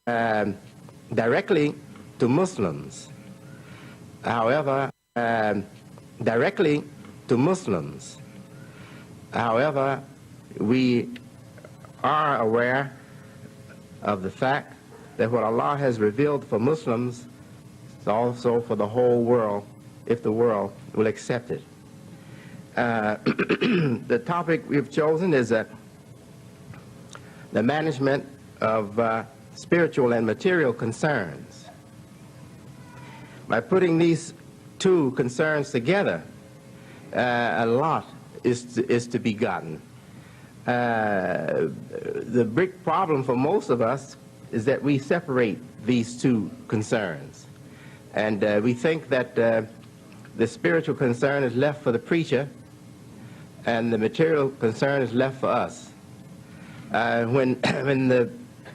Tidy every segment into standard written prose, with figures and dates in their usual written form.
directly to Muslims. However, directly to Muslims. However, we are aware of the fact that what Allah has revealed for Muslims is also for the whole world, if the world will accept it. The topic we've chosen is the management of spiritual and material concerns. By putting these two concerns together, a lot is to be gotten. The big problem for most of us is that we separate these two concerns. And we think that the spiritual concern is left for the preacher and the material concern is left for us. When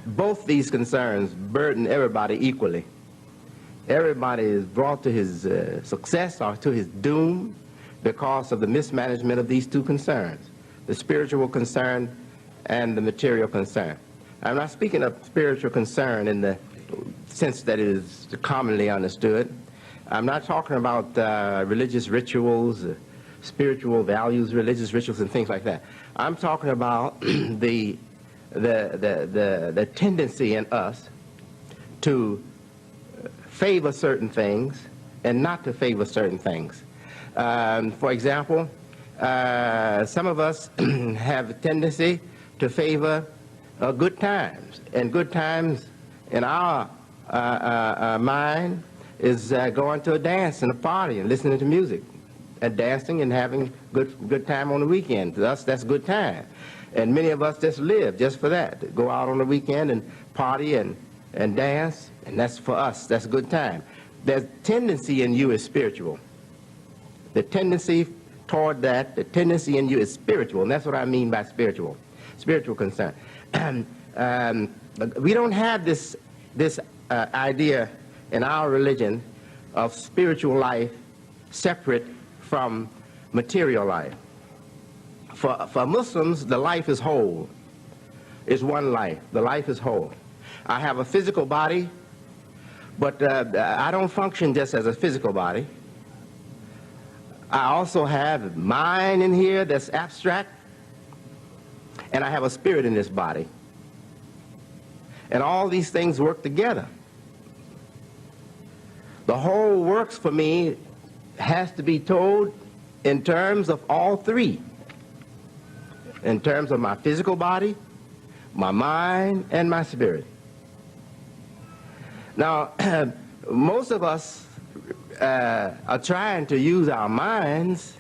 both these concerns burden everybody equally, everybody is brought to his success or to his doom because of the mismanagement of these two concerns, the spiritual concern and the material concern. I'm not speaking of spiritual concern in the sense that it is commonly understood. I'm not talking about religious rituals, spiritual values, religious rituals and things like that. I'm talking about the tendency in us to favor certain things and not to favor certain things. For example, some of us have a tendency to favor good times, and good times in our mind is going to a dance and a party and listening to music and dancing and having good time on the weekend. To us, that's good time. And many of us just live just for that, go out on the weekend and party and dance, and that's for us, that's a good time. The tendency in you is spiritual. The tendency toward that, the tendency in you is spiritual, and that's what I mean by spiritual concern. We don't have this idea in our religion of spiritual life separate from material life. For Muslims, the life is whole. It's one life. The life is whole. I have a physical body, but I don't function just as a physical body. I also have mind in here that's abstract, and I have a spirit in this body. And all these things work together. The whole works for me has to be told in terms of all three. In terms of my physical body, my mind, and my spirit. Now, most of us are trying to use our minds,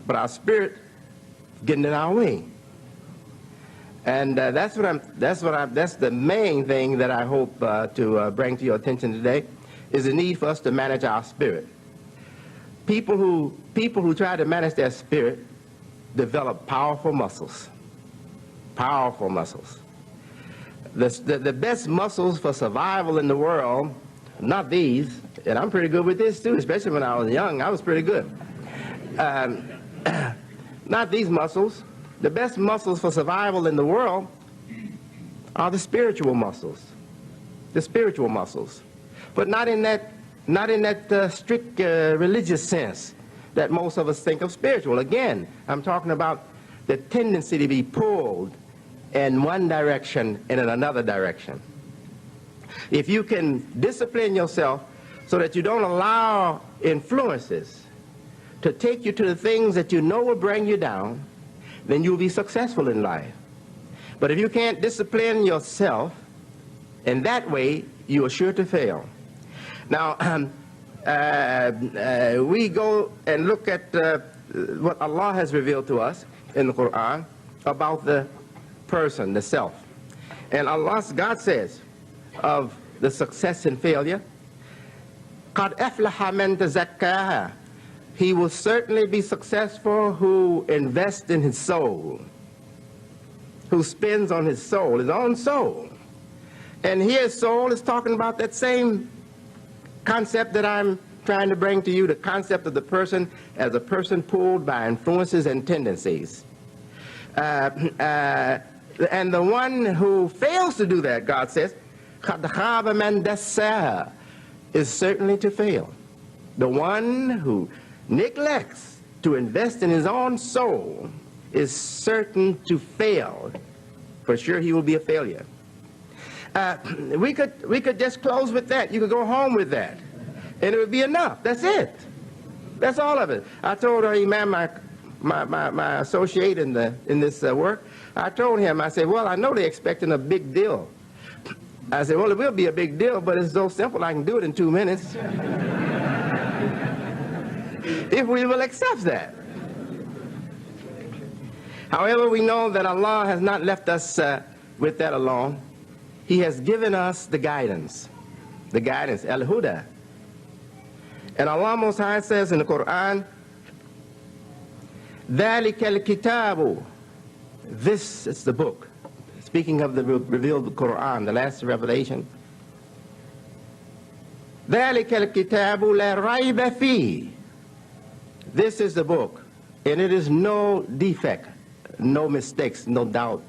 but our spirit getting in our way. And that's the main thing that I hope to bring to your attention today, is the need for us to manage our spirit. People who try to manage their spirit develop powerful muscles. Powerful muscles. The best muscles for survival in the world, not these, and I'm pretty good with this too, especially when I was young, I was pretty good. Not these muscles. The best muscles for survival in the world are the spiritual muscles. The spiritual muscles. But not in that strict religious sense that most of us think of spiritual. Again, I'm talking about the tendency to be pulled in one direction and in another direction. If you can discipline yourself so that you don't allow influences to take you to the things that you know will bring you down, then you'll be successful in life. But if you can't discipline yourself in that way, you are sure to fail. Now, we go and look at what Allah has revealed to us in the Quran about the person, the self. And God says of the success and failure, قَدْ أَفْلَحَ مَنْ تَزَكَّاهَا. He will certainly be successful who invests in his soul, who spends on his soul, his own soul. And here soul is talking about that same concept that I'm trying to bring to you, the concept of the person as a person pulled by influences and tendencies. And the one who fails to do that, God says, قَدْ خَابَ مَنْ دَسَّاهَا, is certainly to fail. The one who neglects to invest in his own soul is certain to fail. For sure he will be a failure. We could just close with that. You could go home with that. And it would be enough. That's it. That's all of it. I told Imam, my associate in this work, I told him, I said, well, I know they're expecting a big deal. I said, well, it will be a big deal, but it's so simple I can do it in 2 minutes. If we will accept that. However, we know that Allah has not left us with that alone. He has given us the guidance, al-huda. And Allah Most High says in the Quran, ذَلِكَ الْكِتَابُ, this is the book. Speaking of the revealed Quran, the last revelation. ذَلِكَ الْكِتَابُ لَا رَيْبَ فِيهِ, this is the book, and it is no defect, no mistakes, no doubt.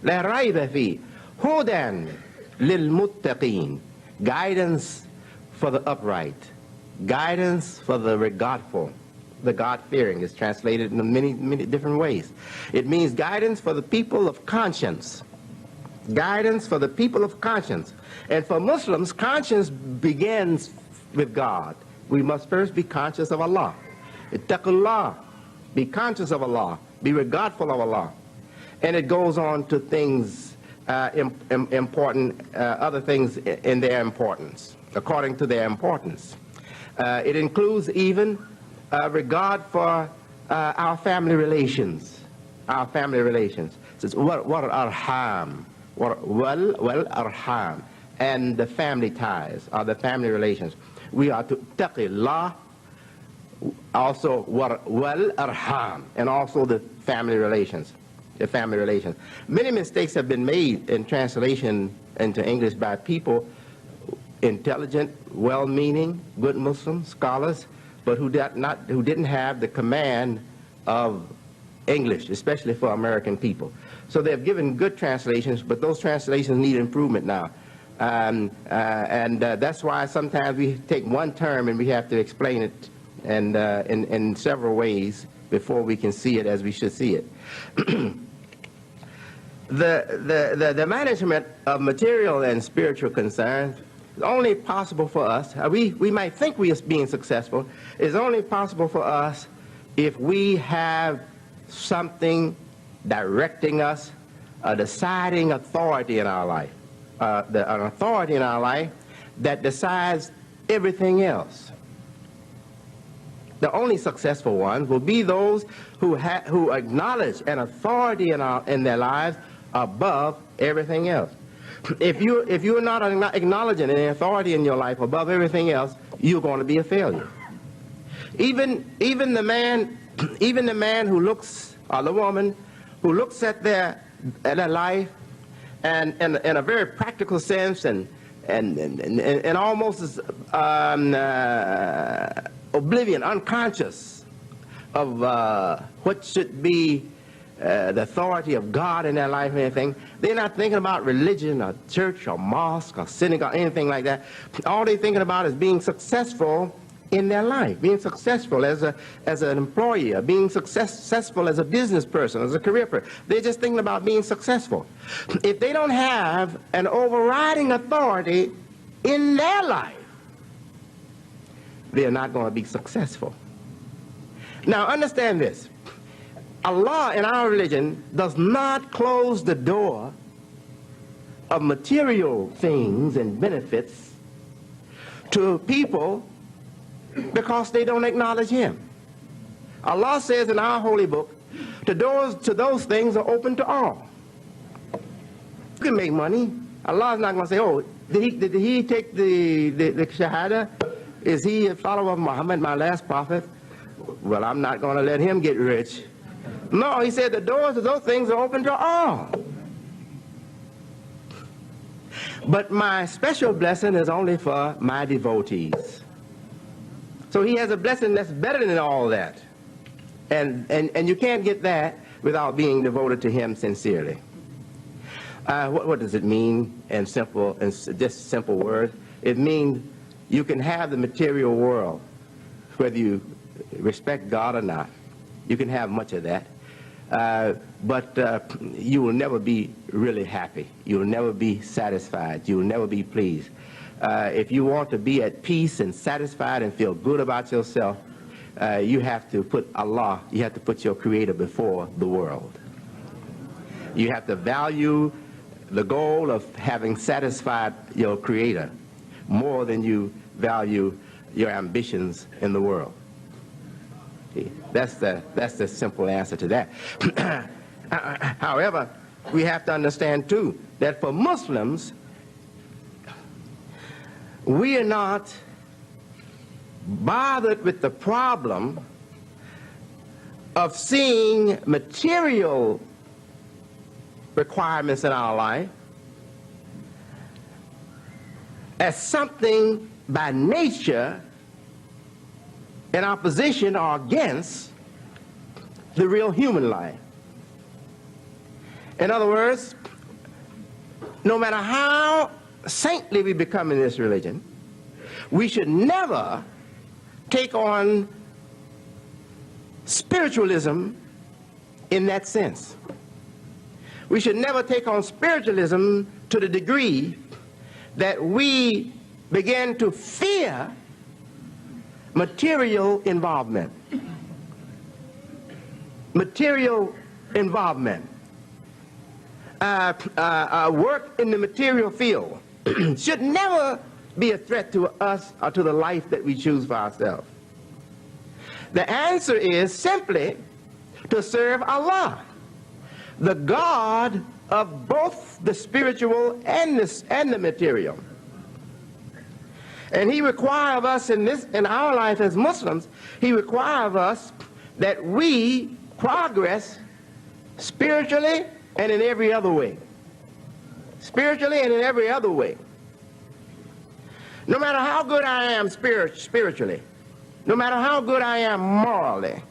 لا ريب فيه هدى للمتقين, guidance for the upright, guidance for the regardful. The God-fearing is translated in many different ways. It means guidance for the people of conscience. Guidance for the people of conscience. And for Muslims, conscience begins with God. We must first be conscious of Allah. Ittaqullah. Be conscious of Allah. Be regardful of Allah. And it goes on to things important, other things in their importance, according to their importance. It includes even regard for our family relations. Our family relations. It says, what arham? Well, arham. And the family ties, or the family relations. We are to taqillah, also wal arham, and also the family relations. The family relations. Many mistakes have been made in translation into English by people, intelligent, well-meaning, good Muslims, scholars, but who didn't have the command of English, especially for American people. So they've given good translations, but those translations need improvement now. That's why sometimes we take one term and we have to explain it in several ways before we can see it as we should see it. The management of material and spiritual concerns is only possible for us. We might think we are being successful. It's only possible for us if we have something directing us, a deciding authority in our life, an authority in our life that decides everything else. The only successful ones will be those who acknowledge an authority in their lives above everything else. If you're not acknowledging an authority in your life above everything else, you're going to be a failure. Even the man who looks, or the woman who looks at their life and in a very practical sense and almost as oblivion, unconscious of what should be the authority of God in their life or anything. They're not thinking about religion or church or mosque or synagogue, anything like that. All they're thinking about is being successful in their life, being successful as an employee, or being successful as a business person, as a career person. They're just thinking about being successful. If they don't have an overriding authority in their life, they're not going to be successful. Now understand this. Allah in our religion does not close the door of material things and benefits to people because they don't acknowledge Him. Allah says in our holy book, the doors to those things are open to all. You can make money. Allah is not going to say, oh, did he take the Shahada? Is he a follower of Muhammad, my last prophet? Well, I'm not going to let him get rich. No, He said the doors to those things are open to all. But my special blessing is only for my devotees. So He has a blessing that's better than all that. And you can't get that without being devoted to him sincerely. What does it mean in just simple words? It means you can have the material world, whether you respect God or not. You can have much of that. But you will never be really happy. You will never be satisfied. You will never be pleased. If you want to be at peace and satisfied and feel good about yourself, you have to put Allah, you have to put your Creator before the world. You have to value the goal of having satisfied your Creator more than you value your ambitions in the world. See, that's the simple answer to that. However, we have to understand too that for Muslims, we are not bothered with the problem of seeing material requirements in our life as something by nature in opposition or against the real human life. In other words, no matter how saintly we become in this religion, we should never take on spiritualism in that sense. We should never take on spiritualism to the degree that we begin to fear material involvement. Material involvement. Work in the material field should never be a threat to us or to the life that we choose for ourselves. The answer is simply to serve Allah, the God of both the spiritual and the material. And he requires of us in our life as Muslims, he requires of us that we progress spiritually and in every other way. Spiritually and in every other way. No matter how good I am spiritually, no matter how good I am morally,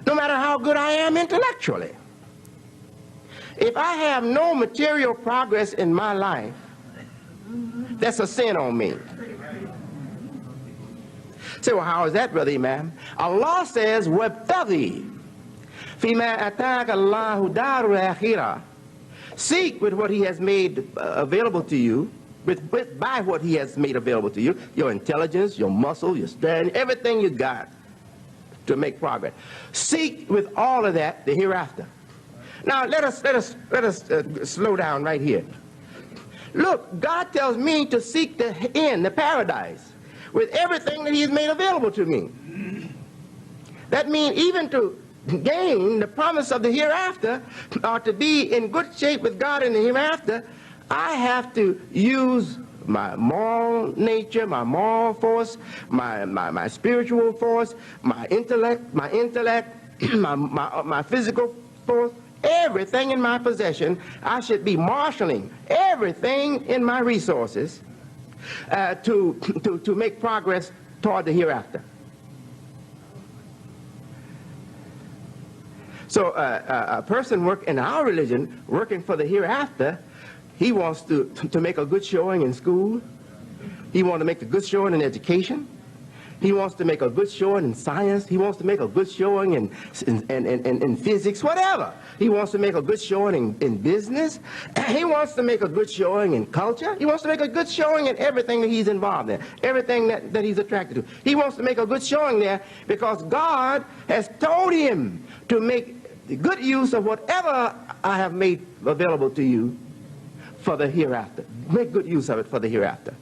no matter how good I am intellectually, if I have no material progress in my life, that's a sin on me. Say, well, how is that, Brother Imam? Allah says, وَابْتَغِي فِيمَا أَتَاكَ اللَّهُ دَارُ الْآخِرَةِ. Seek with what he has made available to you, by what he has made available to you, your intelligence, your muscle, your strength, everything you got to make progress. Seek with all of that the hereafter. Now let us slow down right here. Look, God tells me to seek the end, the paradise, with everything that he's made available to me. That means even to gain the promise of the hereafter, or to be in good shape with God in the hereafter, I have to use my moral nature, my moral force, my spiritual force, my intellect, my physical force, everything in my possession. I should be marshaling everything in my resources to make progress toward the hereafter. So a person in our religion, working for the hereafter, he wants to make a good showing in school. He wants to make a good showing in education. He wants to make a good showing in science. He wants to make a good showing in physics, whatever. He wants to make a good showing in business. He wants to make a good showing in culture. He wants to make a good showing in everything that he's involved in, everything that he's attracted to. He wants to make a good showing there because God has told him to make good use of whatever I have made available to you for the hereafter. Make good use of it for the hereafter.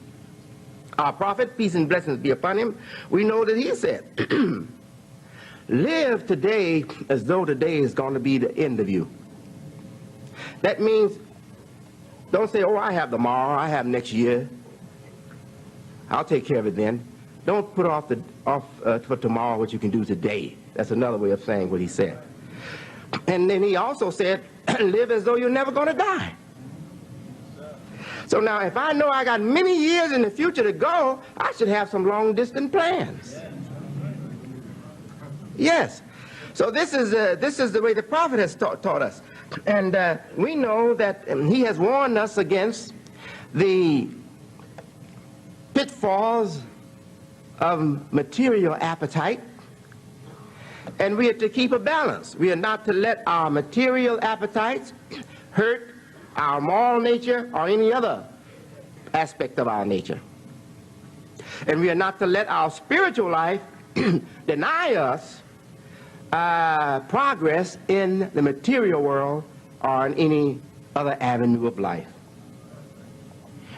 Our prophet, peace and blessings be upon him, we know that he said, live today as though today is going to be the end of you. That means, don't say, oh, I have tomorrow, I have next year, I'll take care of it then. Don't put off for tomorrow what you can do today. That's another way of saying what he said. And then he also said, live as though you're never going to die. So now if I know I got many years in the future to go, I should have some long-distance plans. Yes. So this is the way the prophet has taught us. And we know that he has warned us against the pitfalls of material appetite. And we are to keep a balance. We are not to let our material appetites hurt our moral nature or any other aspect of our nature. And we are not to let our spiritual life deny us progress in the material world or in any other avenue of life.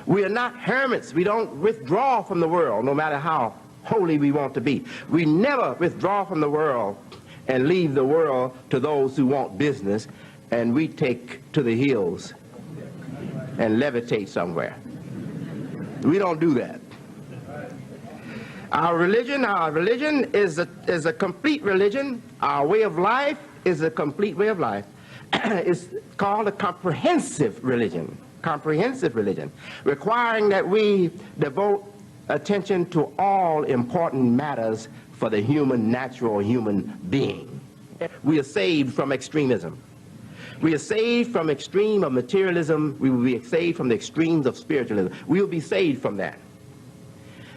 We are not hermits. We don't withdraw from the world no matter how holy we want to be. We never withdraw from the world and leave the world to those who want business, and we take to the hills and levitate somewhere. We don't do that. Our religion is a complete religion. Our way of life is a complete way of life. It's called a comprehensive religion, requiring that we devote attention to all important matters for the natural human being. We are saved from extremism. We are saved from extreme of materialism. We will be saved from the extremes of spiritualism. We will be saved from that.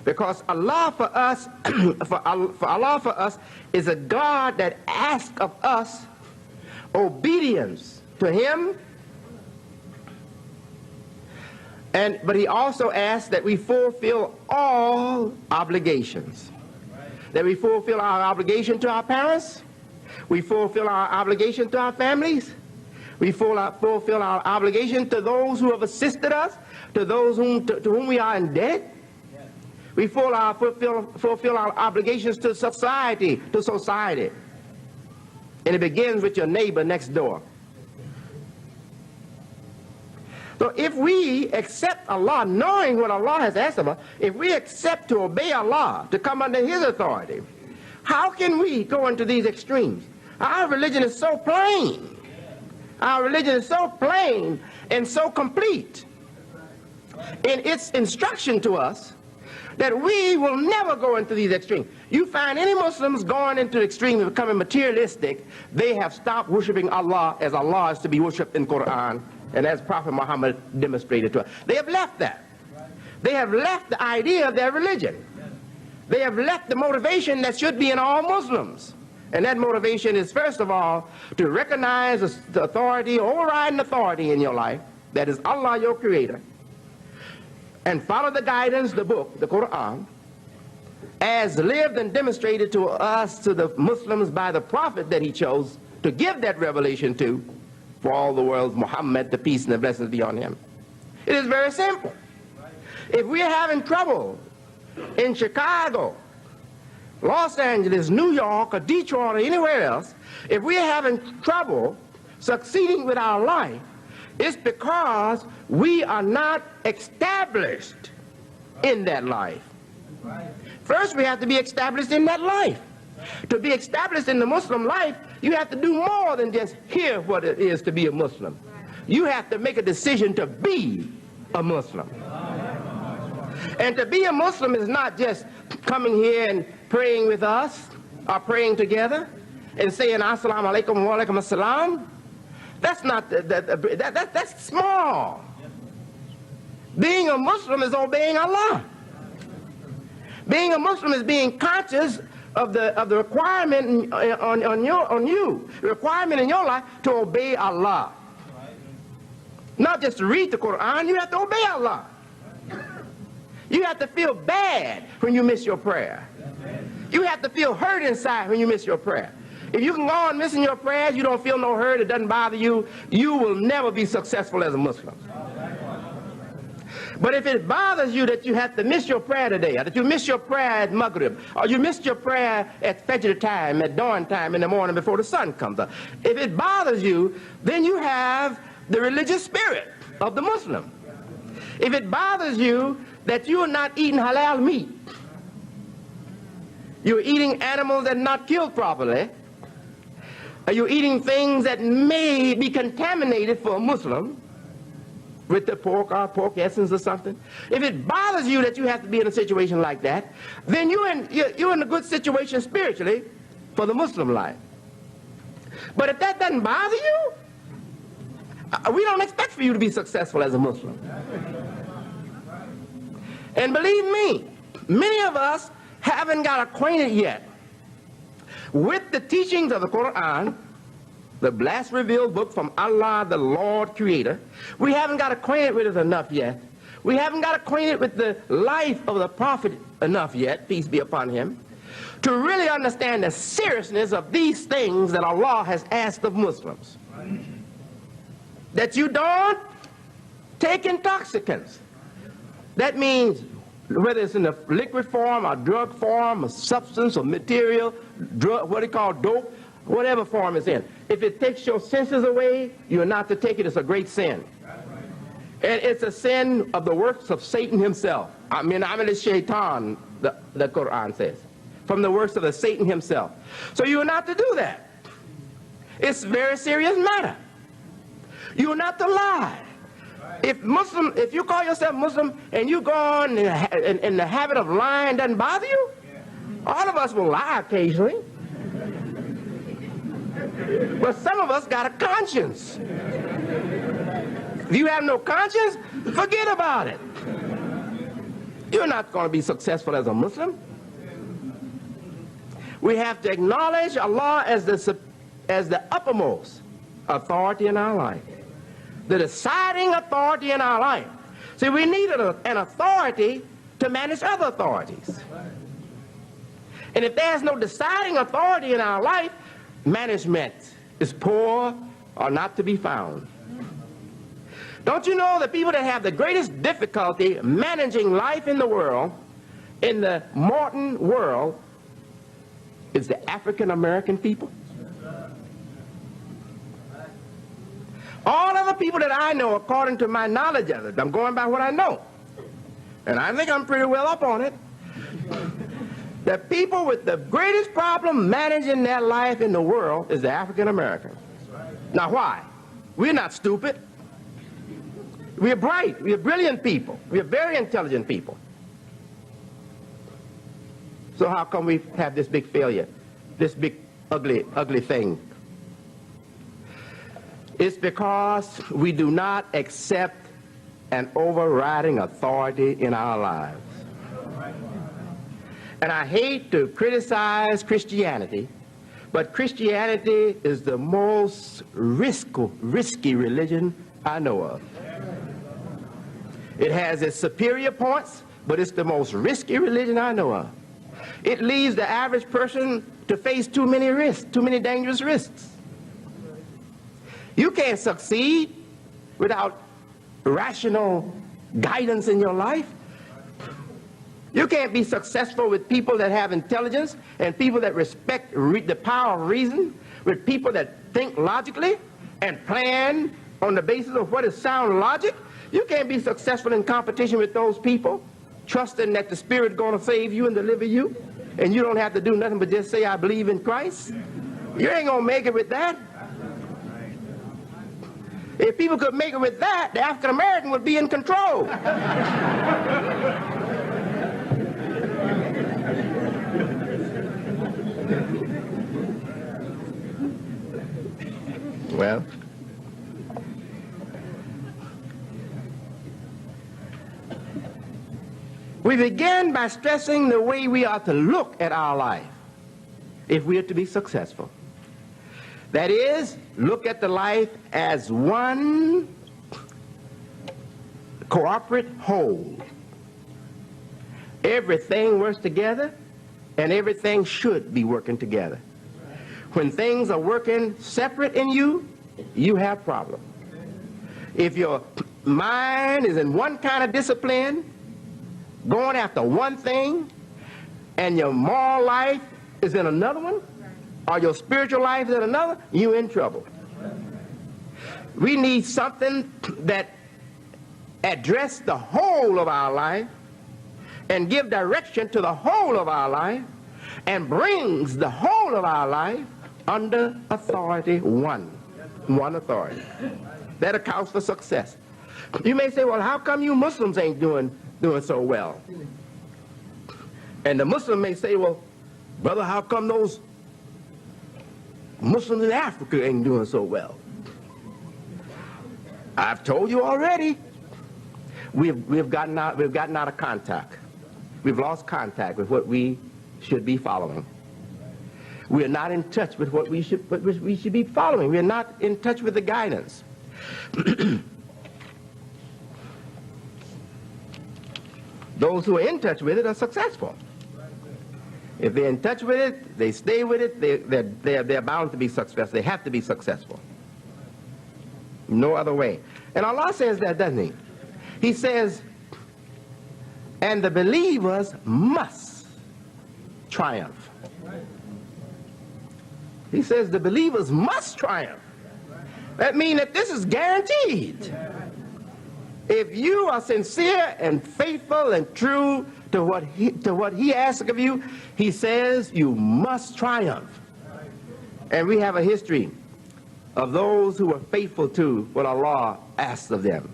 Because Allah for us, Allah for us is a God that asks of us obedience to Him, but He also asks that we fulfill all obligations. That we fulfill our obligation to our parents, we fulfill our obligation to our families, we fulfill our obligation to those who have assisted us, to those to whom we are indebted. We fulfill our obligations to society, And it begins with your neighbor next door. So if we accept Allah, knowing what Allah has asked of us, if we accept to obey Allah, to come under His authority, how can we go into these extremes? Our religion is so plain. Our religion is so plain and so complete in its instruction to us that we will never go into these extremes. You find any Muslims going into the extreme of becoming materialistic, they have stopped worshiping Allah as Allah is to be worshipped in Quran and as Prophet Muhammad demonstrated to us. They have left that. They have left the idea of their religion. They have left the motivation that should be in all Muslims. And that motivation is, first of all, to recognize the authority, overriding authority in your life, that is Allah, your creator, and follow the guidance, the book, the Quran, as lived and demonstrated to us, to the Muslims, by the prophet that he chose to give that revelation to, for all the world's Muhammad, the peace and the blessings be on him. It is very simple. If we're having trouble in Chicago, Los Angeles, New York, or Detroit, or anywhere else, if we're having trouble succeeding with our life, it's because we are not established in that life. First, we have to be established in that life. To be established in the Muslim life, you have to do more than just hear what it is to be a Muslim. You have to make a decision to be a Muslim. And to be a Muslim is not just coming here and praying with us, or praying together, and saying Assalamu alaikum wa alaikum assalam. That's not, that's small. Being a Muslim is obeying Allah. Being a Muslim is being conscious of the requirement on you, the requirement in your life to obey Allah. Not just to read the Quran, you have to obey Allah. You have to feel bad when you miss your prayer. You have to feel hurt inside when you miss your prayer. If you can go on missing your prayers, you don't feel no hurt, it doesn't bother you, you will never be successful as a Muslim. But if it bothers you that you have to miss your prayer today, or that you miss your prayer at Maghrib, or you missed your prayer at Fajr time, at dawn time in the morning before the sun comes up, if it bothers you, then you have the religious spirit of the Muslim. If it bothers you that you are not eating halal meat, you're eating animals that are not killed properly, or you're eating things that may be contaminated for a Muslim, with the pork or pork essence or something. If it bothers you that you have to be in a situation like that, then you're in a good situation spiritually for the Muslim life. But if that doesn't bother you, we don't expect for you to be successful as a Muslim. And believe me, many of us haven't got acquainted yet with the teachings of the Quran, the blessed revealed book from Allah, the Lord Creator. We haven't got acquainted with it enough yet. We haven't got acquainted with the life of the Prophet enough yet, peace be upon him, to really understand the seriousness of these things that Allah has asked of Muslims. That you don't take intoxicants. That means whether it's in a liquid form or drug form or substance or material, drug, what they call dope, whatever form it's in. If it takes your senses away, you're not to take it. It's a great sin. And it's a sin of the works of Satan himself. I mean, shaitan, the Quran says. From the works of the Satan himself. So you're not to do that. It's a very serious matter. You're not to lie. If you call yourself Muslim and you go on in the habit of lying doesn't bother you, all of us will lie occasionally. But some of us got a conscience. If you have no conscience, forget about it. You're not going to be successful as a Muslim. We have to acknowledge Allah as the uppermost authority in our life, the deciding authority in our life. See, we need an authority to manage other authorities. And if there's no deciding authority in our life, management is poor or not to be found. Don't you know that people that have the greatest difficulty managing life in the world, in the modern world, is the African American people? All of the people that I know, according to my knowledge of it, I'm going by what I know, and I think I'm pretty well up on it, the people with the greatest problem managing their life in the world is the African American. Now why? We're not stupid. We're bright. We're brilliant people. We're very intelligent people. So how come we have this big failure, this big ugly thing? It's because we do not accept an overriding authority in our lives. And I hate to criticize Christianity, but Christianity is the most risky religion I know of. It has its superior points, but it's the most risky religion I know of. It leaves the average person to face too many risks, too many dangerous risks. You can't succeed without rational guidance in your life. You can't be successful with people that have intelligence and people that respect the power of reason, with people that think logically and plan on the basis of what is sound logic. You can't be successful in competition with those people, trusting that the Spirit's going to save you and deliver you, and you don't have to do nothing but just say, I believe in Christ. You ain't going to make it with that. If people could make it with that, the African American would be in control. Well, we begin by stressing the way we are to look at our life if we are to be successful. That is, look at the life as one corporate whole. Everything works together, and everything should be working together. When things are working separate in you, you have problems. If your mind is in one kind of discipline, going after one thing, and your moral life is in another one, or your spiritual life is in another, you're in trouble. We need something that addresses the whole of our life and give direction to the whole of our life and brings the whole of our life under authority, one authority. That accounts for success. You may say, well, how come you Muslims ain't doing so well? And the Muslim may say, well, brother, how come those Muslims in Africa ain't doing so well. I've told you already. We've gotten out of contact. We've lost contact with what we should be following. We are not in touch with what we should be following. We are not in touch with the guidance. Those who are in touch with it are successful. If they're in touch with it, they stay with it, they're bound to be successful. They have to be successful. No other way. And Allah says that, doesn't he? He says, and the believers must triumph. He says the believers must triumph. That means that this is guaranteed. If you are sincere and faithful and true to what he asks of you, he says you must triumph. And we have a history of those who were faithful to what Allah asks of them.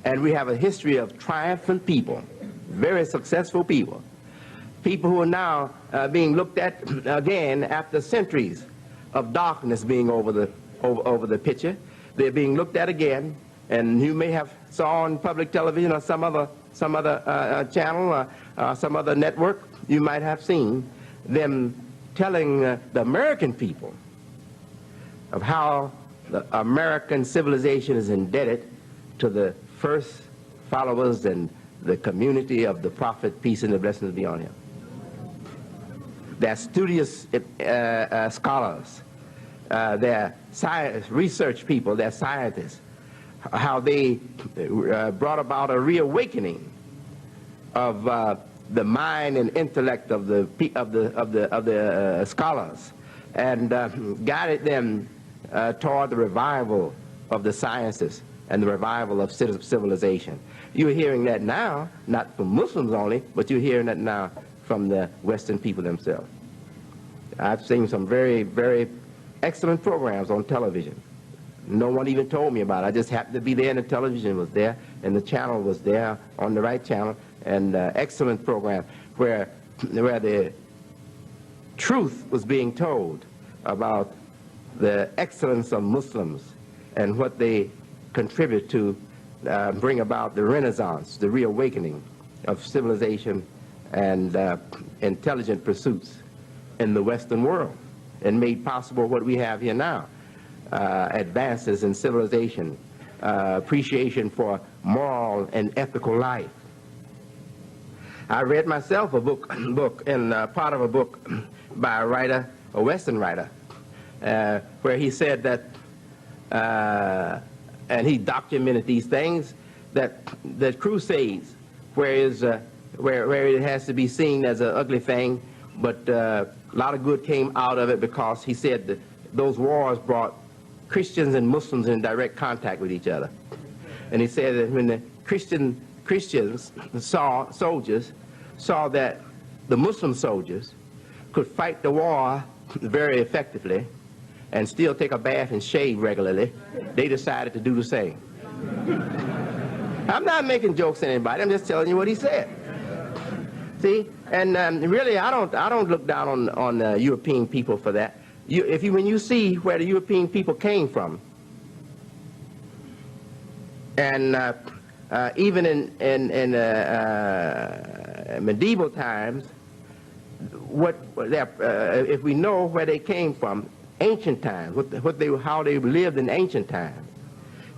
And we have a history of triumphant people, very successful people. People who are now being looked at again after centuries of darkness being over the picture. They're being looked at again, and you may have saw on public television or some other channel or some other network, you might have seen them telling the American people of how the American civilization is indebted to the first followers and the community of the Prophet, peace and the blessings be on him. They're studious scholars, they're science, research people, they're scientists, how they brought about a reawakening of the mind and intellect of the scholars, and guided them toward the revival of the sciences and the revival of civilization. You're hearing that now, not from Muslims only, but you're hearing that now from the Western people themselves. I've seen some very, very excellent programs on television. No one even told me about it. I just happened to be there, and the television was there, and the channel was there on the right channel, and excellent program where the truth was being told about the excellence of Muslims and what they contribute to bring about the renaissance, the reawakening of civilization and intelligent pursuits in the Western world, and made possible what we have here now. Advances in civilization, appreciation for moral and ethical life. I read myself a book and part of a book by a writer, a Western writer, where he said that, and he documented these things, that the crusades, where it has to be seen as an ugly thing, but a lot of good came out of it, because he said that those wars brought Christians and Muslims in direct contact with each other. And he said that when the Christians soldiers saw that the Muslim soldiers could fight the war very effectively and still take a bath and shave regularly, they decided to do the same. I'm not making jokes at anybody, I'm just telling you what he said. See, and really I don't look down on European people for that. When you see where the European people came from, and even in medieval times, if we know where they came from, ancient times, how they lived in ancient times,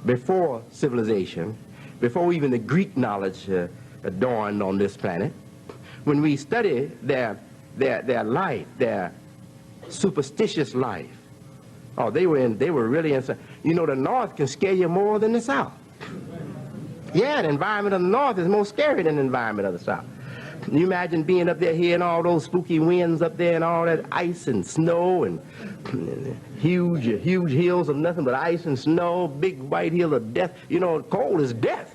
before civilization, before even the Greek knowledge dawned on this planet, when we study their life, their superstitious life, oh, they were really inside. You know, the North can scare you more than the South. Yeah, the environment of the North is more scary than the environment of the South. Can you imagine being up there hearing all those spooky winds up there and all that ice and snow and huge hills of nothing but ice and snow, big white hill of death. You know, cold is death.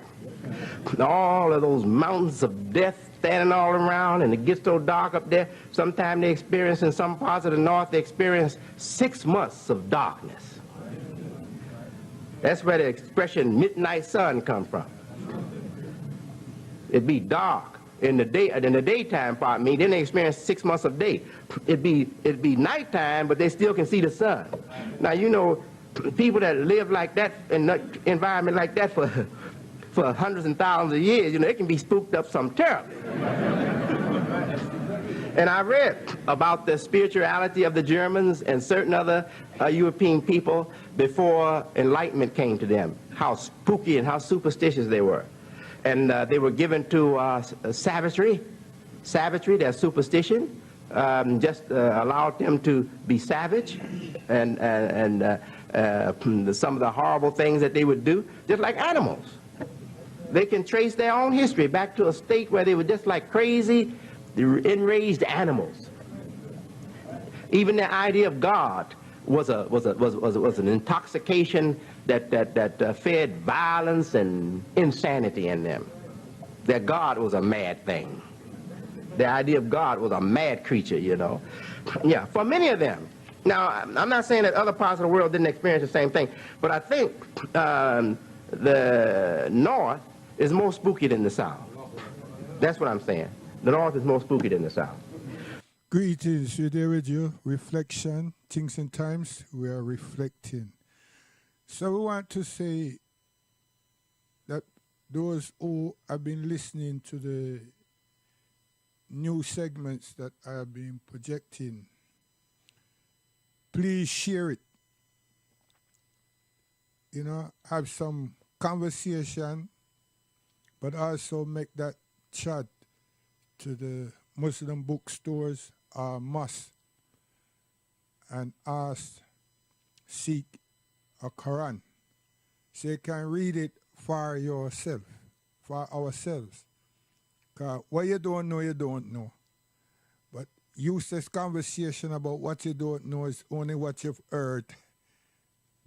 All of those mountains of death standing all around, and it gets so dark up there. Sometimes they experience, in some parts of the North, they experience 6 months of darkness. That's where the expression midnight sun comes from. It'd be dark in the daytime, pardon me. Then they experience 6 months of day. It'd be nighttime, but they still can see the sun. Now, you know, people that live like that in an environment like that for hundreds and thousands of years, you know, they can be spooked up some terribly. And I read about the spirituality of the Germans and certain other European people before enlightenment came to them, how spooky and how superstitious they were. And they were given to savagery, their superstition, just allowed them to be savage, and some of the horrible things that they would do, just like animals. They can trace their own history back to a state where they were just like crazy, enraged animals. Even the idea of God was an intoxication that fed violence and insanity in them. Their God was a mad thing. The idea of God was a mad creature, you know. Yeah, for many of them. Now, I'm not saying that other parts of the world didn't experience the same thing, but I think the North is more spooky than the South. That's what I'm saying. The North is more spooky than the South. Greetings, we're there with you. Reflection, things and times, we are reflecting. So we want to say that those who have been listening to the new segments that I have been projecting, please share it. You know, have some conversation, but also make that chat to the Muslim bookstores or mosque and ask, seek a Quran, so you can read it for yourself, for ourselves. Because what you don't know, you don't know. But useless conversation about what you don't know is only what you've heard.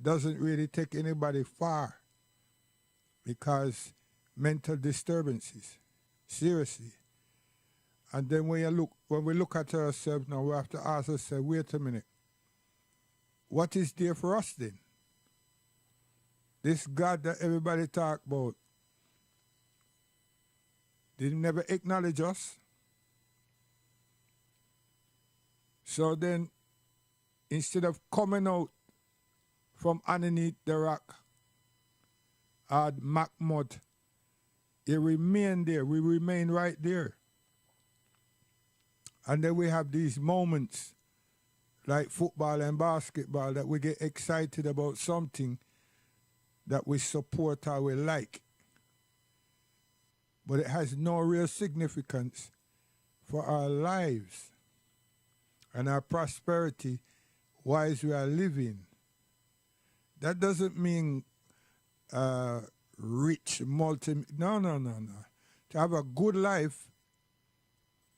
Doesn't really take anybody far, because mental disturbances, seriously. And then when we look at ourselves now, we have to ask ourselves, wait a minute, what is there for us then? This God that everybody talk about, did he never acknowledge us? So then, instead of coming out from underneath the rock, or Mahmoud, he remained there. We remain right there. And then we have these moments like football and basketball that we get excited about something that we support or we like. But it has no real significance for our lives and our prosperity whilst we are living. That doesn't mean rich, no. To have a good life,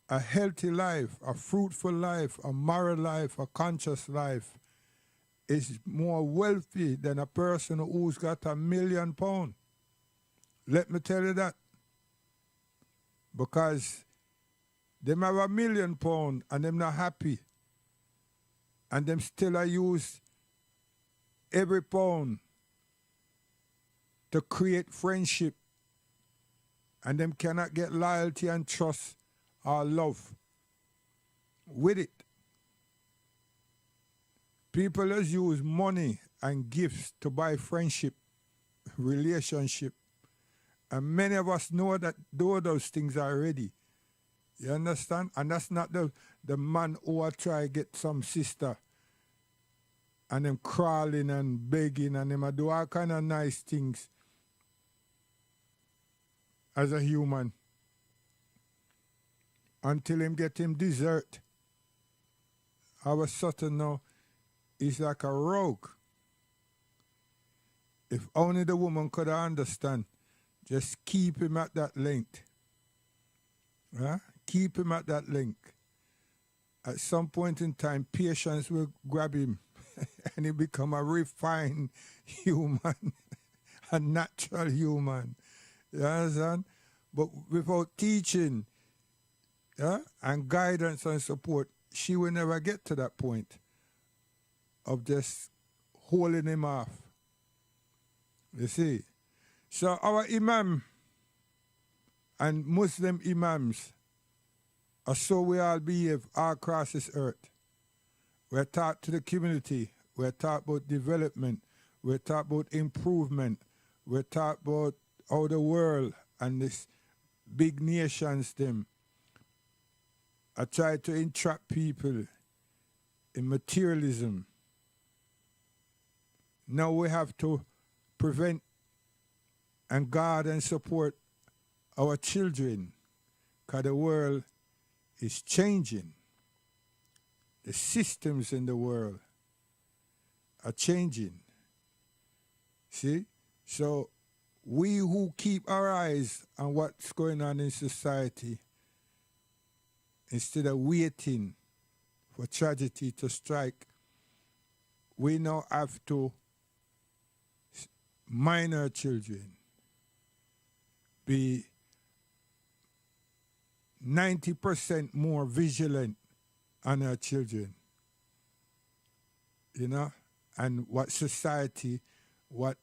a healthy life, a fruitful life, a moral life, a conscious life is more wealthy than a person who's got £1 million. Let me tell you that. Because them have £1 million and them not happy. And them still use every pound to create friendship. And them cannot get loyalty and trust or love with it. People just use money and gifts to buy friendship, relationship. And many of us know that those things already. You understand? And that's not the man who will try to get some sister and them crawling and begging and them do all kind of nice things as a human. Until him get him dessert. Our Sutton now is like a rogue. If only the woman could understand, just keep him at that length. Huh? Keep him at that length. At some point in time, patience will grab him and he become a refined human, a natural human. You understand? But without teaching, and guidance and support, she will never get to that point of just holding him off. You see? So our Imam and Muslim imams, or so we all behave all across this earth. We're taught to the community. We're taught about development. We're taught about improvement. We're taught about how the world and this big nations them are trying to entrap people in materialism. Now we have to prevent and guard and support our children, because the world is changing. The systems in the world are changing. See? So we who keep our eyes on what's going on in society, instead of waiting for tragedy to strike, we now have to mind our children, be 90% more vigilant on our children, you know, and what society, what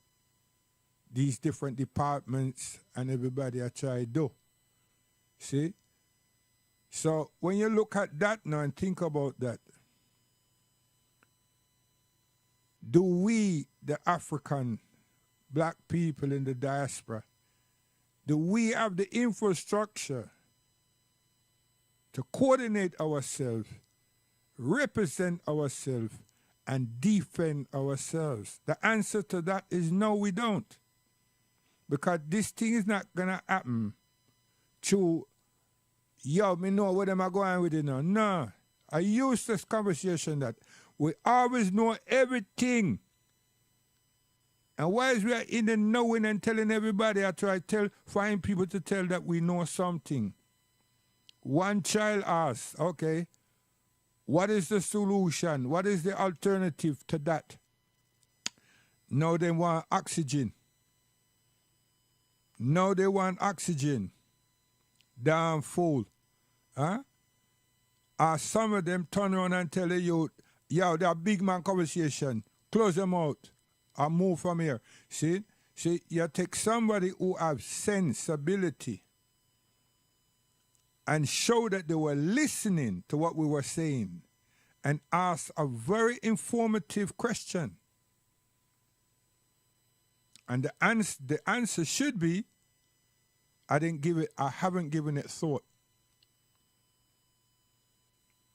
these different departments and everybody are trying to do. See? So when you look at that now and think about that, do we, the African black people in the diaspora, do we have the infrastructure to coordinate ourselves, represent ourselves, and defend ourselves? The answer to that is no, we don't. Because this thing is not going to happen through, yo, me know where them are going with it now. No. I use this conversation that we always know everything. And whilst we are in the knowing and telling everybody, I try to find people to tell that we know something. One child asks, okay, what is the solution? What is the alternative to that? Now they want oxygen. Now they want oxygen. Damn fool. Huh? Some of them turn around and tell the youth, yo, that big man conversation, close them out or move from here. See, you take somebody who have sensibility and show that they were listening to what we were saying and ask a very informative question. And the answer should be, I haven't given it thought.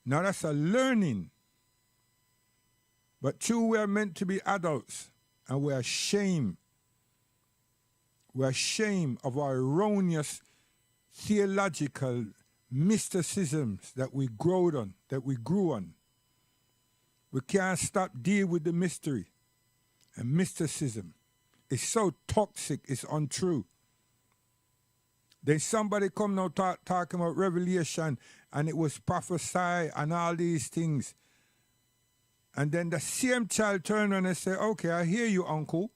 Now that's a learning. But true, we are meant to be adults, and we are ashamed. We are ashamed of our erroneous theological mysticisms that we grew on. We can't stop dealing with the mystery and mysticism. It's so toxic, it's untrue. Then somebody come now talking about Revelation and it was prophesied and all these things. And then the same child turn around and say, okay, I hear you, uncle.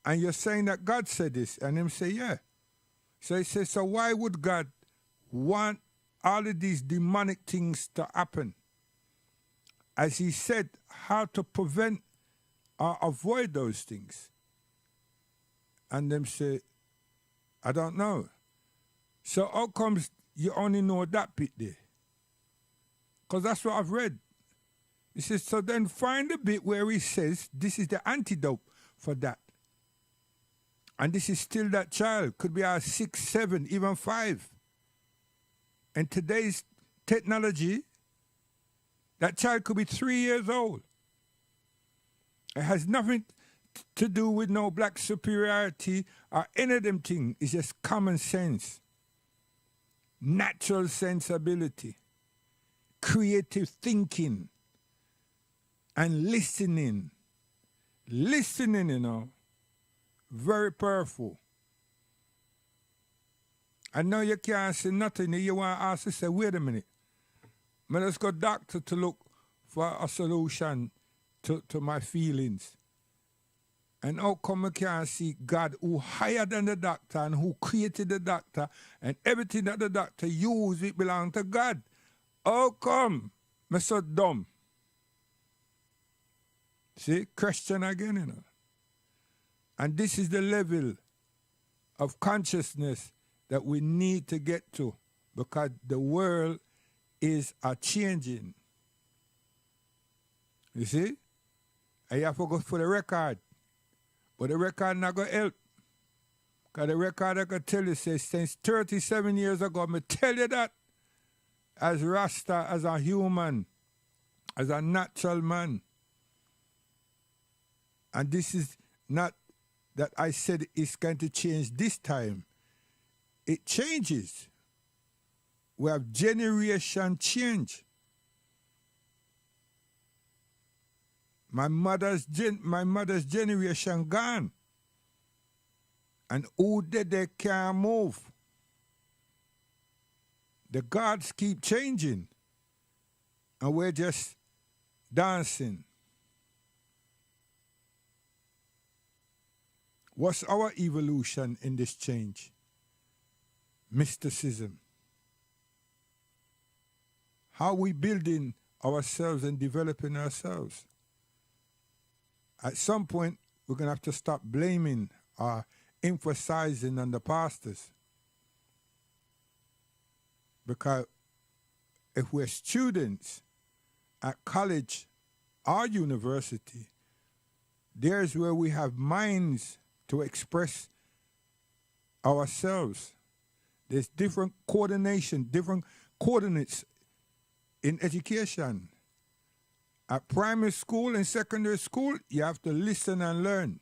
And you're saying that God said this. And him say, yeah. So he says, so why would God want all of these demonic things to happen? As he said, how to prevent or avoid those things. And them say, I don't know. So how comes you only know that bit there? Because that's what I've read. He says, so then find the bit where he says this is the antidote for that. And this is still that child. Could be 6, 7, even 5. And today's technology, that child could be 3 years old. It has nothing to do with no black superiority or any of them things. It's just common sense, natural sensibility, creative thinking, and listening. Listening, you know, very powerful. And now you can't say nothing. You want to ask to say, wait a minute. Let's go doctor to look for a solution to my feelings. And how come I can't see God who higher than the doctor and who created the doctor and everything that the doctor used, it belongs to God? How come I'm so dumb? See, question again, you know. And this is the level of consciousness that we need to get to, because the world is a changing. You see? And you have to go for the record. But the record not going to help. Because the record I can tell you, says, since 37 years ago, I tell you that, as Rasta, as a human, as a natural man. And this is not that I said it's going to change this time. It changes. We have generation change. My mother's generation gone. And who did they can't move? The gods keep changing. And we're just dancing. What's our evolution in this change? Mysticism. How we building ourselves and developing ourselves? At some point, we're going to have to stop blaming or emphasizing on the pastors. Because if we're students at college or university, there's where we have minds to express ourselves. There's different coordination, different coordinates in education. At primary school and secondary school, you have to listen and learn.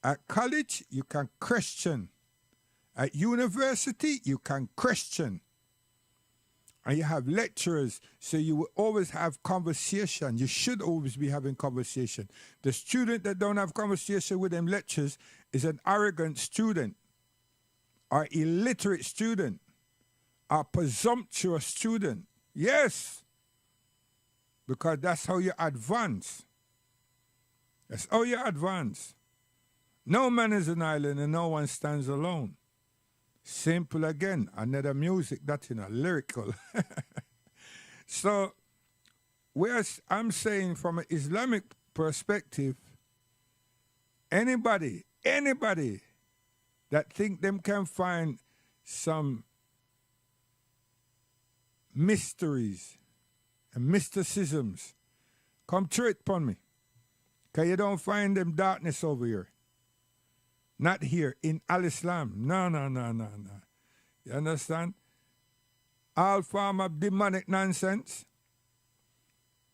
At college, you can question. At university, you can question. And you have lecturers, so you will always have conversation. You should always be having conversation. The student that don't have conversation with them lecturers is an arrogant student, or illiterate student, or presumptuous student. Yes, because that's how you advance. That's how you advance. No man is an island and no one stands alone. Simple again, another music, that lyrical. So, whereas I'm saying from an Islamic perspective, anybody that think them can find some mysteries and mysticisms, come through it upon me. Because you don't find them darkness over here. Not here, in Al-Islam. No. You understand? All form of demonic nonsense.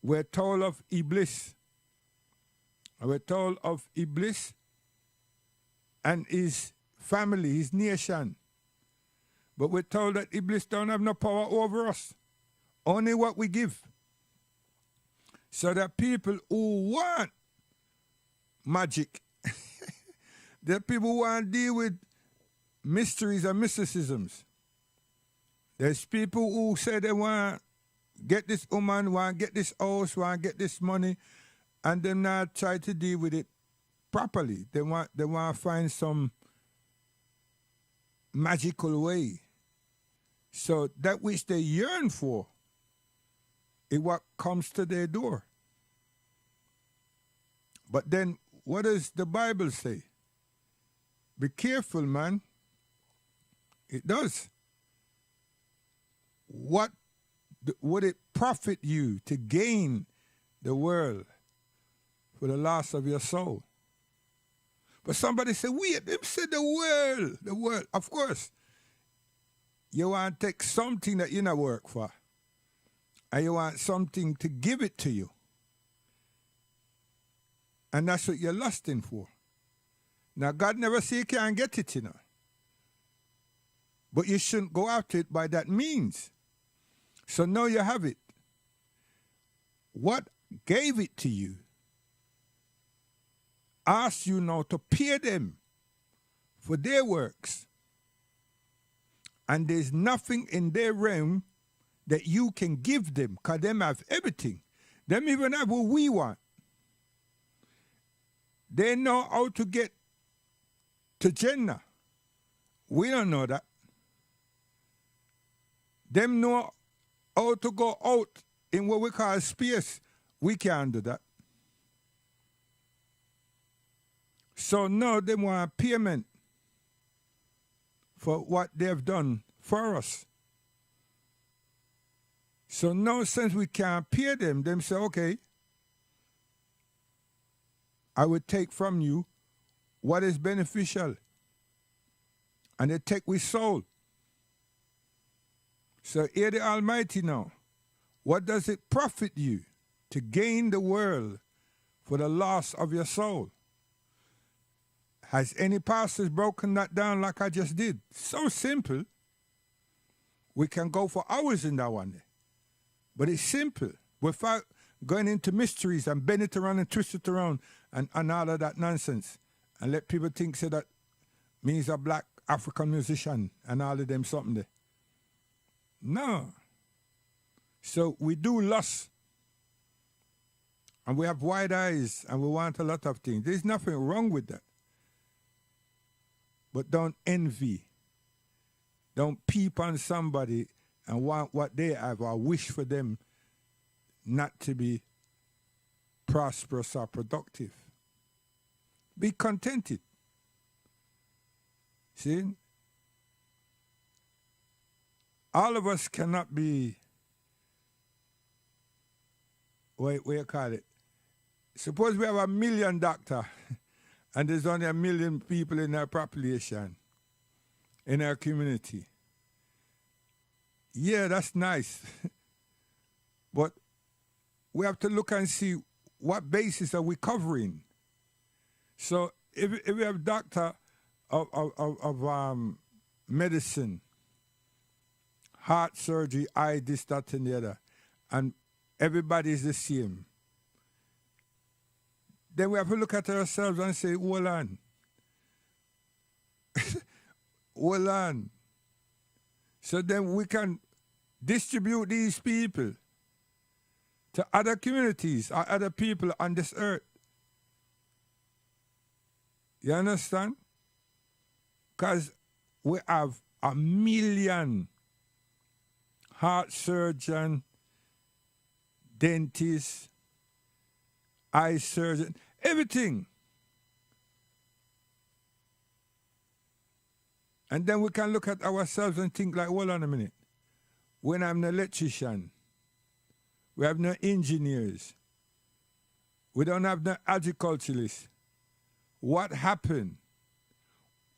We're told of Iblis. We're told of Iblis and his family, his nation. But we're told that Iblis don't have no power over us. Only what we give. So that people who want magic, the people who want to deal with mysteries and mysticisms. There's people who say they want to get this woman, want to get this house, want to get this money, and they not try to deal with it properly. They want to find some magical way. So that which they yearn for is what comes to their door. But then what does the Bible say? Be careful, man. It does. What would it profit you to gain the world for the loss of your soul? But somebody said, wait, them said the world. Of course, you want to take something that you not work for, and you want something to give it to you. And that's what you're lusting for. Now, God never say you can't get it, you know. But you shouldn't go after it by that means. So now you have it. What gave it to you asks you now to pay them for their works. And there's nothing in their realm that you can give them, because them have everything. Them even have what we want. They know how to get to Jannah. We don't know that. Them know how to go out in what we call space. We can't do that. So now they want payment for what they have done for us. So now since we can't pay them say, okay, I will take from you what is beneficial. And they take with soul. So hear the Almighty now. What does it profit you to gain the world for the loss of your soul? Has any pastor broken that down like I just did? So simple. We can go for hours in that one. But it's simple. Without going into mysteries and bend it around and twist it around and all of that nonsense. And let people think say that means a black African musician and all of them something there. No. So we do lust. And we have wide eyes and we want a lot of things. There's nothing wrong with that. But don't envy. Don't peep on somebody and want what they have or wish for them not to be prosperous or productive. Be contented. See? All of us cannot be, what you call it? Suppose we have 1 million doctors and there's only 1 million people in our population, in our community. Yeah, that's nice. But we have to look and see what basis are we covering. So if we have doctor of medicine, heart surgery, eye, this, that, and the other, and everybody is the same, then we have to look at ourselves and say, hold on. Hold on. So then we can distribute these people to other communities or other people on this earth. You understand? Because we have 1 million heart surgeon, dentist, eye surgeon, everything. And then we can look at ourselves and think like, hold on a minute. When I'm an electrician, we have no engineers. We don't have no agriculturalists. What happened?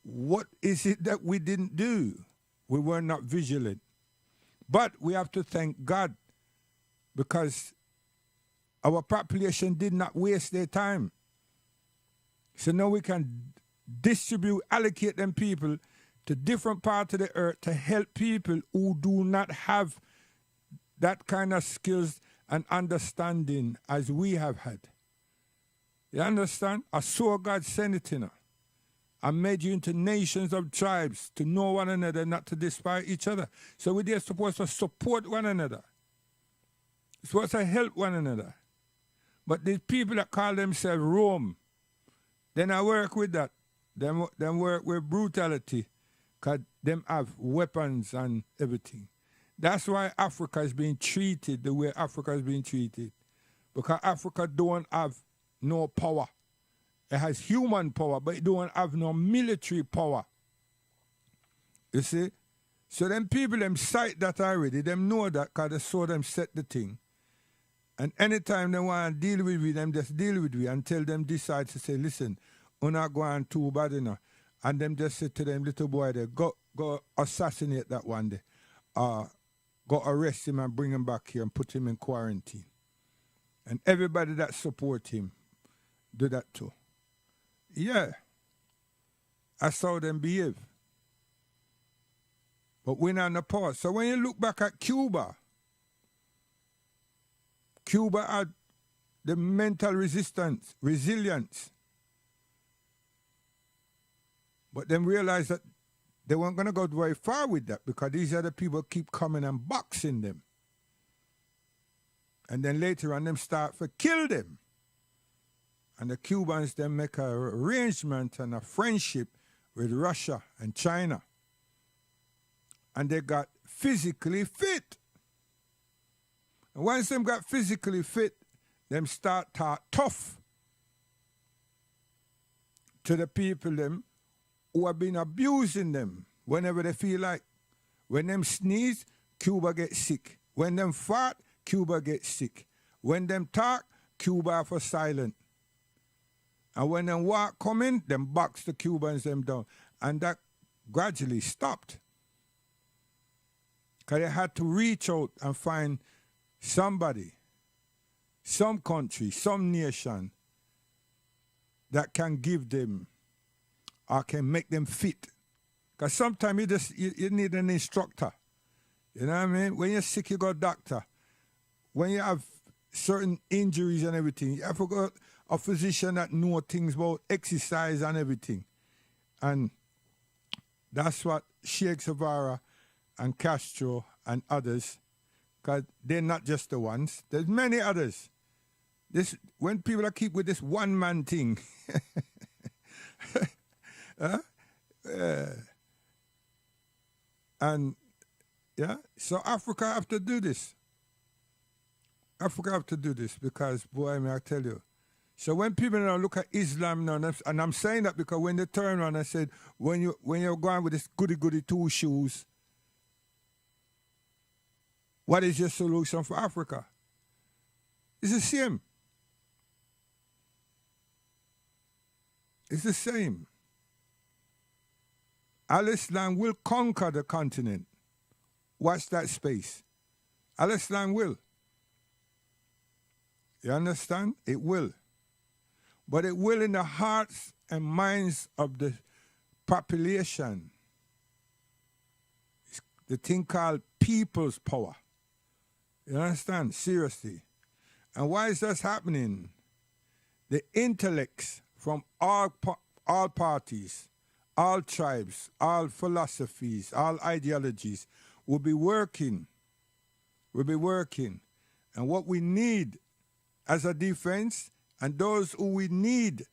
What is it that we didn't do? We were not vigilant. But we have to thank God because our population did not waste their time. So now we can distribute, allocate them people to different parts of the earth to help people who do not have that kind of skills and understanding as we have had. You understand? I saw God send it in her. I made you into nations of tribes to know one another, not to despise each other. So we're supposed to support one another. We're supposed to help one another. But these people that call themselves Rome, then I work with that. Them work with brutality, because them have weapons and everything. That's why Africa is being treated the way Africa is being treated. Because Africa don't have no power. It has human power, but it don't have no military power. You see? So them people, them sight that already, them know that because they saw them set the thing. And anytime they want to deal with we, them just deal with we until them decide to say, listen, we're not going too bad enough. And them just say to them little boy there, go assassinate that one day. Go arrest him and bring him back here and put him in quarantine. And everybody that support him, do that too. Yeah. That's how them behave. But we're not in the power. So when you look back at Cuba had the mental resilience. But then realized that they weren't going to go very far with that because these other people keep coming and boxing them. And then later on, them start to kill them. And the Cubans then make an arrangement and a friendship with Russia and China. And they got physically fit. And once them got physically fit, them start tough. to the people them who have been abusing them whenever they feel like. When them sneeze, Cuba get sick. When them fart, Cuba get sick. When them talk, Cuba for silent. And when them walk come in, them box the Cubans them down. And that gradually stopped. Because they had to reach out and find somebody, some country, some nation that can give them or can make them fit. Because sometimes you need an instructor. You know what I mean? When you're sick, you go to doctor. When you have certain injuries and everything, you have to go a physician that knows things about exercise and everything. And that's what Che Guevara and Castro and others, because they're not just the ones. There's many others. When people are keep with this one-man thing, and yeah, so Africa have to do this. Africa have to do this because, boy, may I tell you. So when people now look at Islam now, and I'm saying that because when they turn around and said, when you're going with this goody-goody two shoes, what is your solution for Africa? It's the same. It's the same. Al-Islam will conquer the continent. Watch that space. Al-Islam will. You understand? It will. But it will in the hearts and minds of the population. It's the thing called people's power. You understand? Seriously. And why is this happening? The intellects from all parties, all tribes, all philosophies, all ideologies will be working. Will be working. And what we need as a defense, and those who we need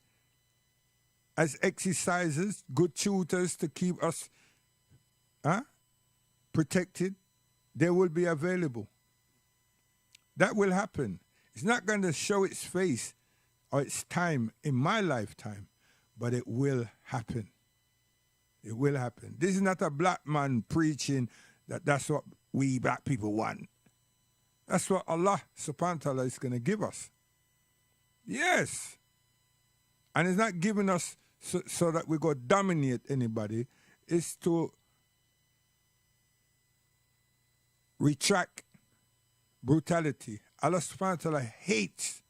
as exercisers, good tutors to keep us protected, they will be available. That will happen. It's not going to show its face or its time in my lifetime, but it will happen. It will happen. This is not a black man preaching that that's what we black people want. That's what Allah subhanahu wa ta'ala is going to give us. Yes. And it's not giving us so that we go dominate anybody. It's to retract brutality. Allah subhanahu wa ta'ala hates.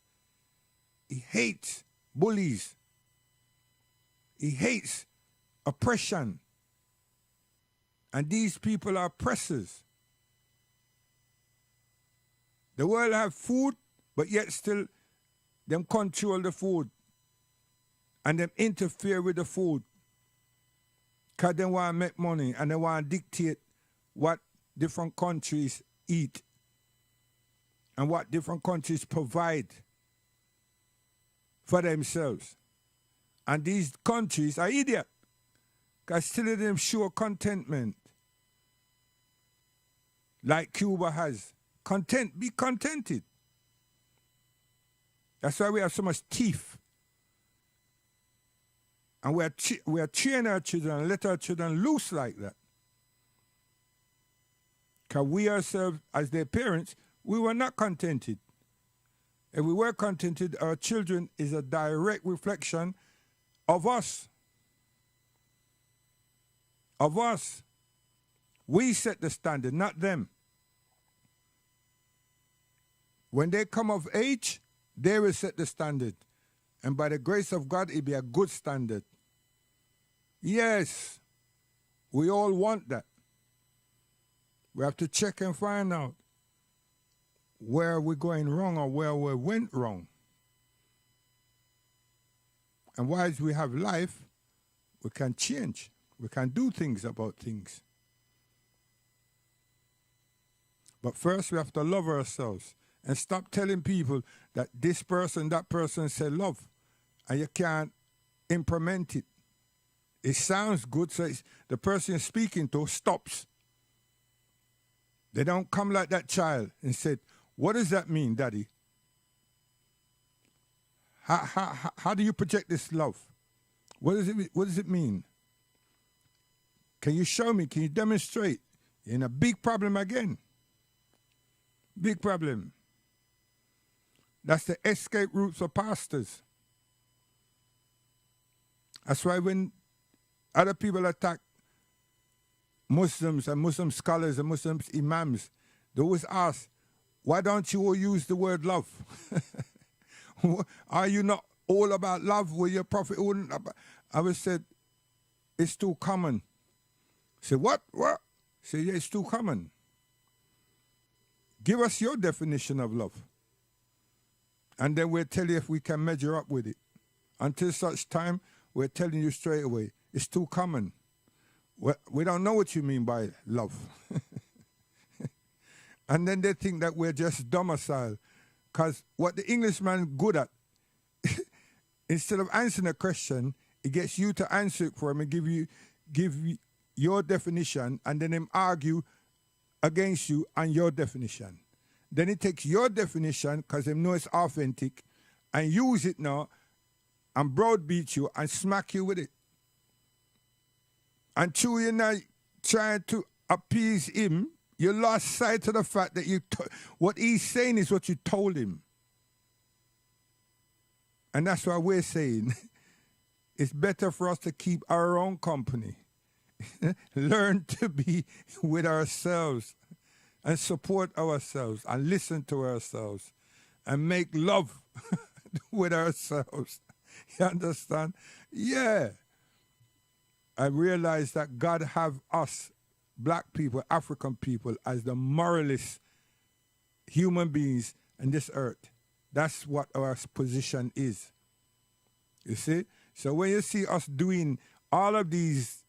He hates bullies. He hates oppression. And these people are oppressors. The world have food, but yet still them control the food. And them interfere with the food. Because they want to make money and they want to dictate what different countries eat and what different countries provide for themselves. And these countries are idiots. Because still them show contentment. Like Cuba has. Be contented. That's why we have so much teeth. And we are training our children and let our children loose like that. Because we ourselves, as their parents, we were not contented. If we were contented, our children is a direct reflection of us. Of us. We set the standard, not them. When they come of age, they will set the standard. And by the grace of God, it'll be a good standard. Yes, we all want that. We have to check and find out where we're going wrong or where we went wrong. And while we have life, we can change. We can do things about things. But first, we have to love ourselves and stop telling people that this person, that person said love, and you can't implement it. It sounds good, so the person you're speaking to stops. They don't come like that child and said, what does that mean, Daddy? How do you project this love? What does it mean? Can you show me? Can you demonstrate? You're in a big problem again. Big problem. That's the escape route for pastors. That's why when other people attack Muslims and Muslim scholars and Muslim imams, they always ask, why don't you all use the word love? Are you not all about love? Were your prophet all about? I was said, it's too common. I said, what? What? I said, yeah, it's too common. Give us your definition of love. And then we'll tell you if we can measure up with it. Until such time, we're telling you straight away, it's too common. We don't know what you mean by love. And then they think that we're just domicile. Because what the Englishman good at, instead of answering a question, it gets you to answer it for him and give you your definition, and then him argue against you and your definition. Then he takes your definition, because they know it's authentic, and use it now and browbeat you and smack you with it. And through you now trying to appease him, you lost sight of the fact that what he's saying is what you told him. And that's why we're saying it's better for us to keep our own company. Learn to be with ourselves and support ourselves and listen to ourselves and make love with ourselves. You understand? Yeah. I realize that God have us, black people, African people, as the moralist human beings on this earth. That's what our position is. You see? So when you see us doing all of these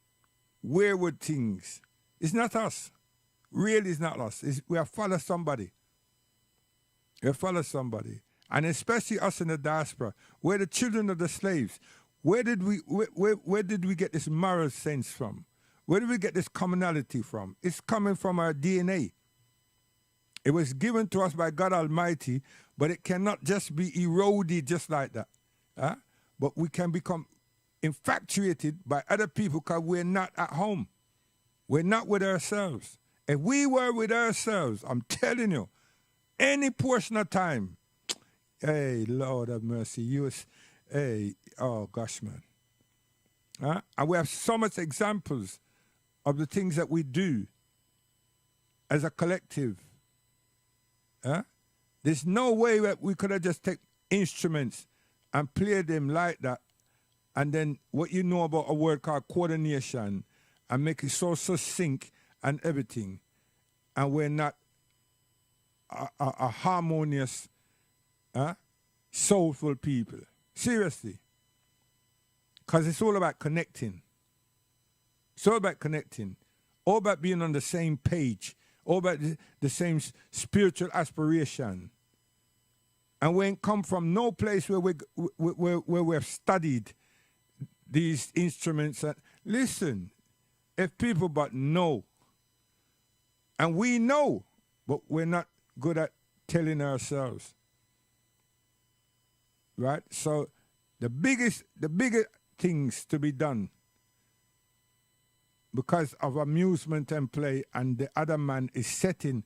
wayward things, it's not us. Really, it's not us. We are follow somebody. We follow somebody. And especially us in the diaspora. We're the children of the slaves. Where did we get this moral sense from? Where did we get this commonality from? It's coming from our DNA. It was given to us by God Almighty, but it cannot just be eroded just like that. But we can become infatuated by other people because we're not at home. We're not with ourselves. If we were with ourselves, I'm telling you, any portion of time, hey, Lord have mercy, hey, oh gosh, man. And we have so much examples of the things that we do as a collective. There's no way that we could have just take instruments and play them like that, and then what you know about a word called coordination, and make it so succinct and everything, and we're not a harmonious, soulful people. Seriously. Because it's all about connecting. It's all about connecting. All about being on the same page. All about the same spiritual aspiration. And we ain't come from no place where we've studied these instruments. Listen, if people but know, and we know, but we're not good at telling ourselves. Right? So the bigger things to be done because of amusement and play, and the other man is setting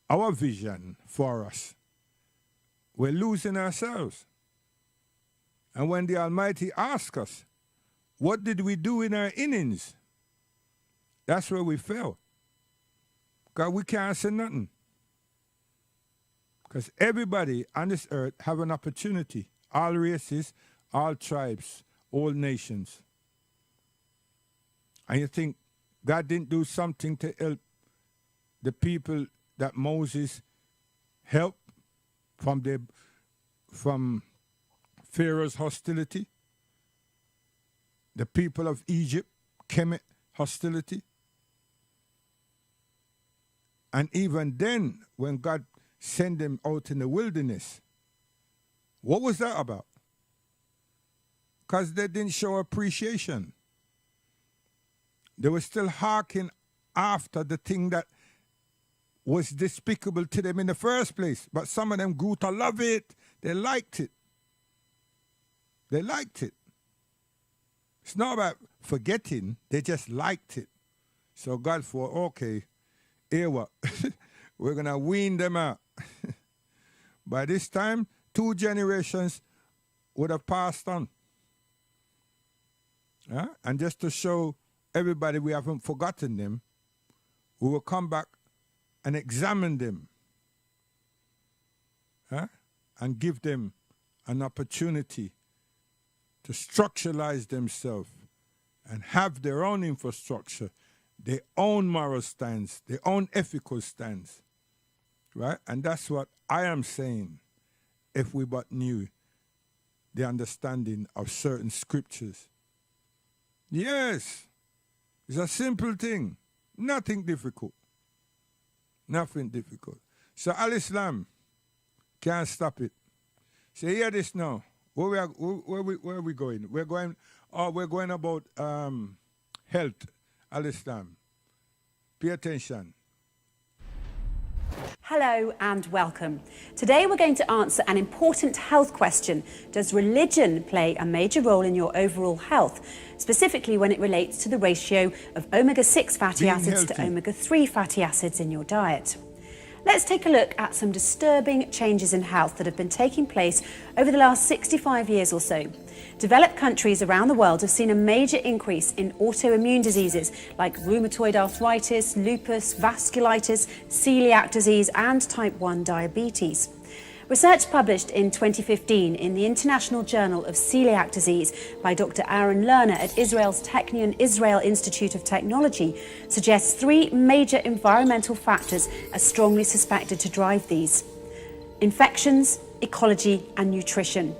our vision for us, we're losing ourselves. And when the Almighty asks us, what did we do in our innings? That's where we fell. Because we can't say nothing. Because everybody on this earth have an opportunity. All races, all tribes, all nations. And you think God didn't do something to help the people that Moses helped from Pharaoh's hostility? The people of Egypt, Kemet hostility? And even then, when God sent them out in the wilderness, what was that about? Because they didn't show appreciation. They were still harking after the thing that was despicable to them in the first place. But some of them grew to love it. They liked it. They liked it. It's not about forgetting. They just liked it. So God thought, okay, here what? We're going to wean them out. By this time, 2 generations would have passed on. And just to show everybody we haven't forgotten them, we will come back and examine them and give them an opportunity to structuralize themselves and have their own infrastructure, their own moral stance, their own ethical stance, right? And that's what I am saying, if we but knew the understanding of certain scriptures. Yes, it's a simple thing, nothing difficult. Nothing difficult. So Al-Islam can't stop it. So hear this now. Where are we going? We're going about health. Al-Islam. Pay attention. Hello and welcome. Today we're going to answer an important health question. Does religion play a major role in your overall health, specifically when it relates to the ratio of omega-6 fatty acids to omega-3 fatty acids in your diet? Let's take a look at some disturbing changes in health that have been taking place over the last 65 years or so. Developed countries around the world have seen a major increase in autoimmune diseases like rheumatoid arthritis, lupus, vasculitis, celiac disease and type 1 diabetes. Research published in 2015 in the International Journal of Celiac Disease by Dr. Aaron Lerner at Israel's Technion Israel Institute of Technology suggests 3 major environmental factors are strongly suspected to drive these: infections, ecology and nutrition.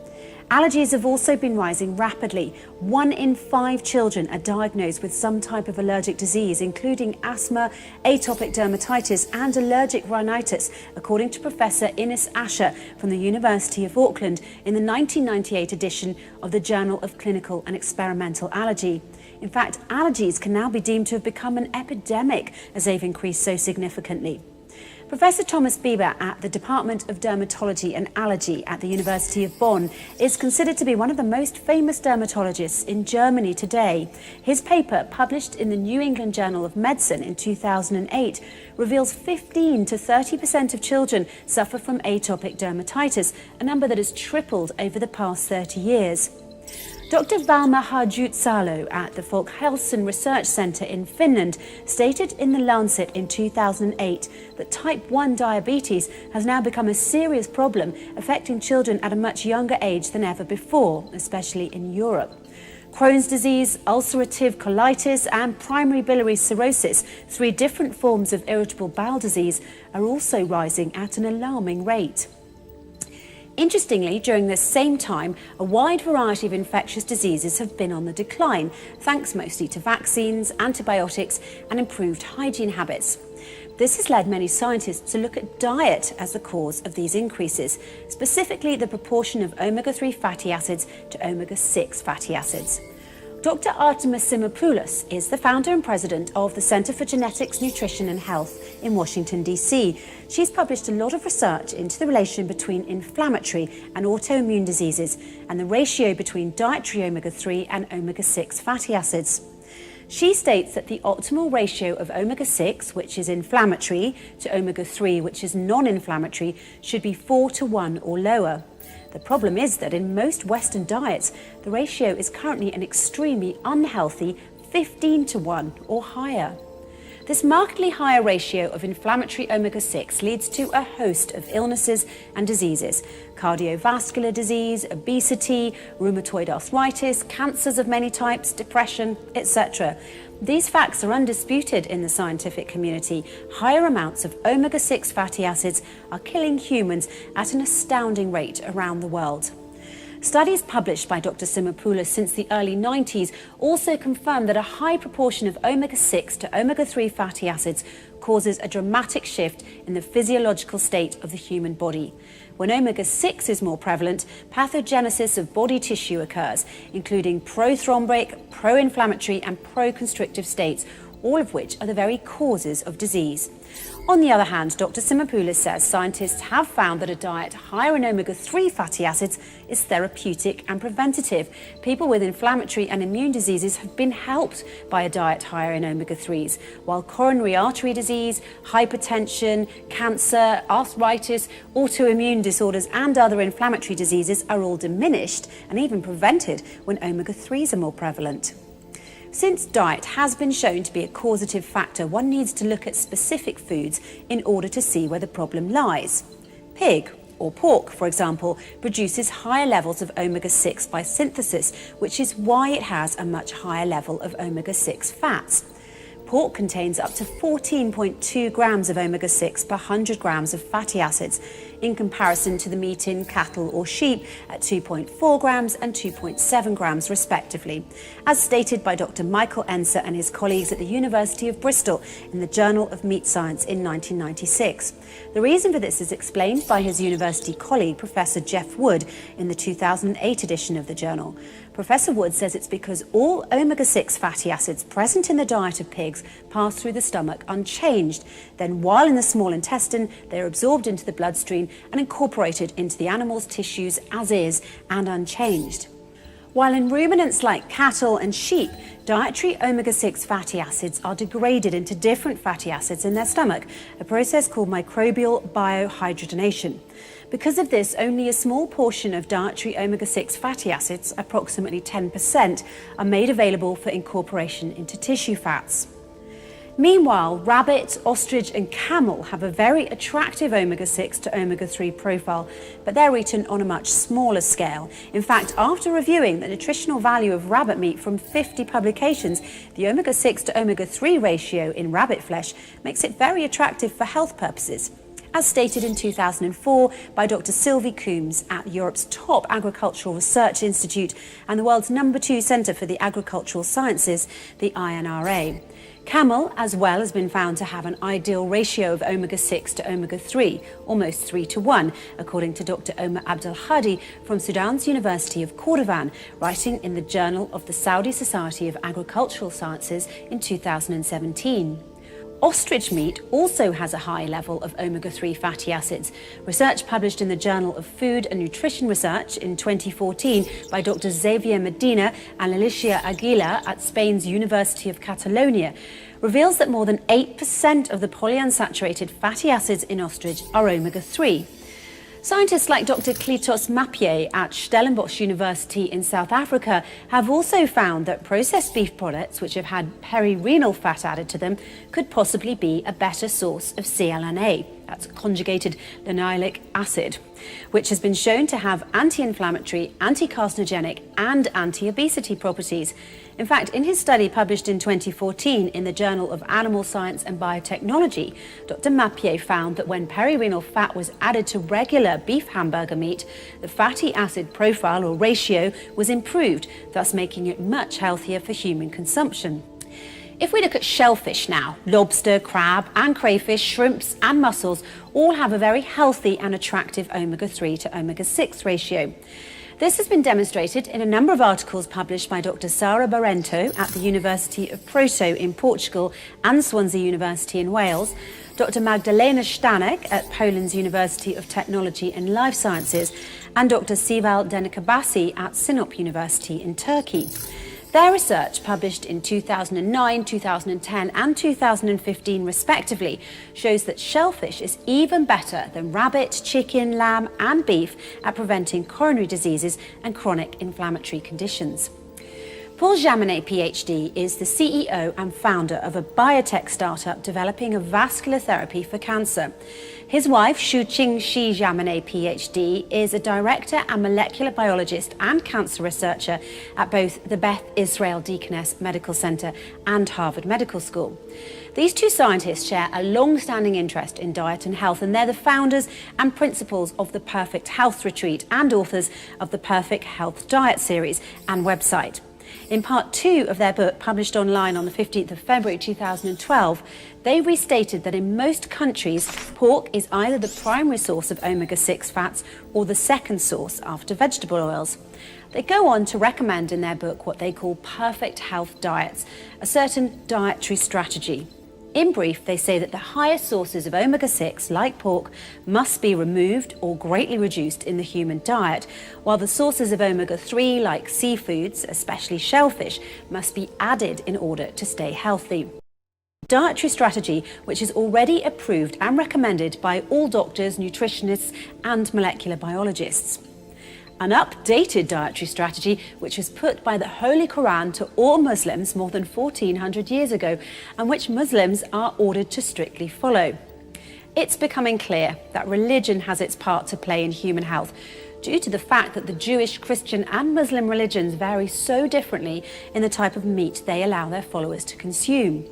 Allergies have also been rising rapidly. 1 in 5 children are diagnosed with some type of allergic disease, including asthma, atopic dermatitis and allergic rhinitis, according to Professor Ines Asher from the University of Auckland in the 1998 edition of the Journal of Clinical and Experimental Allergy. In fact, allergies can now be deemed to have become an epidemic as they've increased so significantly. Professor Thomas Bieber at the Department of Dermatology and Allergy at the University of Bonn is considered to be one of the most famous dermatologists in Germany today. His paper, published in the New England Journal of Medicine in 2008, reveals 15 to 30% of children suffer from atopic dermatitis, a number that has tripled over the past 30 years. Dr. Valma Harjutsalo at the Folkhälsan Research Centre in Finland stated in The Lancet in 2008 that type 1 diabetes has now become a serious problem affecting children at a much younger age than ever before, especially in Europe. Crohn's disease, ulcerative colitis and primary biliary cirrhosis, 3 different forms of irritable bowel disease, are also rising at an alarming rate. Interestingly, during this same time, a wide variety of infectious diseases have been on the decline, thanks mostly to vaccines, antibiotics and improved hygiene habits. This has led many scientists to look at diet as the cause of these increases, specifically the proportion of omega-3 fatty acids to omega-6 fatty acids. Dr. Artemis Simopoulos is the founder and president of the Center for Genetics, Nutrition and Health in Washington, D.C. She's published a lot of research into the relation between inflammatory and autoimmune diseases and the ratio between dietary omega-3 and omega-6 fatty acids. She states that the optimal ratio of omega-6, which is inflammatory, to omega-3, which is non-inflammatory, should be 4:1 or lower. The problem is that in most Western diets, the ratio is currently an extremely unhealthy 15:1 or higher. This markedly higher ratio of inflammatory omega-6 leads to a host of illnesses and diseases: cardiovascular disease, obesity, rheumatoid arthritis, cancers of many types, depression, etc. These facts are undisputed in the scientific community. Higher amounts of omega-6 fatty acids are killing humans at an astounding rate around the world. Studies published by Dr. Simopoulos since the early 90s also confirm that a high proportion of omega-6 to omega-3 fatty acids causes a dramatic shift in the physiological state of the human body. When omega-6 is more prevalent, pathogenesis of body tissue occurs, including prothrombic, pro-inflammatory and pro-constrictive states, all of which are the very causes of disease. On the other hand, Dr. Simapoulis says scientists have found that a diet higher in omega-3 fatty acids is therapeutic and preventative. People with inflammatory and immune diseases have been helped by a diet higher in omega-3s, while coronary artery disease, hypertension, cancer, arthritis, autoimmune disorders and other inflammatory diseases are all diminished and even prevented when omega-3s are more prevalent. Since diet has been shown to be a causative factor, one needs to look at specific foods in order to see where the problem lies. Pig or pork, for example, produces higher levels of omega-6 by synthesis, which is why it has a much higher level of omega-6 fats. Pork contains up to 14.2 grams of omega-6 per 100 grams of fatty acids, in comparison to the meat in cattle or sheep at 2.4 grams and 2.7 grams respectively, as stated by Dr. Michael Enser and his colleagues at the University of Bristol in the Journal of Meat Science in 1996. The reason for this is explained by his university colleague, Professor Jeff Wood, in the 2008 edition of the journal. Professor Wood says it's because all omega-6 fatty acids present in the diet of pigs pass through the stomach unchanged. Then, while in the small intestine, they are absorbed into the bloodstream and incorporated into the animal's tissues as is and unchanged. While in ruminants like cattle and sheep, dietary omega-6 fatty acids are degraded into different fatty acids in their stomach, a process called microbial biohydrogenation. Because of this, only a small portion of dietary omega-6 fatty acids, approximately 10%, are made available for incorporation into tissue fats. Meanwhile, rabbit, ostrich and camel have a very attractive omega-6 to omega-3 profile, but they're eaten on a much smaller scale. In fact, after reviewing the nutritional value of rabbit meat from 50 publications, the omega-6 to omega-3 ratio in rabbit flesh makes it very attractive for health purposes, as stated in 2004 by Dr. Sylvie Coombs at Europe's top agricultural research institute and the world's #2 centre for the agricultural sciences, the INRA. Camel, as well, has been found to have an ideal ratio of omega-6 to omega-3, almost 3 to 1, according to Dr. Omar Abdel Hadi from Sudan's University of Cordovan, writing in the Journal of the Saudi Society of Agricultural Sciences in 2017. Ostrich meat also has a high level of omega-3 fatty acids. Research published in the Journal of Food and Nutrition Research in 2014 by Dr. Xavier Medina and Alicia Aguila at Spain's University of Catalonia reveals that more than 8% of the polyunsaturated fatty acids in ostrich are omega-3. Scientists like Dr. Klitos Mappier at Stellenbosch University in South Africa have also found that processed beef products which have had perirenal fat added to them could possibly be a better source of CLNA, that's conjugated linoleic acid, which has been shown to have anti-inflammatory, anti-carcinogenic and anti-obesity properties. In fact, in his study published in 2014 in the Journal of Animal Science and Biotechnology, Dr. Mappier found that when perirenal fat was added to regular beef hamburger meat, the fatty acid profile or ratio was improved, thus making it much healthier for human consumption. If we look at shellfish now, lobster, crab and crayfish, shrimps and mussels all have a very healthy and attractive omega-3 to omega-6 ratio. This has been demonstrated in a number of articles published by Dr. Sara Barrento at the University of Porto in Portugal and Swansea University in Wales, Dr. Magdalena Stanek at Poland's University of Technology and Life Sciences, and Dr. Sival Denikabasi at Sinop University in Turkey. Their research, published in 2009, 2010 and 2015 respectively, shows that shellfish is even better than rabbit, chicken, lamb and beef at preventing coronary diseases and chronic inflammatory conditions. Paul Jaminet, PhD, is the CEO and founder of a biotech startup developing a vascular therapy for cancer. His wife, Shuqing Shi Jaminet, PhD, is a director and molecular biologist and cancer researcher at both the Beth Israel Deaconess Medical Center and Harvard Medical School. These two scientists share a long-standing interest in diet and health, and they're the founders and principals of the Perfect Health Retreat and authors of the Perfect Health Diet series and website. In part 2 of their book, published online on the 15th of February 2012, they restated that in most countries, pork is either the primary source of omega-6 fats or the second source after vegetable oils. They go on to recommend in their book what they call perfect health diets, a certain dietary strategy. In brief, they say that the highest sources of omega-6, like pork, must be removed or greatly reduced in the human diet, while the sources of omega-3, like seafoods, especially shellfish, must be added in order to stay healthy. Dietary strategy which is already approved and recommended by all doctors, nutritionists and molecular biologists. An updated dietary strategy which was put by the Holy Quran to all Muslims more than 1400 years ago and which Muslims are ordered to strictly follow. It's becoming clear that religion has its part to play in human health due to the fact that the Jewish, Christian and Muslim religions vary so differently in the type of meat they allow their followers to consume.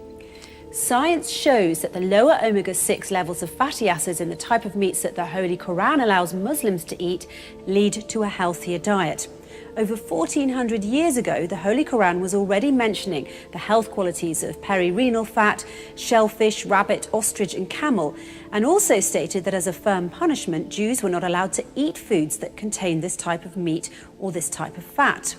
Science shows that the lower omega-6 levels of fatty acids in the type of meats that the Holy Quran allows Muslims to eat lead to a healthier diet. Over 1400 years ago, the Holy Quran was already mentioning the health qualities of perirenal fat, shellfish, rabbit, ostrich and camel, and also stated that as a firm punishment, Jews were not allowed to eat foods that contained this type of meat or this type of fat.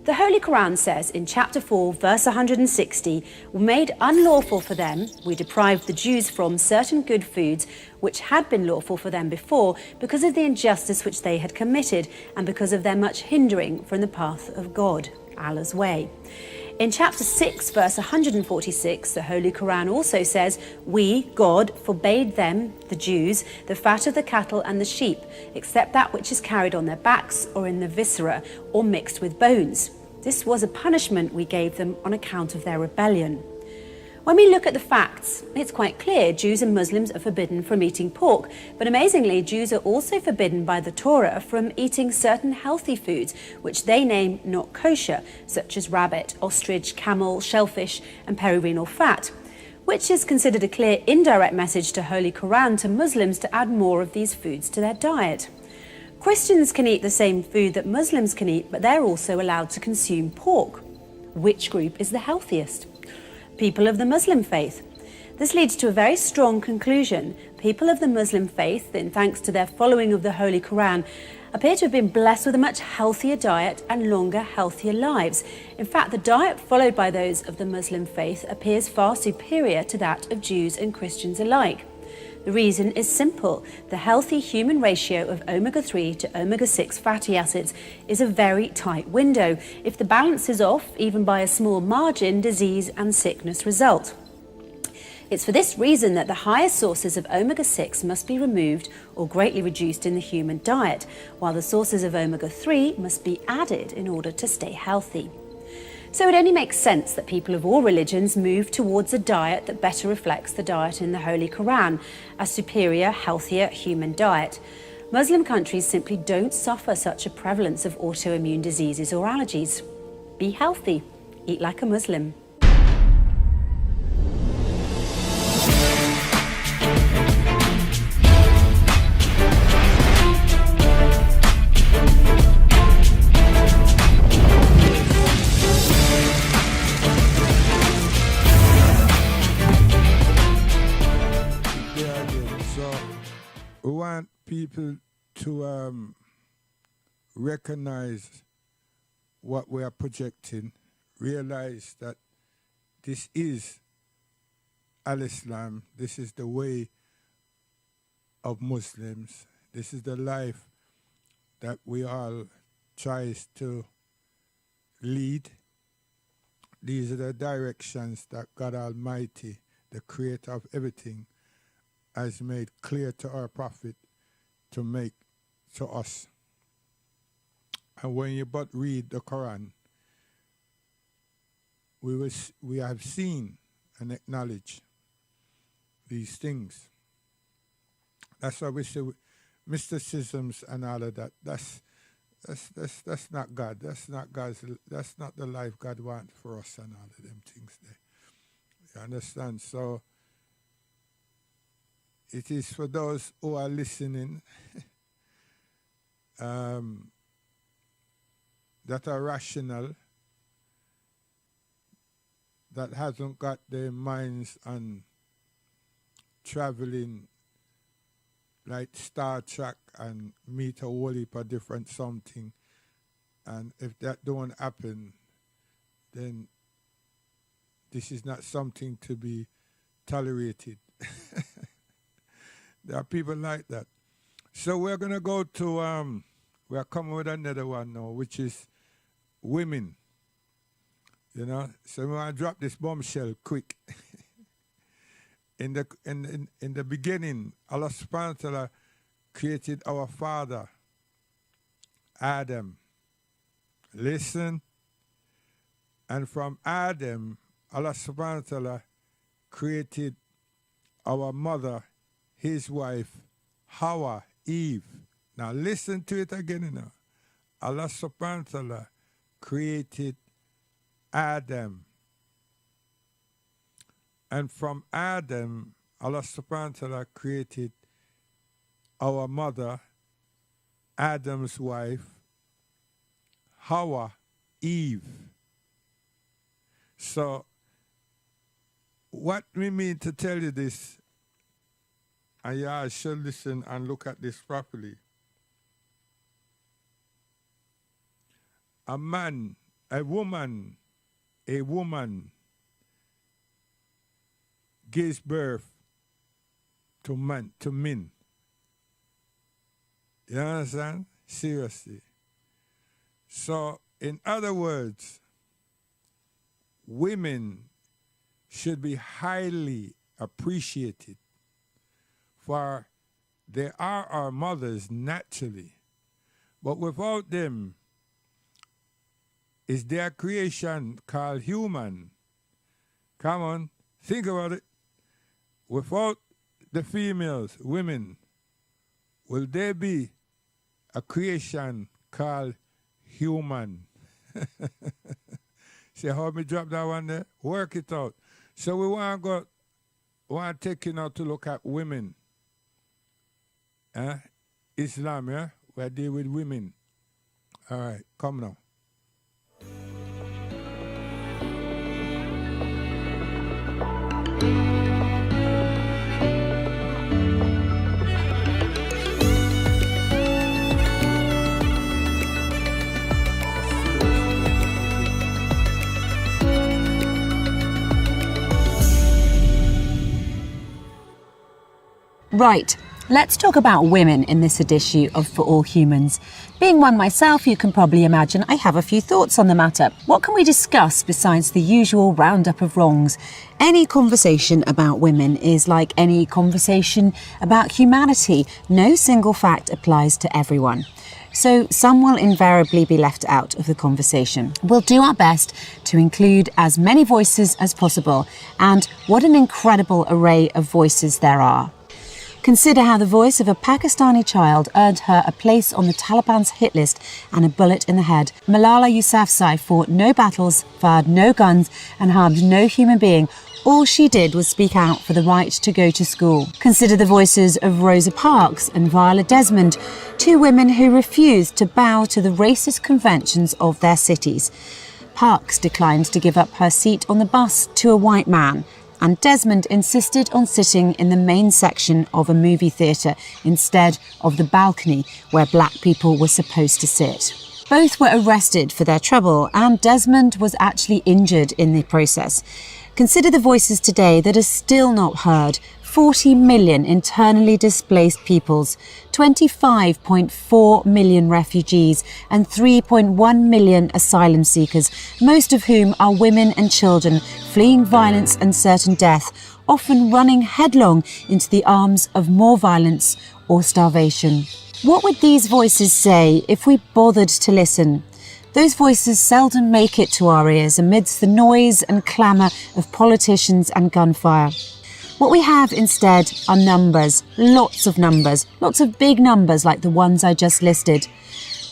The Holy Quran says in chapter 4, verse 160, "Made unlawful for them, we deprived the Jews from certain good foods which had been lawful for them before because of the injustice which they had committed and because of their much hindering from the path of God, Allah's way." In chapter 6, verse 146, the Holy Quran also says, "We, God, forbade them, the Jews, the fat of the cattle and the sheep, except that which is carried on their backs or in the viscera or mixed with bones. This was a punishment we gave them on account of their rebellion." When we look at the facts, it's quite clear Jews and Muslims are forbidden from eating pork, but amazingly, Jews are also forbidden by the Torah from eating certain healthy foods, which they name not kosher, such as rabbit, ostrich, camel, shellfish, and perirenal fat, which is considered a clear indirect message to Holy Quran to Muslims to add more of these foods to their diet. Christians can eat the same food that Muslims can eat, but they're also allowed to consume pork. Which group is the healthiest? People of the Muslim faith. This leads to a very strong conclusion. People of the Muslim faith, in thanks to their following of the Holy Quran, appear to have been blessed with a much healthier diet and longer, healthier lives. In fact, the diet followed by those of the Muslim faith appears far superior to that of Jews and Christians alike. The reason is simple. The healthy human ratio of omega-3 to omega-6 fatty acids is a very tight window. If the balance is off, even by a small margin, disease and sickness result. It's for this reason that the highest sources of omega-6 must be removed or greatly reduced in the human diet, while the sources of omega-3 must be added in order to stay healthy. So it only makes sense that people of all religions move towards a diet that better reflects the diet in the Holy Quran, a superior, healthier human diet. Muslim countries simply don't suffer such a prevalence of autoimmune diseases or allergies. Be healthy. Eat like a Muslim. We want people to recognize what we are projecting, realize that this is Al-Islam, this is the way of Muslims, this is the life that we all tries to lead. These are the directions that God Almighty, the creator of everything, has made clear to our prophet to make to us. And when you but read the Quran, we have seen and acknowledged these things. That's why we say mysticisms and all of that. That's not God. That's not the life God wants for us and all of them things there. You understand? So it is for those who are listening that are rational, that hasn't got their minds on traveling like Star Trek and meet a whole heap of different something And if that don't happen, then this is not something to be tolerated. There are people like that. So we're going to go to, we're coming with another one now, which is women. You know, so we want to drop this bombshell quick. In the beginning, Allah subhanahu wa ta'ala created our father, Adam. Listen. And from Adam, Allah subhanahu wa ta'ala created our mother, his wife, Hawa, Eve. Now listen to it again, you know. Allah subhanahu wa ta'ala created Adam. And from Adam, Allah subhanahu wa ta'ala created our mother, Adam's wife, Hawa, Eve. So, what we mean to tell you this, and you should listen and look at this properly. A woman gives birth to men. You understand? Seriously. So, in other words, women should be highly appreciated, for they are our mothers naturally. But without them, is their creation called human. Come on, think about it. Without the females, women, will there be a creation called human? See how me drop that one there? Work it out. So we want to take you now to look at women. Islam, yeah? We deal with women. All right, come now. Right, let's talk about women in this issue of For All Humans. Being one myself, you can probably imagine I have a few thoughts on the matter. What can we discuss besides the usual roundup of wrongs? Any conversation about women is like any conversation about humanity. No single fact applies to everyone. So some will invariably be left out of the conversation. We'll do our best to include as many voices as possible. And what an incredible array of voices there are. Consider how the voice of a Pakistani child earned her a place on the Taliban's hit list and a bullet in the head. Malala Yousafzai fought no battles, fired no guns, and harmed no human being. All she did was speak out for the right to go to school. Consider the voices of Rosa Parks and Viola Desmond, two women who refused to bow to the racist conventions of their cities. Parks declined to give up her seat on the bus to a white man, and Desmond insisted on sitting in the main section of a movie theatre instead of the balcony where black people were supposed to sit. Both were arrested for their trouble, and Desmond was actually injured in the process. Consider the voices today that are still not heard. 40 million internally displaced peoples, 25.4 million refugees, and 3.1 million asylum seekers, most of whom are women and children fleeing violence and certain death, often running headlong into the arms of more violence or starvation. What would these voices say if we bothered to listen? Those voices seldom make it to our ears amidst the noise and clamour of politicians and gunfire. What we have instead are numbers, lots of big numbers like the ones I just listed.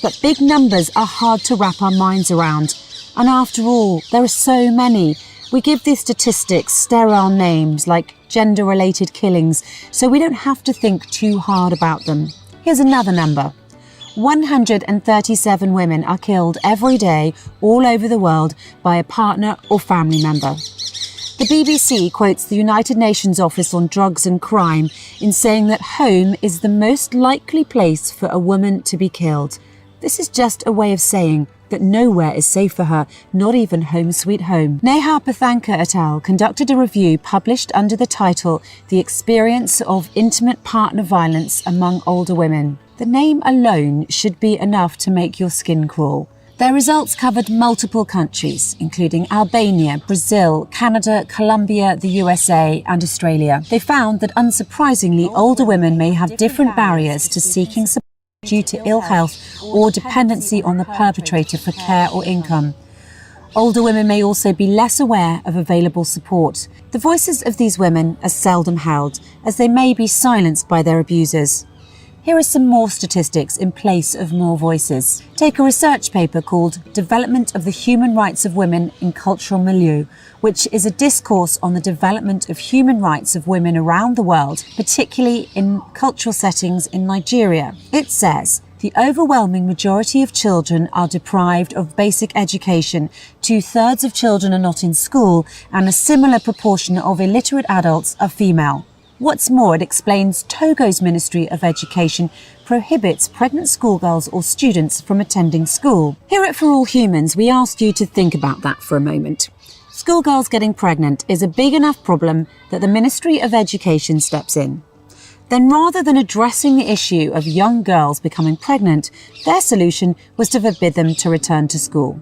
But big numbers are hard to wrap our minds around. And after all, there are so many. We give these statistics sterile names like gender-related killings, so we don't have to think too hard about them. Here's another number. 137 women are killed every day all over the world by a partner or family member. The BBC quotes the United Nations Office on Drugs and Crime in saying that home is the most likely place for a woman to be killed. This is just a way of saying that nowhere is safe for her, not even home sweet home. Neha Pathanka et al. Conducted a review published under the title The Experience of Intimate Partner Violence Among Older Women. The name alone should be enough to make your skin crawl. Their results covered multiple countries, including Albania, Brazil, Canada, Colombia, the USA, and Australia. They found that, unsurprisingly, older women may have different barriers to seeking support due to ill health or dependency on the perpetrator for care or income. Older women may also be less aware of available support. The voices of these women are seldom held, as they may be silenced by their abusers. Here are some more statistics in place of more voices. Take a research paper called Development of the Human Rights of Women in Cultural Milieu, which is a discourse on the development of human rights of women around the world, particularly in cultural settings in Nigeria. It says, the overwhelming majority of children are deprived of basic education, 2/3 of children are not in school, and a similar proportion of illiterate adults are female. What's more, it explains Togo's Ministry of Education prohibits pregnant schoolgirls or students from attending school. Here at For All Humans, we asked you to think about that for a moment. Schoolgirls getting pregnant is a big enough problem that the Ministry of Education steps in. Then rather than addressing the issue of young girls becoming pregnant, their solution was to forbid them to return to school.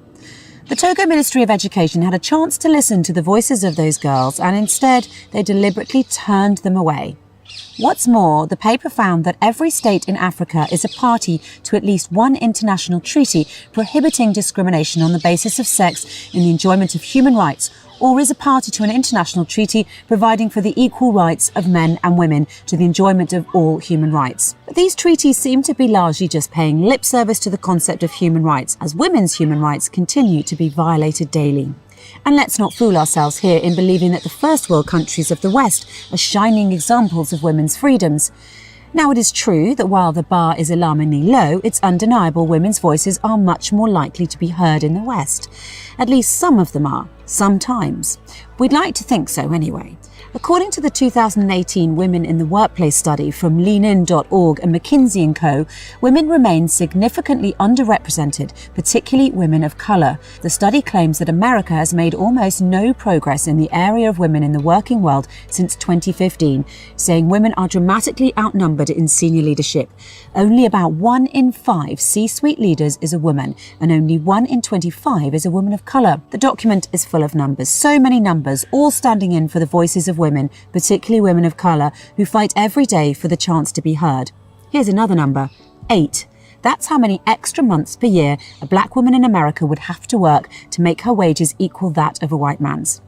The Togo Ministry of Education had a chance to listen to the voices of those girls, and instead they deliberately turned them away. What's more, the paper found that every state in Africa is a party to at least one international treaty prohibiting discrimination on the basis of sex in the enjoyment of human rights, or is a party to an international treaty providing for the equal rights of men and women to the enjoyment of all human rights. But these treaties seem to be largely just paying lip service to the concept of human rights, as women's human rights continue to be violated daily. And let's not fool ourselves here in believing that the first world countries of the West are shining examples of women's freedoms. Now, it is true that while the bar is alarmingly low, it's undeniable women's voices are much more likely to be heard in the West. At least some of them are, sometimes. We'd like to think so anyway. According to the 2018 Women in the Workplace study from leanin.org and McKinsey & Co., women remain significantly underrepresented, particularly women of colour. The study claims that America has made almost no progress in the area of women in the working world since 2015, saying women are dramatically outnumbered in senior leadership. Only about 1 in 5 C-suite leaders is a woman, and only 1 in 25 is a woman of colour. The document is full of numbers, so many numbers, all standing in for the voices of women, particularly women of colour, who fight every day for the chance to be heard. Here's another number, 8. That's how many extra months per year a black woman in America would have to work to make her wages equal that of a white man's.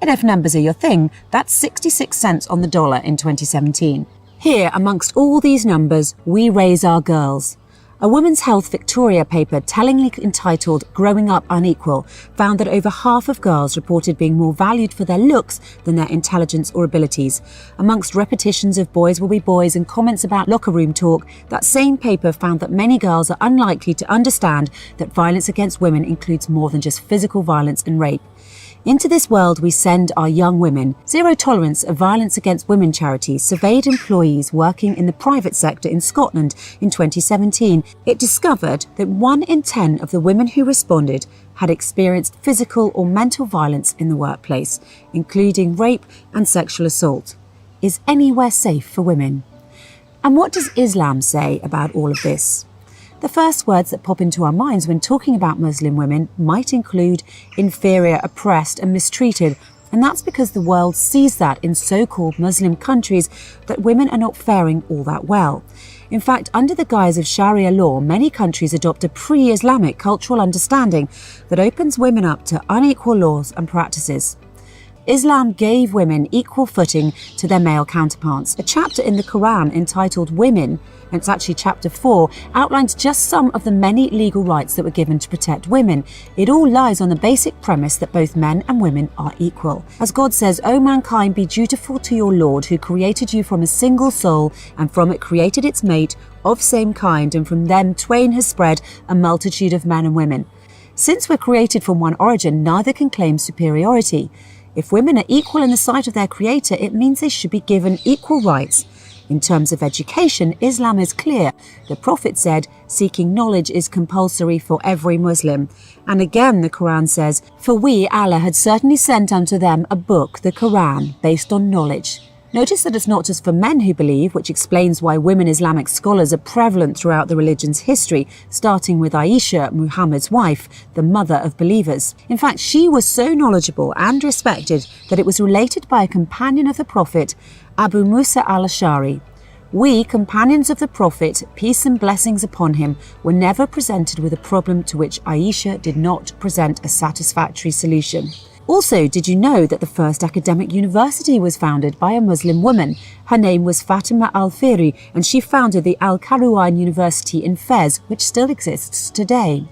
And if numbers are your thing, that's 66 cents on the dollar in 2017. Here, amongst all these numbers, we raise our girls. A Women's Health Victoria paper tellingly entitled Growing Up Unequal found that over half of girls reported being more valued for their looks than their intelligence or abilities. Amongst repetitions of boys will be boys and comments about locker room talk, that same paper found that many girls are unlikely to understand that violence against women includes more than just physical violence and rape. Into this world we send our young women. Zero Tolerance, a violence against women charity, surveyed employees working in the private sector in Scotland in 2017. It discovered that 1 in 10 of the women who responded had experienced physical or mental violence in the workplace, including rape and sexual assault. Is anywhere safe for women? And what does Islam say about all of this? The first words that pop into our minds when talking about Muslim women might include inferior, oppressed and mistreated, and that's because the world sees that in so-called Muslim countries that women are not faring all that well. In fact, under the guise of Sharia law, many countries adopt a pre-Islamic cultural understanding that opens women up to unequal laws and practices. Islam gave women equal footing to their male counterparts. A chapter in the Quran entitled Women, and it's actually chapter 4, outlines just some of the many legal rights that were given to protect women. It all lies on the basic premise that both men and women are equal. As God says, O mankind, be dutiful to your Lord, who created you from a single soul, and from it created its mate of same kind, and from them twain has spread a multitude of men and women. Since we're created from one origin, neither can claim superiority. If women are equal in the sight of their creator, it means they should be given equal rights. In terms of education, Islam is clear. The Prophet said, seeking knowledge is compulsory for every Muslim. And again, the Quran says, for we, Allah, had certainly sent unto them a book, the Quran, based on knowledge. Notice that it's not just for men who believe, which explains why women Islamic scholars are prevalent throughout the religion's history, starting with Aisha, Muhammad's wife, the mother of believers. In fact, she was so knowledgeable and respected that it was related by a companion of the Prophet, Abu Musa al-Ash'ari. We, companions of the Prophet, peace and blessings upon him, were never presented with a problem to which Aisha did not present a satisfactory solution. Also, did you know that the first academic university was founded by a Muslim woman? Her name was Fatima al-Fihri, and she founded the Al-Qarawiyyin University in Fez, which still exists today.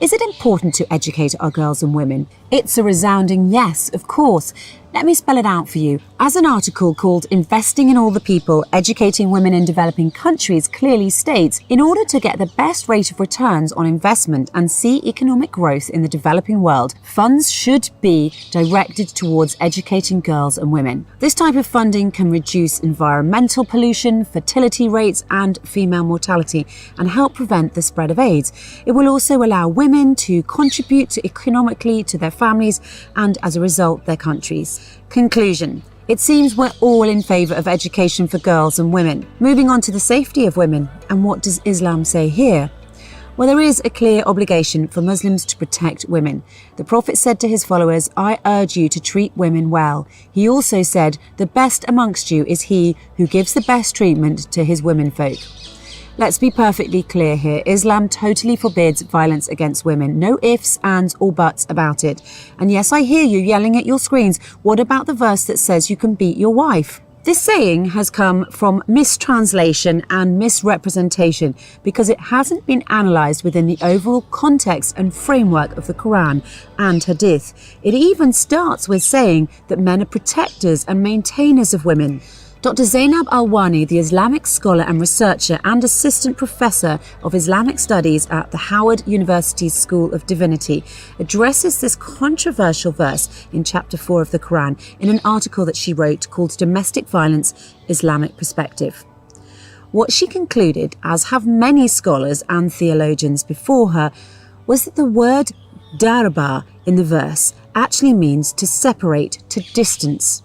Is it important to educate our girls and women? It's a resounding yes, of course. Let me spell it out for you. As an article called Investing in All the People, Educating Women in Developing Countries clearly states, in order to get the best rate of returns on investment and see economic growth in the developing world, funds should be directed towards educating girls and women. This type of funding can reduce environmental pollution, fertility rates and female mortality and help prevent the spread of AIDS. It will also allow women to contribute economically to their families and, as a result, their countries. Conclusion. It seems we're all in favour of education for girls and women. Moving on to the safety of women. And what does Islam say here? Well, there is a clear obligation for Muslims to protect women. The Prophet said to his followers, I urge you to treat women well. He also said, the best amongst you is he who gives the best treatment to his womenfolk. Let's be perfectly clear here. Islam totally forbids violence against women. No ifs, ands or buts about it. And yes, I hear you yelling at your screens. What about the verse that says you can beat your wife? This saying has come from mistranslation and misrepresentation because it hasn't been analysed within the overall context and framework of the Quran and Hadith. It even starts with saying that men are protectors and maintainers of women. Dr. Zainab Alwani, the Islamic scholar and researcher and assistant professor of Islamic studies at the Howard University's School of Divinity, addresses this controversial verse in chapter 4 of the Quran in an article that she wrote called Domestic Violence, Islamic Perspective. What she concluded, as have many scholars and theologians before her, was that the word darba in the verse actually means to separate, to distance.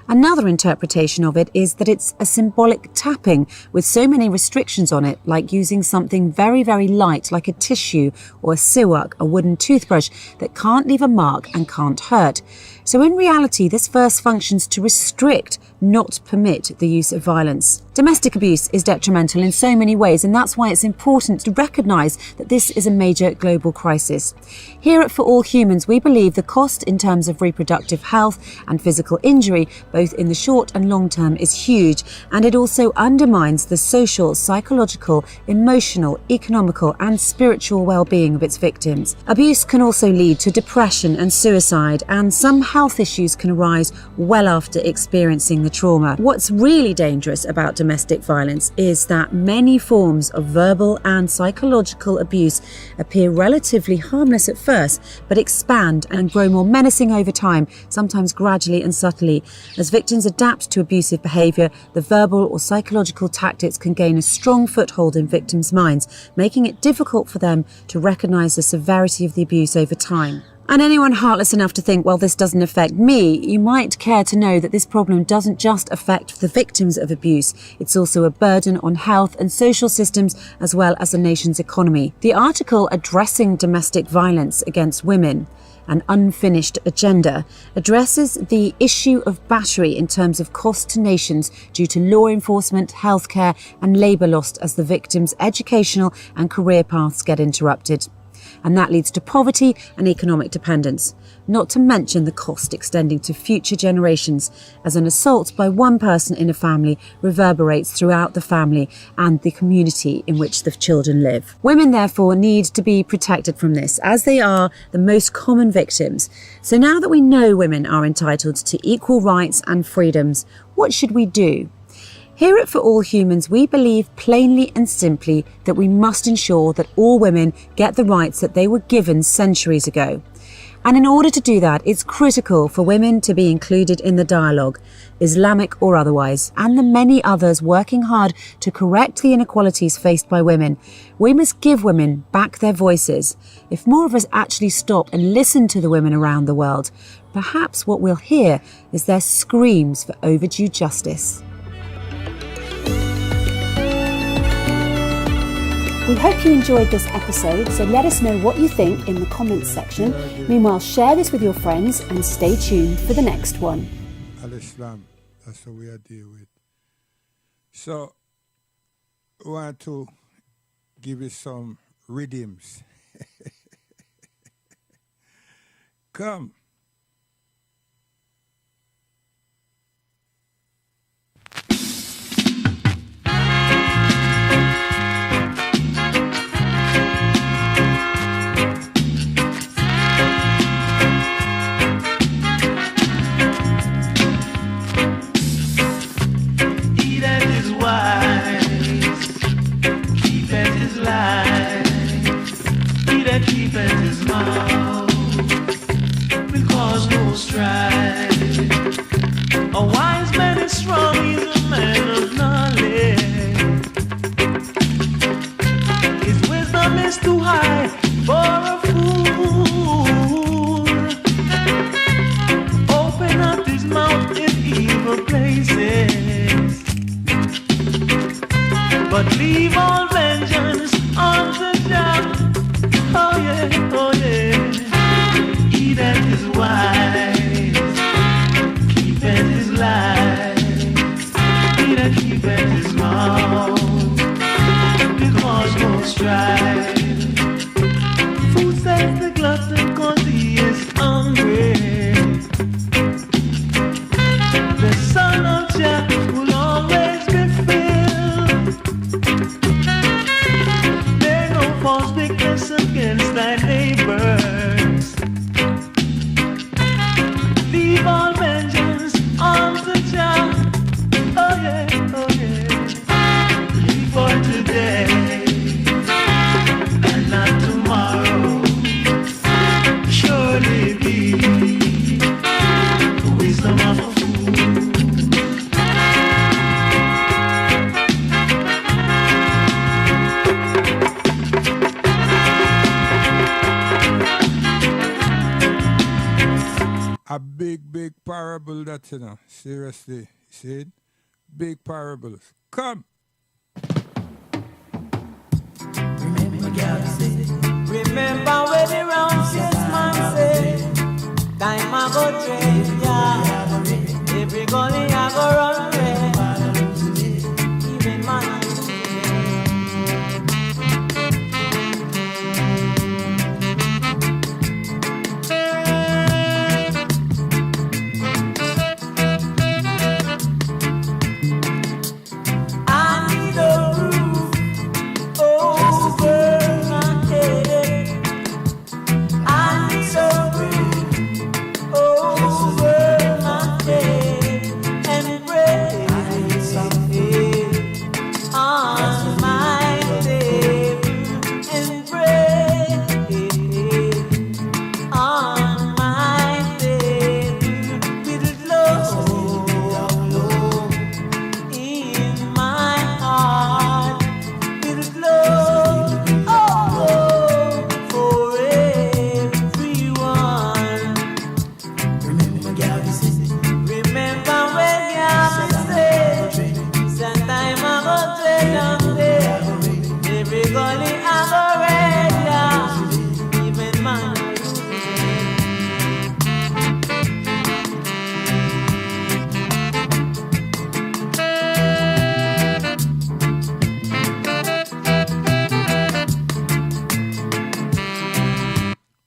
Another interpretation of it is that it's a symbolic tapping with so many restrictions on it, like using something very, very light like a tissue or a siwak, a wooden toothbrush that can't leave a mark and can't hurt. So in reality, this verse functions to restrict, not permit the use of violence. Domestic abuse is detrimental in so many ways, and that's why it's important to recognise that this is a major global crisis. Here at For All Humans, we believe the cost in terms of reproductive health and physical injury, both in the short and long term, is huge, and it also undermines the social, psychological, emotional, economical and spiritual well-being of its victims. Abuse can also lead to depression and suicide, and some health issues can arise well after experiencing the trauma. What's really dangerous about domestic violence is that many forms of verbal and psychological abuse appear relatively harmless at first, but expand and grow more menacing over time, sometimes gradually and subtly. As victims adapt to abusive behaviour, the verbal or psychological tactics can gain a strong foothold in victims' minds, making it difficult for them to recognise the severity of the abuse over time. And anyone heartless enough to think, well, this doesn't affect me, you might care to know that this problem doesn't just affect the victims of abuse. It's also a burden on health and social systems as well as the nation's economy. The article addressing domestic violence against women, an unfinished agenda, addresses the issue of battery in terms of cost to nations due to law enforcement, healthcare and labour lost as the victims' educational and career paths get interrupted. And that leads to poverty and economic dependence, not to mention the cost extending to future generations, as an assault by one person in a family reverberates throughout the family and the community in which the children live. Women, therefore, need to be protected from this, as they are the most common victims. So now that we know women are entitled to equal rights and freedoms, what should we do? Here at For All Humans, we believe plainly and simply that we must ensure that all women get the rights that they were given centuries ago. And in order to do that, it's critical for women to be included in the dialogue, Islamic or otherwise, and the many others working hard to correct the inequalities faced by women. We must give women back their voices. If more of us actually stop and listen to the women around the world, perhaps what we'll hear is their screams for overdue justice. We hope you enjoyed this episode, so let us know what you think in the comments section. Meanwhile, share this with your friends and stay tuned for the next one. Al-Islam, that's what we are dealing with. So, we want to give you some rhythms. Come. Keepeth his mouth will cause no strife. A wise man is strong, he's a man of knowledge. His wisdom is too high for a fool. Open up his mouth in evil places, but leave all vengeance unto Jah. Oh yeah, oh yeah. He that is wise keepeth his life. He that keepeth his mouth will cause no strife. Food says the glutton 'cause he is hungry. The son of Jah will always be filled. There no false witness against thy neighbors. Leave all vengeance unto Jah. Oh yeah, oh yeah. Live for today and not tomorrow. Surely be the wisdom of a fool. A big parable that, you know, seriously, see it? Big parables. Come. Remember when the round six man said, time I go trade, yeah. Every gully I go run red. Even man.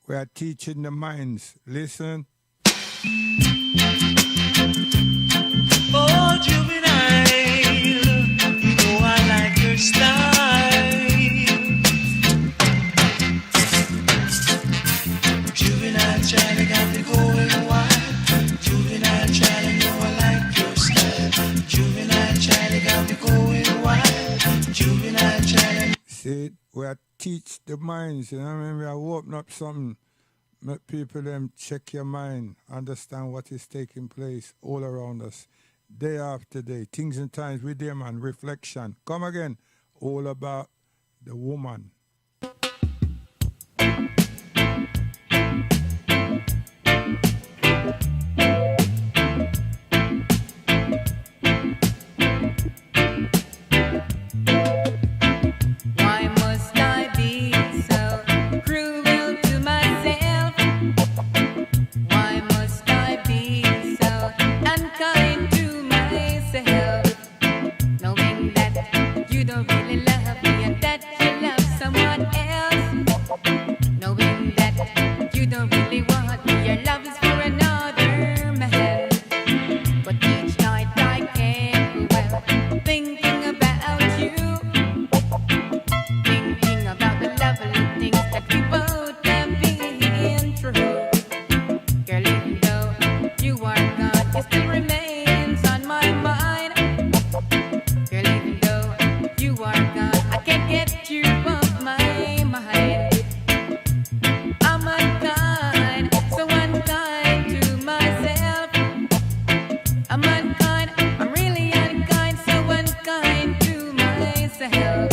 We are teaching the minds. Listen. Oh, juvenile, you know I like your style. Juvenile child, got me going wild. Juvenile child, you know I like your style. Juvenile child, got me going wild. Juvenile child. See, we are teach the minds, you know what I mean? We are open up something Make people them check your mind, understand what is taking place all around us. Day after day, things and times with them and reflection. Come again, all about the woman. Why must I be so cruel to myself? Why must I be so unkind to myself? Knowing that you don't really love me and that you love someone else. Knowing that you don't really want me, your love is for another man. But each night I can't well thinking about you. Thinking about the lovely things that we both have been through. Girl, even though you are gone, it still remains on my mind. Girl, even though you are gone, I can't get you off my mind. I'm unkind, so unkind to myself. I'm unkind, I'm really unkind, so unkind to myself.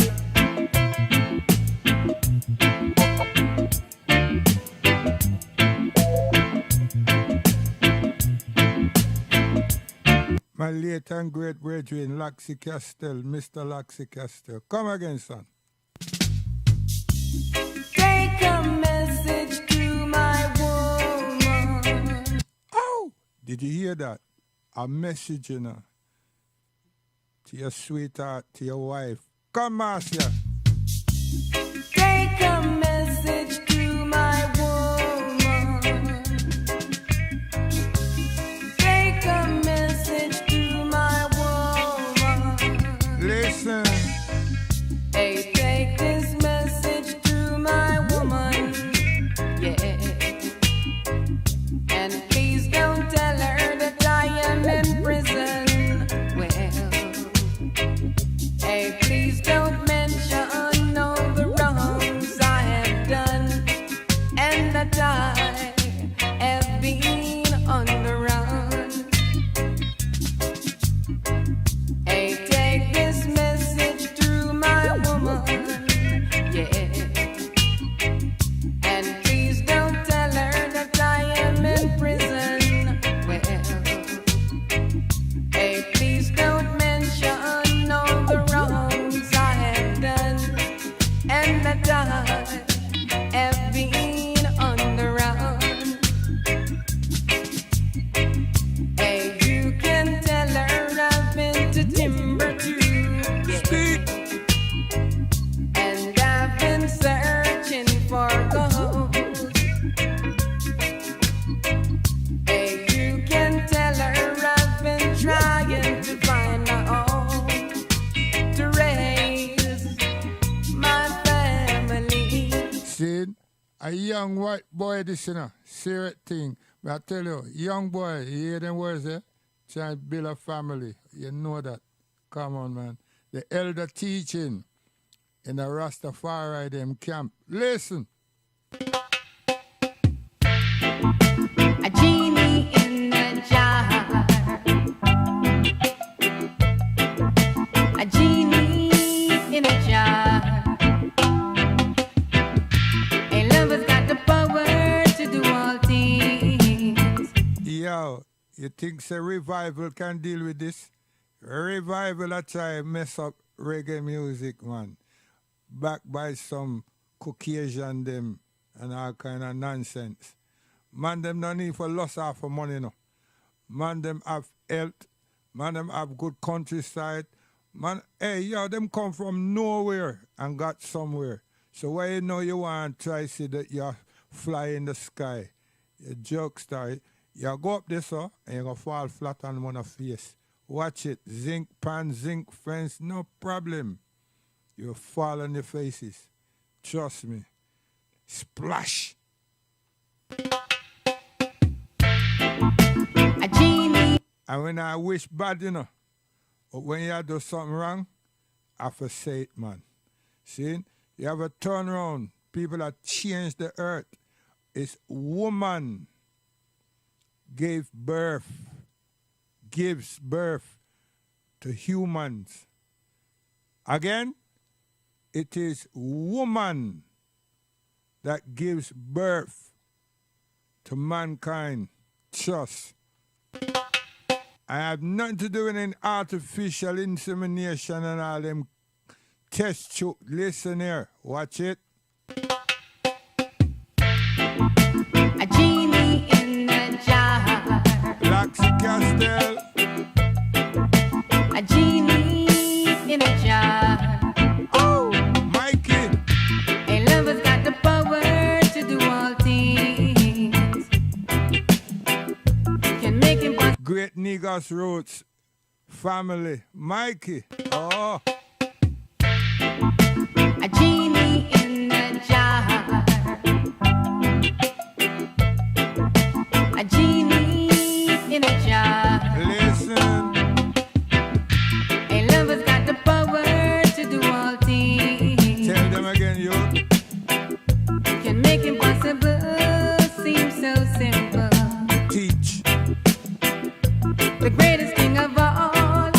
My late and great brethren, Laxi Castell, Mr. Laxi Castell. Come again, son. Take a message to my woman. Oh! Did you hear that? A message, you know, to your sweetheart, to your wife. Come, Marcia. Take a message to my woman. Take a message to my woman. Listen. Hey, take this message to my woman. Yeah. And please don't tell her that I am in prison. Well, hey, please don't mention all the wrongs I have done and that I have been on the run. Hey, take this message to my woman, yeah. And please don't tell her that I am in prison. Well, hey, please don't mention all the wrongs I have done and that I have been on the run. Hey, you can tell her I've been to Timbuktu, yeah. And I've been searching for gold. Hey, you can tell her I've been trying to find a home to raise my family. See, a young white boy, this, you know, serious thing. But I tell you, young boy, you hear them words there? Trying to build a family. You know that. Come on, man. The elder teaching in the Rastafari them camp. Listen. A genie in a jar. A genie in a jar. A lover's got the power to do all things. Yo, you think say revival can deal with this? Revival I try mess up reggae music, man. Backed by some Caucasian them and all kind of nonsense. Man, them no need for loss off for money, no. Man, them have health. Man, them have good countryside. Man, hey, yo, them come from nowhere and got somewhere. So why you know you want to try see that you fly in the sky? You jokester. You go up there, so, and you're going to fall flat on one face. Watch it. Zinc pan, zinc fence, no problem. You'll fall on your faces. Trust me. Splash. A genie. And when I wish bad, you know, but when you do something wrong, I have to say it, man. See? You have a turnaround. People that change the earth. It's woman gives birth to humans. Again, it is woman that gives birth to mankind. Just. I have nothing to do with any artificial insemination and all them test tube. Listen here, watch it. A genie in a jar. Laxi Castell. A genie in a jar. Oh, Mikey. A lover's got the power to do all things. Can make him possible. Great Negus Roots family. Mikey. Oh. A genie in a jar. A genie in a jar. Listen. A lover's got the power to do all things. Tell them again, you. Can make impossible seem so simple. Teach. The greatest thing of all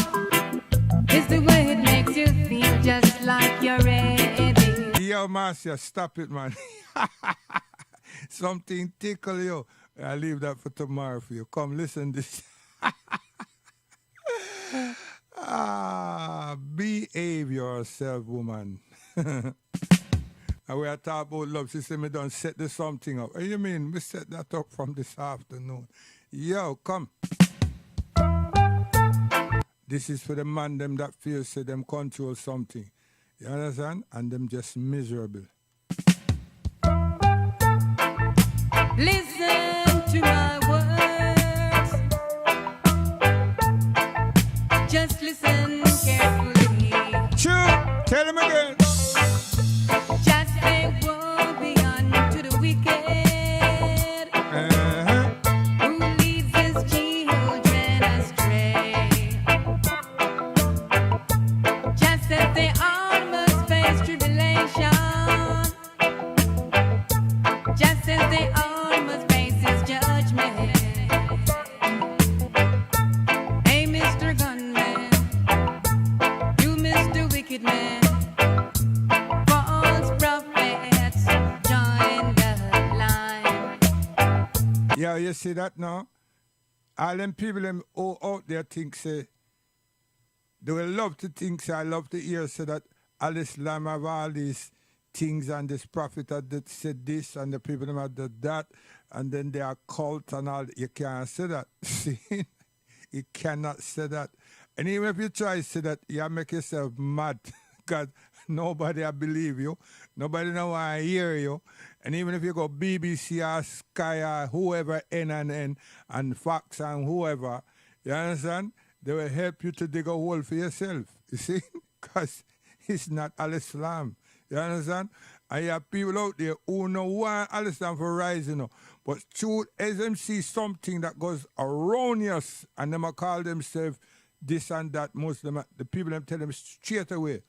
is the way it makes you feel just like you're ready. Yo, Marcia, stop it, man. Something tickle you. I leave that for tomorrow for you. Come listen this. Behave yourself, woman. And we are talking about love. She said, me don't set this something up. What do you mean? We set that up from this afternoon. Yo, come. This is for the man them that feels say them control something. You understand? And them just miserable. Listen to my words. Just listen carefully. Sure, tell him again. Just say woe be unto the wicked who leads his children astray. Just as they all must face tribulation, just as they all must face his judgment. Hey, Mr. Gunman, you Mr. Wicked Man, false prophets join the line. Yeah, you see that now? All them people them all out there think say, they will love to think say, I love to hear say that Al-Islam have all these things and this prophet had that said this and the people them had did that and then they are cult and all. You can't say that. See? You cannot say that. And even if you try to say that, you make yourself mad because nobody will believe you. Nobody know want to hear you. And even if you go BBC or Sky or whoever, NNN and Fox and whoever, you understand? They will help you to dig a hole for yourself. You see? Because it's not Al-Islam. You understand? And you have people out there who know want Al-Islam for rising up. But truth, as them see something that goes erroneous and them call themselves this and that Muslim, the people them tell them straight away,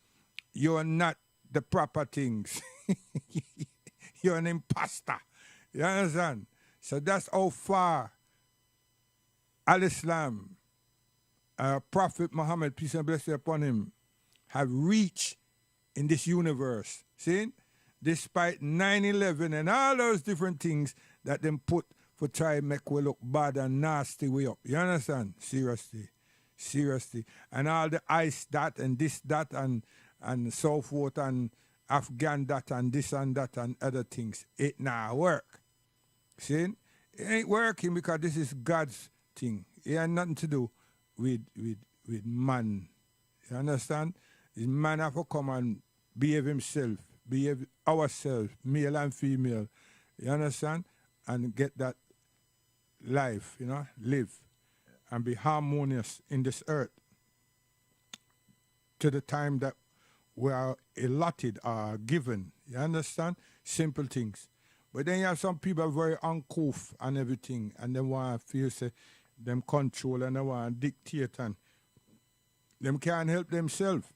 you're not the proper things. You're an imposter. You understand? So that's how far Al-Islam, Prophet Muhammad, peace and blessing upon him, have reached in this universe. See? Despite 9/11 and all those different things that them put for try to make we look bad and nasty way up. You understand? Seriously. Seriously. And all the ice that and this, that and so forth and Afghan that and this and that and other things. It not work. See? It ain't working because this is God's thing. It has nothing to do with man. You understand? This man have to come and behave himself, behave ourselves, male and female. You understand? And get that life, you know, live and be harmonious in this earth to the time that we are allotted or given. You understand? Simple things. But then you have some people very uncouth and everything, and they want to feel say them control and they want to dictate and them can't help themselves.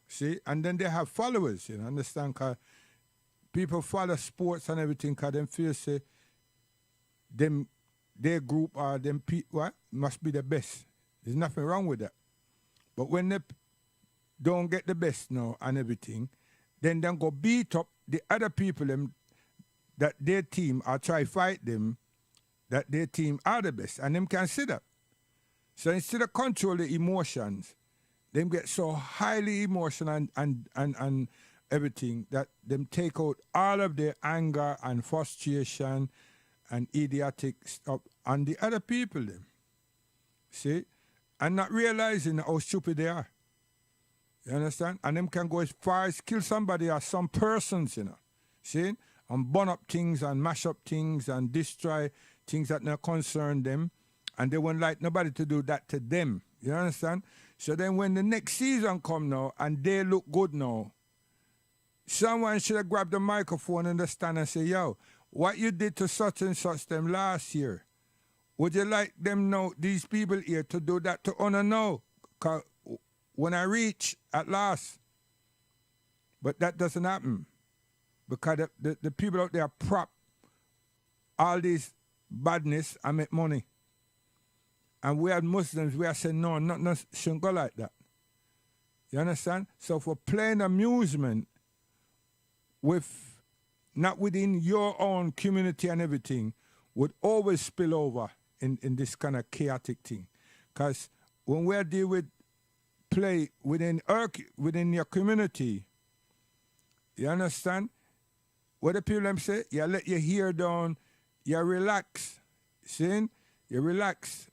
See? And then they have followers, you know, understand? 'Cause people follow sports and everything because them feel say them their group or them what must be the best. There's nothing wrong with that. But when they don't get the best now and everything, then they go beat up the other people them that their team or try fight them that their team are the best and them can see that. So instead of control the emotions, them get so highly emotional and everything that them take out all of their anger and frustration and idiotic stuff on the other people them. See? And not realizing how stupid they are. You understand? And them can go as far as kill somebody or some persons, you know. See? And burn up things and mash up things and destroy things that not concern them. And they won't like nobody to do that to them. You understand? So then when the next season come now and they look good now, someone should have grabbed the microphone and the stand and say, yo, what you did to such and such them last year, would you like them know, these people here, to do that to honor now? 'Cause when I reach at last, but that doesn't happen because the people out there prop all this badness and make money. And we as Muslims, we are saying, no, not shouldn't go like that. You understand? So for plain amusement, with not within your own community and everything, would always spill over in this kind of chaotic thing. Because when we deal with play within your community, you understand? What the people them say? You let your hair down, you relax. See? You relax.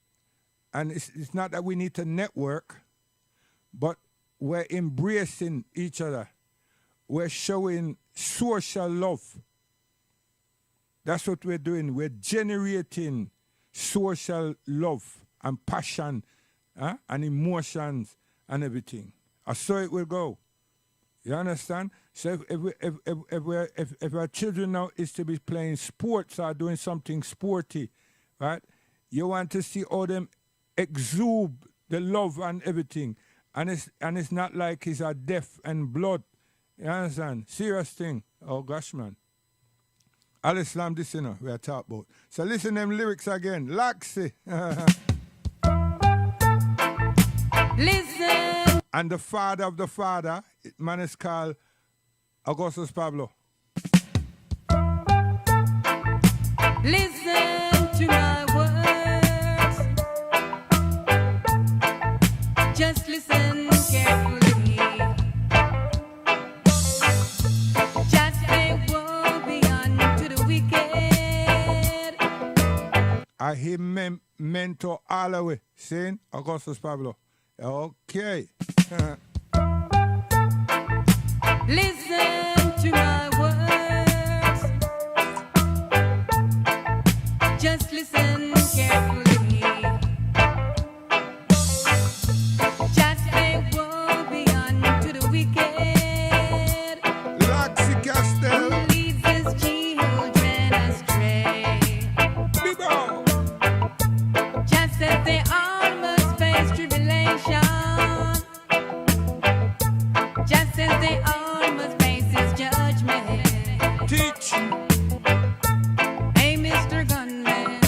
And it's not that we need to network, but we're embracing each other. We're showing social love. That's what we're doing. We're generating social love and passion and emotions and everything. And so it will go. You understand? So if our children now is to be playing sports or doing something sporty, right? You want to see all them exude the love and everything. And it's not like it's a death and blood. You understand? Serious thing. Oh gosh, man. Al-Islam, this, you know, we are talking about. So listen them lyrics again. Laxi. Listen. And the father of the father, man is called Augustus Pablo. Listen to my words. Just listen carefully. Just say woe be unto the wicked. I hear mentor all the way. Saying Augustus Pablo. Okay. Listen to my words. Just listen carefully. Just say woe be unto the wicked. Laxi Castel. Who leads his children astray. Bibo. Just as they all must face tribulation. Just as they all must face his judgment. Teach. Hey, Mr. Gunman,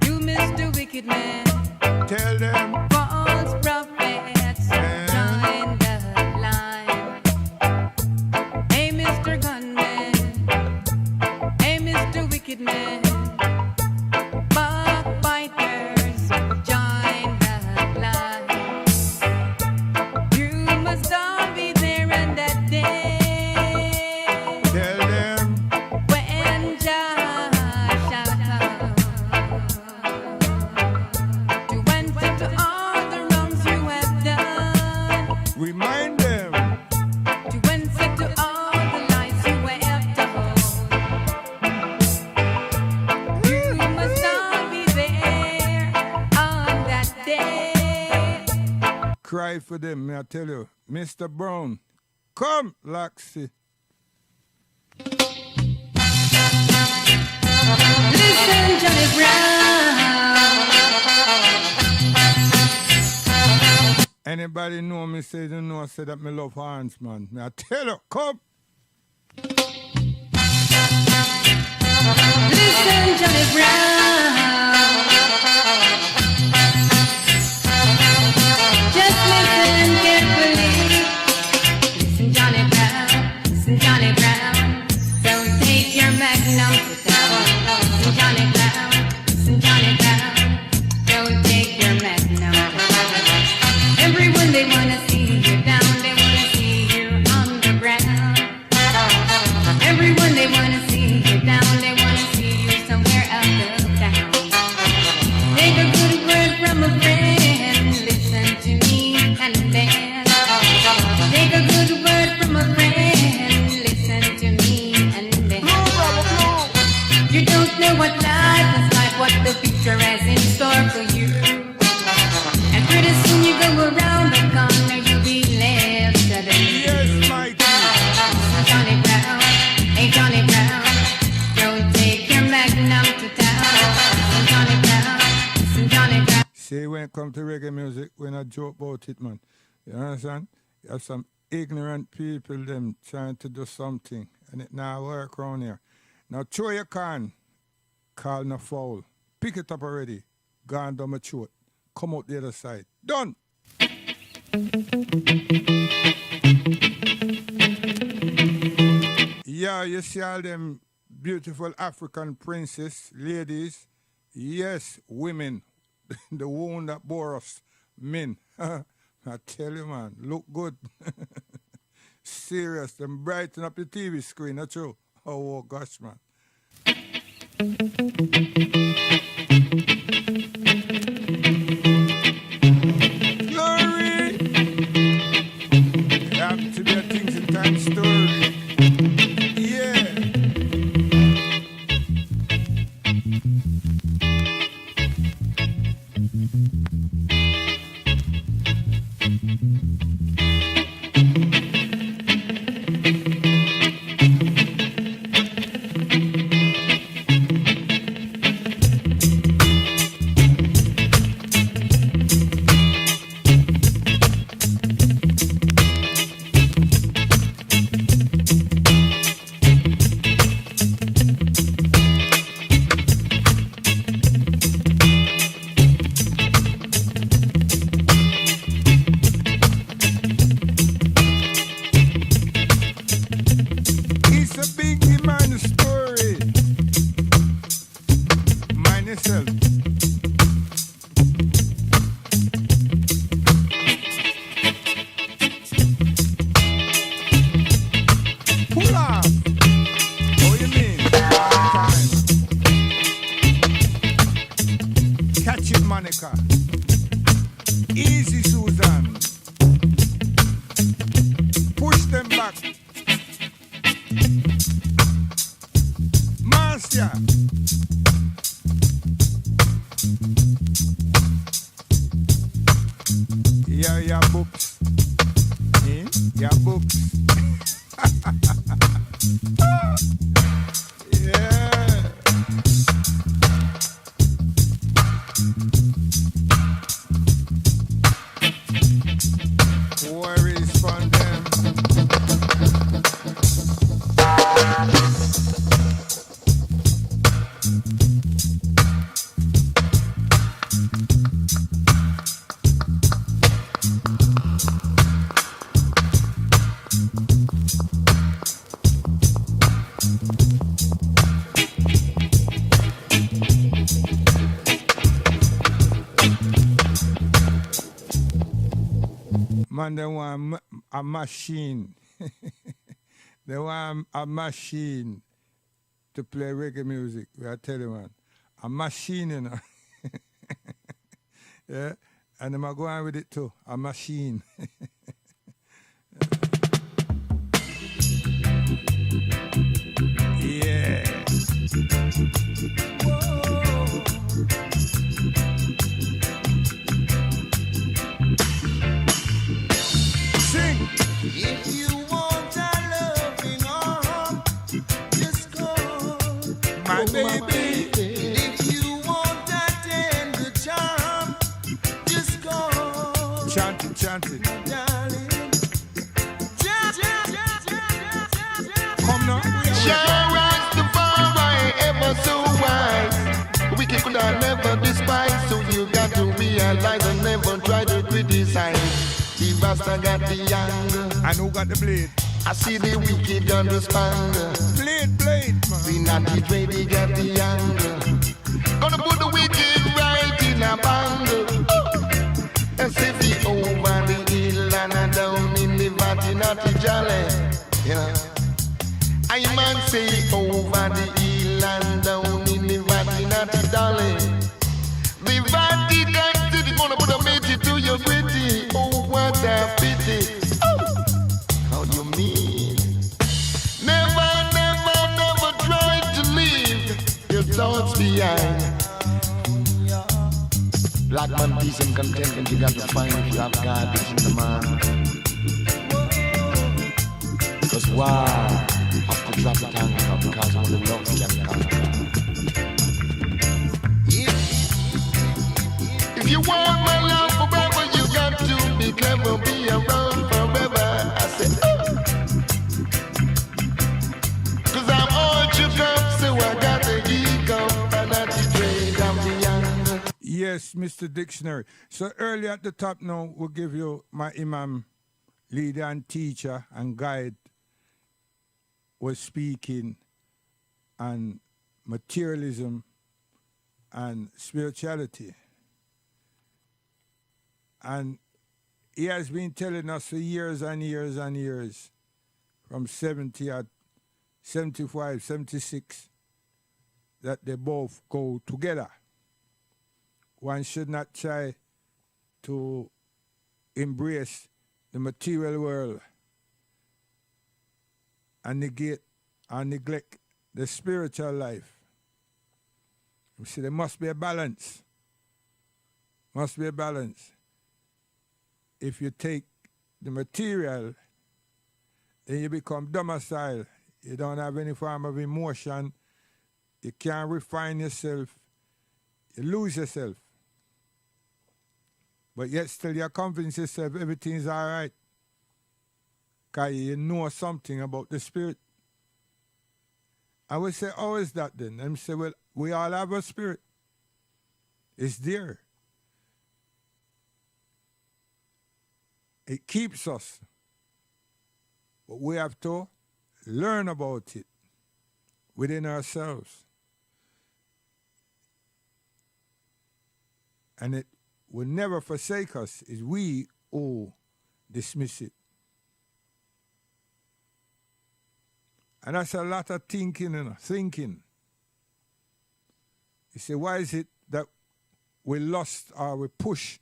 you Mr. Wicked Man, Tell them. false prophets join the line. Hey, Mr. Gunman, hey, Mr. Wicked Man, backbiters join the line. You must all be there on that day Tell them. when Jah shall come to answer to all the wrongs you have done, Remind them. to answer to all the lies you have told. You must all be there on that day. Cry for them, may I tell you. Mr. Brown. Come, Laxi. Listen, Johnny Brown. Anybody know me say they know I say that me love Hans, man. May I tell you, come. Listen, Johnny Brown. Just listen carefully. Listen, Johnny Brown. Listen, Johnny Brown. Don't take your magnum to town. Listen, Johnny Brown. Listen, Johnny Brown. Don't take your magnum to town. Everyone they wanna see you down. They wanna see you on the ground. Everyone they wanna see you down. They wanna see you somewhere out of town. Take a good word from a friend. Listen to me and then. Take a good word from a friend. Listen to me and then. You don't know what life is like, what the future has in store for you. And pretty soon you go around the corner, you'll be left suddenly. Yes, mighty. Johnny Brown, hey Johnny Brown, don't take your magnum to town. Johnny Brown, listen Johnny Brown. See, when it comes to reggae music, we not joke about it, man. You understand? You have some ignorant people, them trying to do something, and it now work around here. Now, throw your can, call no foul. Pick it up already. Gone down my throat. Come out the other side. Done. Yeah, you see all them beautiful African princess, ladies. Yes, women. The one that bore us, men. I tell you, man, look good. Serious. Them brighten up the TV screen, that's true. Oh, gosh, man. Glory! There have to be a things in time story. Yeah. It's a big man story. Mind yourself. Pull off. Oh, you mean? Time. Catch it, Monica. Easy, Susan. Push them back. Marcia. Yeah, yeah, books. Eh? Yeah, books. Yeah. Worries from them. Man, they want a machine. They want a machine to play reggae music. I tell you, man. A machine, you know. Yeah? And I'm going with it too. A machine. Yeah. Sing. If you want a loving arm, just call My baby. If you want a tender charm, just call Chant it, chant it. darling. Come now. Rastafari, realize and never try to criticize. The Rasta got the anger. And who got the blade? I see the wicked understand. Blade, man. The naughty Dre, they got the anger. Gonna put the wicked right in a band. And say the over the hill and down in the valley, naughty jolly. You know, I man say over the hill and down in the valley, naughty dolly. The valley got to the gonna put a matey to your pretty. Oh, what a pity. How do you mean? Never, never, never try to leave your thoughts behind. Black man, peace and contentment you got to find if you have God within the man. Because war have to drop the tanker because only love can conquer. If you want my love forever, you got to be clever, be around forever. I said, cause I'm all shook up, so I got the ego, and I trade, I'm the young. Yes, Mr. Dictionary. So early at the top now, we'll give you my imam, leader and teacher and guide was speaking on materialism and spirituality. And he has been telling us for years and years and years, from 75, 76, that they both go together. One should not try to embrace the material world and negate or neglect the spiritual life. You see, there must be a balance. Must be a balance. If you take the material, then you become domicile. You don't have any form of emotion. You can't refine yourself. You lose yourself. But yet still you convince yourself everything's all right. Because you know something about the spirit. I would say, how is that then? And say, well, we all have a spirit. It's there. It keeps us. But we have to learn about it within ourselves. And it will never forsake us. It's we who dismiss it. And that's a lot of thinking and thinking. You say, why is it that we lust or we push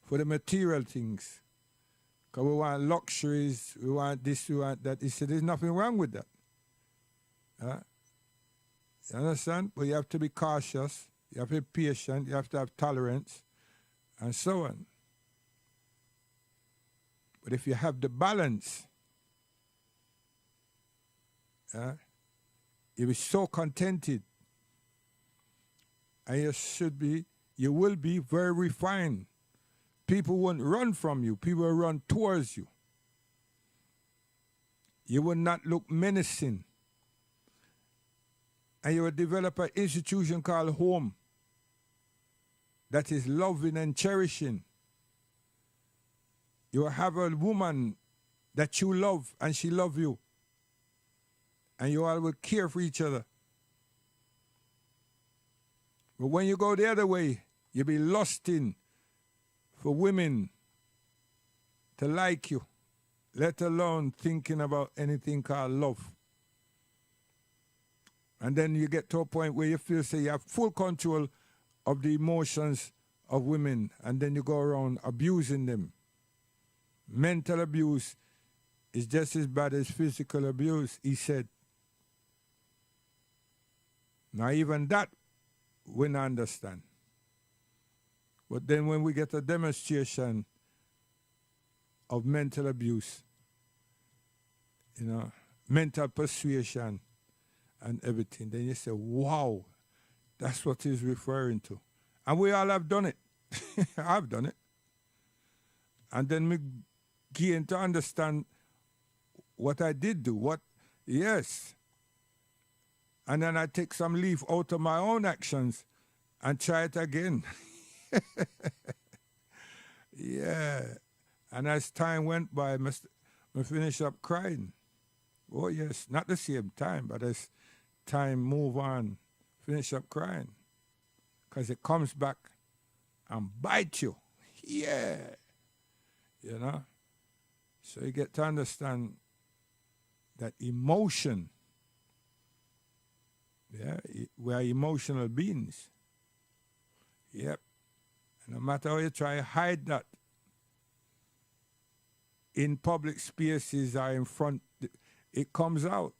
for the material things? Because we want luxuries, we want this, we want that. He said, there's nothing wrong with that. You understand? But you have to be cautious, you have to be patient, you have to have tolerance, and so on. But if you have the balance, you'll be so contented. And you will be very refined. People won't run from you. People will run towards you. You will not look menacing. And you will develop an institution called home that is loving and cherishing. You will have a woman that you love and she loves you. And you all will care for each other. But when you go the other way, you'll be lusting for women to like you, let alone thinking about anything called love. And then you get to a point where you feel, say, you have full control of the emotions of women, and then you go around abusing them. Mental abuse is just as bad as physical abuse, he said. Now even that we don't understand. But then when we get a demonstration of mental abuse, mental persuasion and everything, then you say, wow, that's what he's referring to. And we all have done it. I've done it. And then we gain to understand what I did do. Yes. And then I take some leaf out of my own actions and try it again. Yeah. And as time went by, I finish up crying. Oh, yes. Not the same time, but as time move on, finish up crying. Because it comes back and bite you. Yeah. You know? So you get to understand that emotion, yeah, we are emotional beings. Yep. And no matter how you try to hide that in public spaces or in front, it comes out.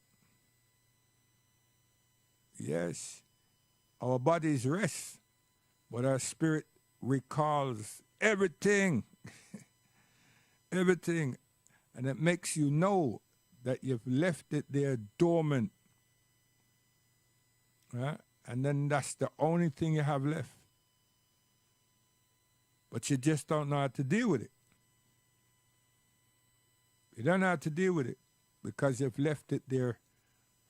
Yes. Our bodies rest, but our spirit recalls everything. Everything. And it makes you know that you've left it there dormant. Right? And then that's the only thing you have left. But you just don't know how to deal with it. You don't know how to deal with it because you've left it there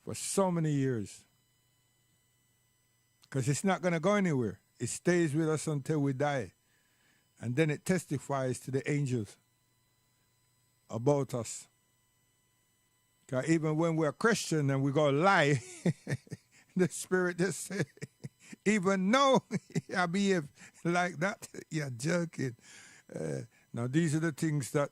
for so many years. Because it's not going to go anywhere. It stays with us until we die. And then it testifies to the angels about us. Because even when we're Christian and we go lie, the Spirit just says, even though I behave like that, you're joking. Now, these are the things that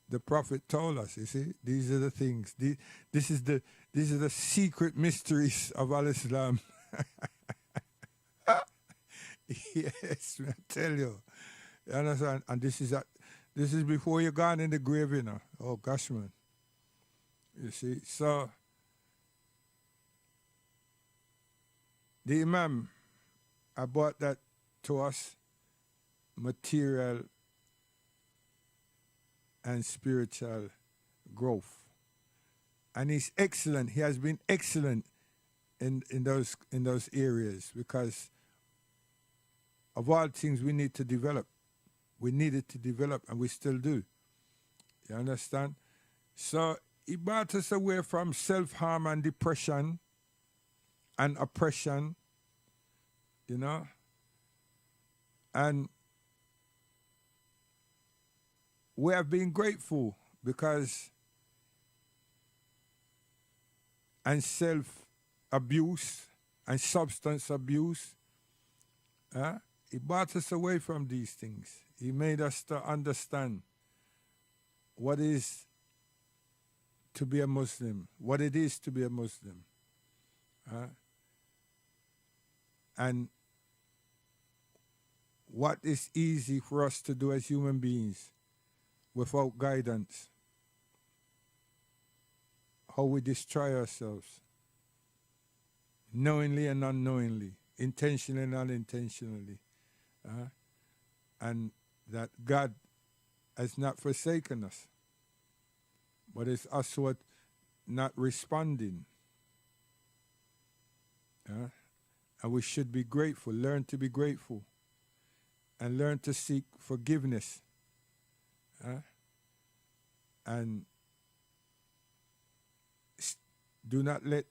the prophet told us, you see. These are the things. These are the secret mysteries of Al-Islam. Yes, I tell you. You understand? And this is before you're gone in the grave, you know. Oh, gosh, man. You see, so the Imam, I brought that to us, material and spiritual growth. And he's excellent. He has been excellent in those areas because of all things we need to develop. We needed to develop and we still do. You understand? So he brought us away from self-harm and depression and oppression, you know, and we have been grateful because and self-abuse and substance abuse, he brought us away from these things. He made us to understand what is to be a Muslim, what it is to be a Muslim. And what is easy for us to do as human beings without guidance. How we destroy ourselves, knowingly and unknowingly, intentionally and unintentionally. And that God has not forsaken us, but it's us who are not responding. And we should be grateful, learn to be grateful, and learn to seek forgiveness. And do not let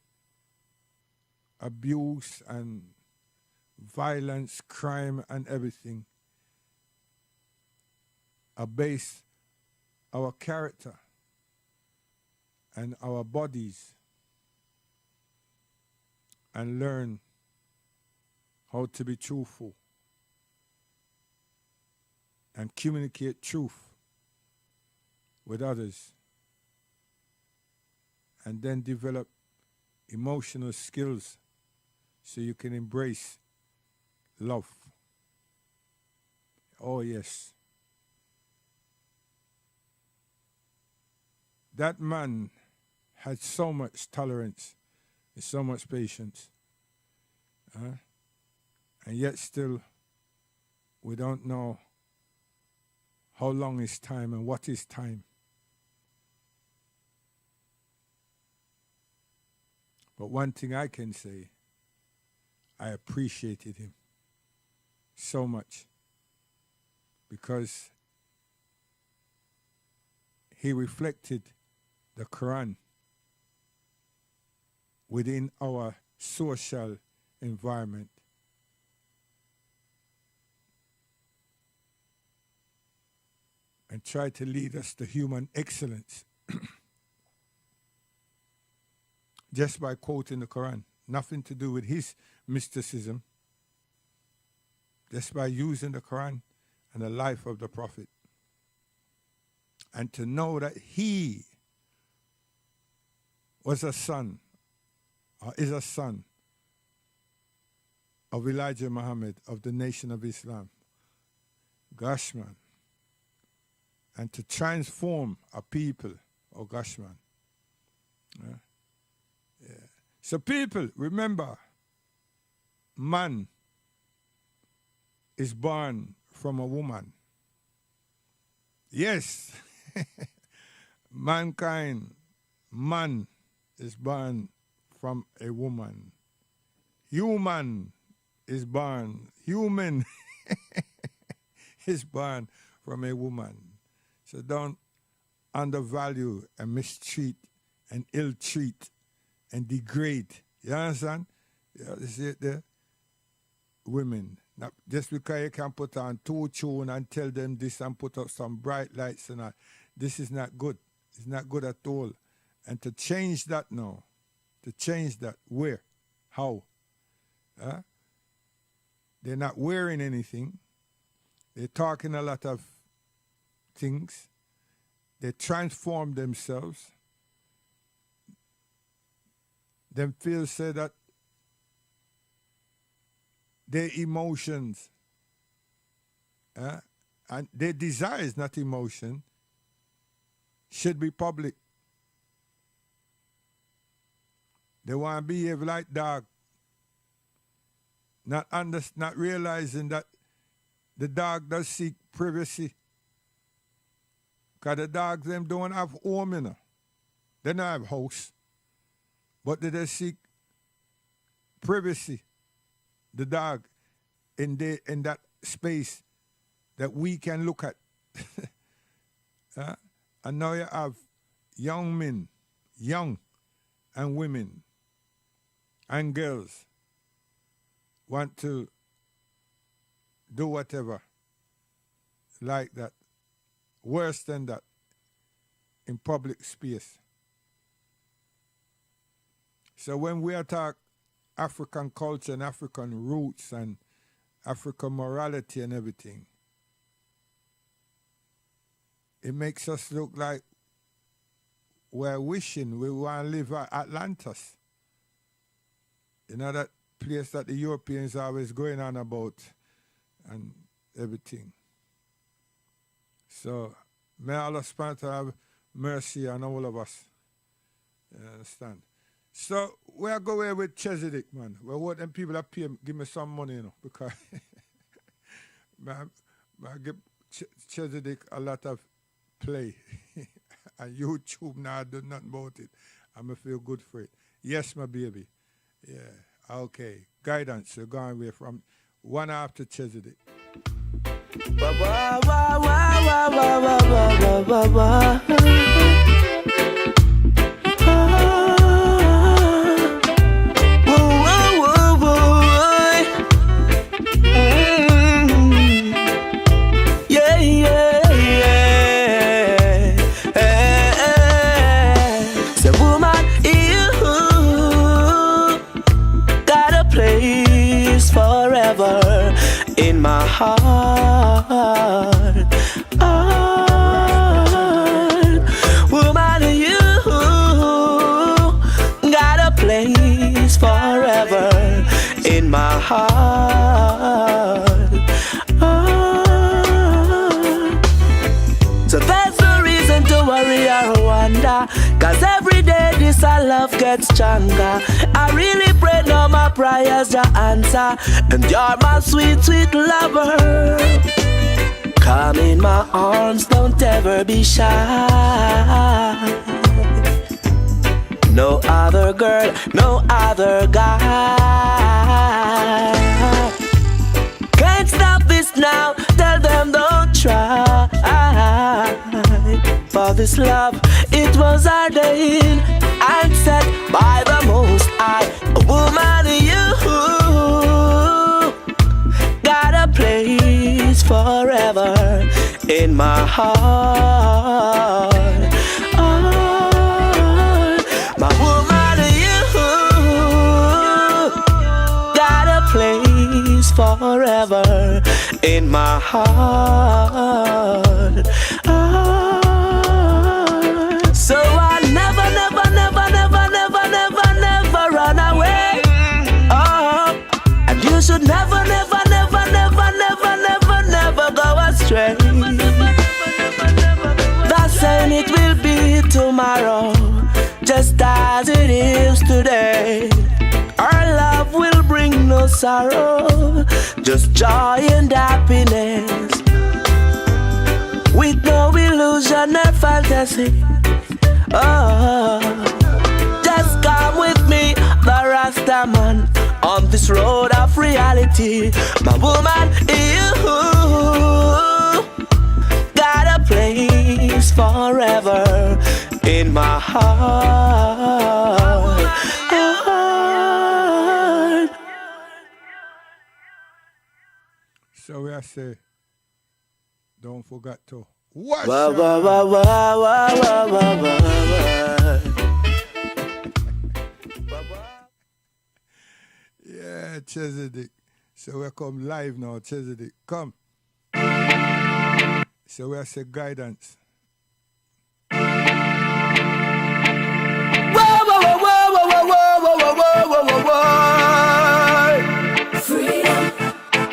abuse and violence, crime, and everything abase our character and our bodies, and learn how to be truthful and communicate truth with others, and then develop emotional skills so you can embrace love. Oh, yes. That man had so much tolerance and so much patience. And yet still, we don't know how long is time and what is time. But one thing I can say, I appreciated him so much because he reflected the Quran within our social environment. and try to lead us to human excellence just by quoting the Quran. Nothing to do with his mysticism, just by using the Quran and the life of the Prophet. And to know that he was a son, or is a son, of Elijah Muhammad of the Nation of Islam. Gosh, man. And to transform a people, oh gosh, man. Yeah. So people, remember, man is born from a woman. Yes, mankind, man is born from a woman. Human is born, human is born from a woman. So don't undervalue and mistreat and ill-treat and degrade. You understand? Yeah, you see it there? Women. Not just because you can put on 2 tunes and tell them this and put up some bright lights and all. This is not good. It's not good at all. And to change that now, to change that, where? How? They're not wearing anything. They're talking a lot of things. They transform themselves. Them feel say that their emotions and their desires, not emotion, should be public. They want to behave like dog, not realizing that the dog does seek privacy. Because the dogs, them don't have home, you know. They don't have house. But they just seek privacy. The dog in that space that we can look at. And now you have young men, young and women and girls want to do whatever like that, worse than that, in public space. So when we attack African culture and African roots and African morality and everything, it makes us look like we're wishing we want to live at Atlantis. You know, that place that the Europeans are always going on about and everything. So may Allah subhanahu wa ta'ala have mercy on all of us. You understand? So where I go away with Chesedek, man. Well, what them people that pay give me some money, you know, because I give Chesedek a lot of play. And YouTube now I do nothing about it. I'm feel good for it. Yes, my baby. Yeah. Okay. Guidance. You're going away from one after Chesedek. In my heart, woman, you got a place forever in my heart. So that's no reason to worry or wonder, 'cause every day this our love gets stronger. I really pray now my prayers you answer, and you're my sweet, sweet lover. Come in my arms, don't ever be shy. No other girl, no other guy. Can't stop this now, tell them don't try. For this love, it was ordained and set by the Most High. Woman, you got a place forever in my heart. My woman, you got a place forever in my heart. So I never, never, never, never, never, never, never run away. And you should never, never, never, never, never, never, never go astray. That's saying it will be tomorrow, just as it is today. Our love will bring no sorrow, just joy and happiness, with no illusion or fantasy. Just come with me, the Rasta man, on this road of reality. My woman, you got a place forever in my heart. So I say, don't forget to wash Wah, your wah, wah, wah, wah, wah, wah, wah, wah. Yeah, Chesedek. So we come live now, Chesedek. Come. So we say guidance. Freedom,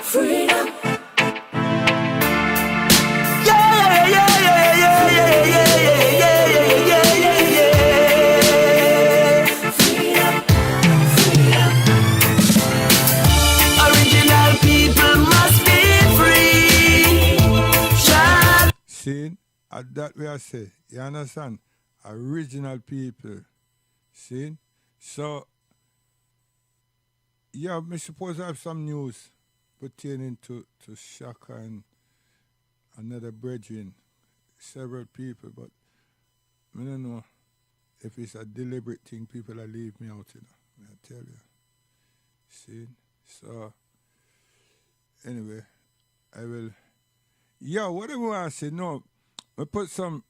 freedom. Original people must be free. See, at that way I say, you understand? Original people. See? So, yeah, I suppose I have some news pertaining to Shaka and another brethren, several people, but I don't know if it's a deliberate thing, people are leave me out, you know. I tell you. See? So, anyway, I will. Yo, what do you want to say? No, I put some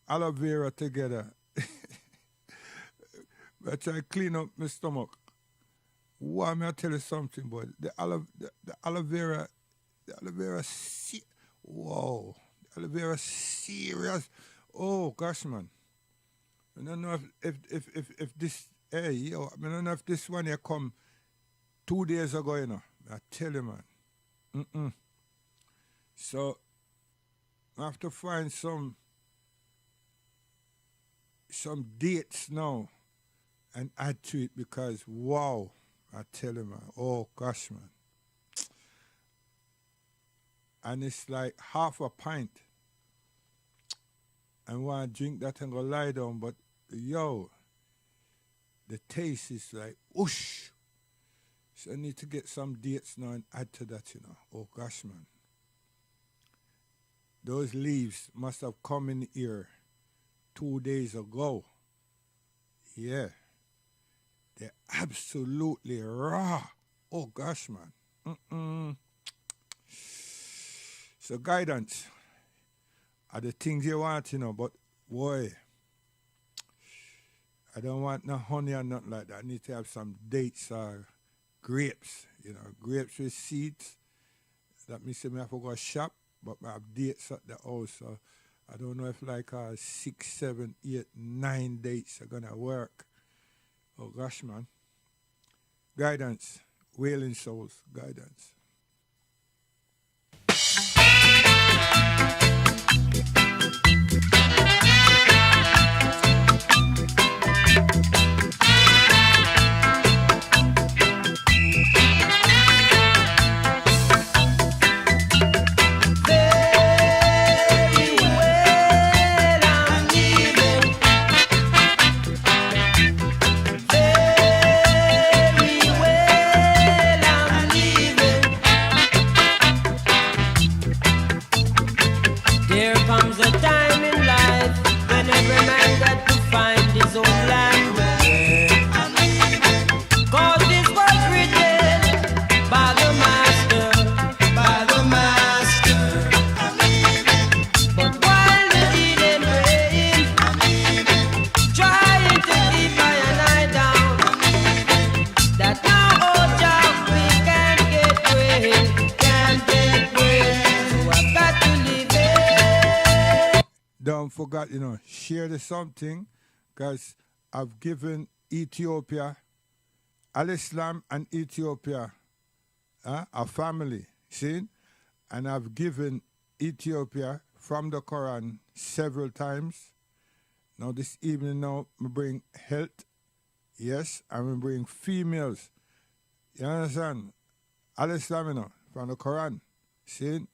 aloe vera together. I try to clean up my stomach. Why may I tell you something, boy? The aloe vera, whoa, the aloe vera serious. Oh gosh, man. I don't know if this, hey, yo, I don't know if this one here come 2 days ago, you know. I tell you, man. So, I have to find some dates now and add to it because, wow, I tell you, man, oh gosh, man. And it's like half a pint. I want to drink that and go lie down, but yo, the taste is like, whoosh. So I need to get some dates now and add to that, you know. Oh gosh, man. Those leaves must have come in here 2 days ago. Yeah. They're absolutely raw. Oh gosh, man. So guidance are the things you want, you know, but boy, I don't want no honey or nothing like that. I need to have some dates or grapes, you know, grapes with seeds. That means I have to go shop, but I have dates at the house. So I don't know if like 6, 7, 8, 9 dates are gonna work. Oh gosh, man. Guidance, Wailing Souls, guidance. forget, share the something, because I've given Ethiopia, Al-Islam and Ethiopia, a family, see? And I've given Ethiopia from the Quran several times. Now this evening now, I bring health, yes, and we bring females. You understand? Al-Islam, from the Quran, see?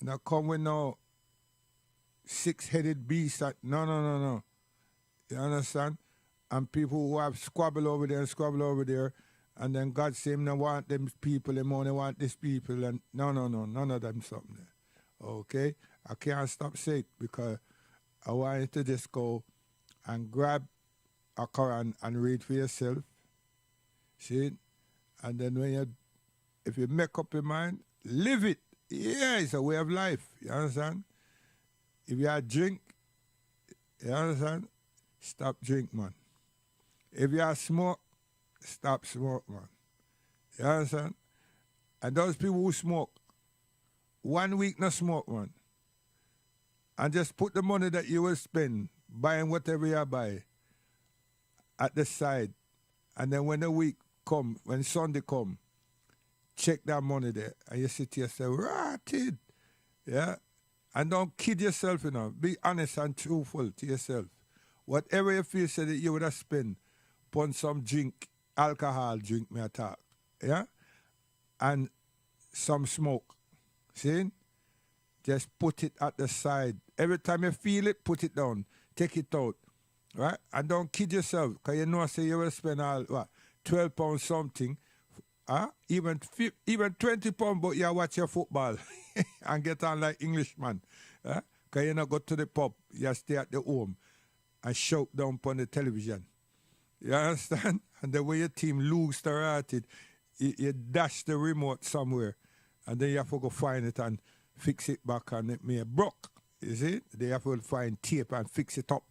Now come with no six-headed beast. No. You understand? And people who have squabble over there and squabble over there, and then God say, him, want them people, him only want these people, and no, none of them something there. Okay? I can't stop saying it because I want you to just go and grab a Quran and read for yourself. See? And then if you make up your mind, live it. Yeah, it's a way of life. You understand? If you have drink, you understand? Stop drink, man. If you have smoke, stop smoke, man. You understand? And those people who smoke, 1 week no smoke, man. And just put the money that you will spend buying whatever you buy at the side. And then when the week come, when Sunday come, check that money there. And you say to yourself, rotted. Yeah? And don't kid yourself, Be honest and truthful to yourself. Whatever you feel say that you would have spent upon some drink, alcohol drink, me attack. Yeah? And some smoke. See? Just put it at the side. Every time you feel it, put it down. Take it out. Right? And don't kid yourself. Because you know, say you will spend all, 12 pounds something. Even 20 pounds, but you watch your football and get on like Englishman. Because you not go to the pub. You stay at the home and shout down upon the television. You understand? And then when your team lose started, you dash the remote somewhere. And then you have to go find it and fix it back and it may broke. You see? They have to find tape and fix it up.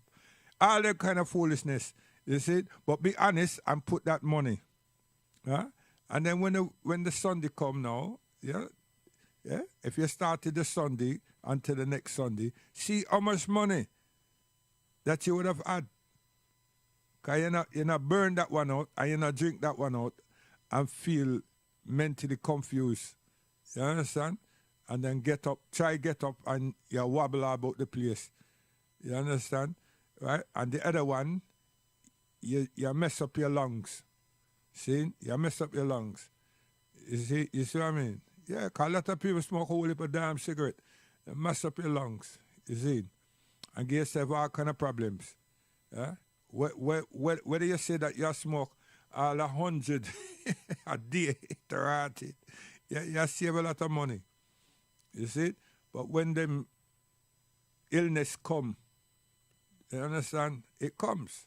All that kind of foolishness. You see? But be honest and put that money. And then when the Sunday come now, if you started the Sunday until the next Sunday, see how much money that you would have had. Because you not burn that one out and you not drink that one out and feel mentally confused. You understand? And then get up and you wobble about the place. You understand? Right? And the other one, you mess up your lungs. See? You mess up your lungs. You see what I mean? Yeah, because a lot of people smoke a whole heap of damn cigarette. They mess up your lungs. You see? And give yourself all kind of problems. Yeah? Whether you say that you smoke all 100 a day, you save a lot of money. You see? But when them illness come, you understand? It comes.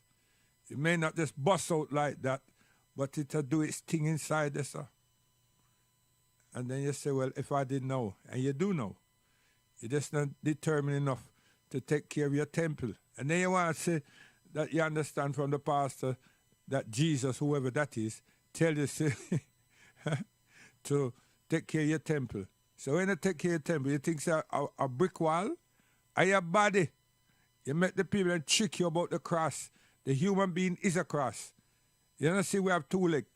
It may not just bust out like that, but it'll do its thing inside there, sir. And then you say, well, if I didn't know, and you do know, you're just not determined enough to take care of your temple. And then you want to say that you understand from the pastor that Jesus, whoever that is, tell you to take care of your temple. So when you take care of your temple, you think it's a brick wall, and your body, you make the people and trick you about the cross. The human being is a cross. You know, see, we have 2 legs,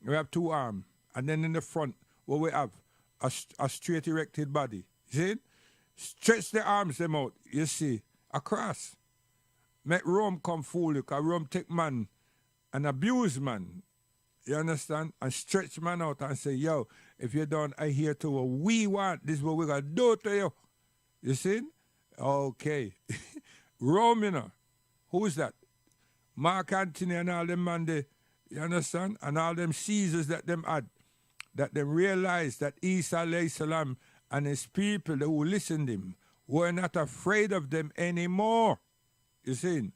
we have 2 arms, and then in the front, what we have, a straight erected body. You see it? Stretch the arms them out, you see, a cross. Make Rome come fool you, because Rome take man and abuse man. You understand? And stretch man out and say, yo, if you don't adhere to what we want, this is what we're going to do to you. You see? Okay. Rome, who's that? Mark Antony and all them man, you understand? And all them Caesars that them had, that them realized that Isa alayhi salam and his people who listened to him were not afraid of them anymore. You see?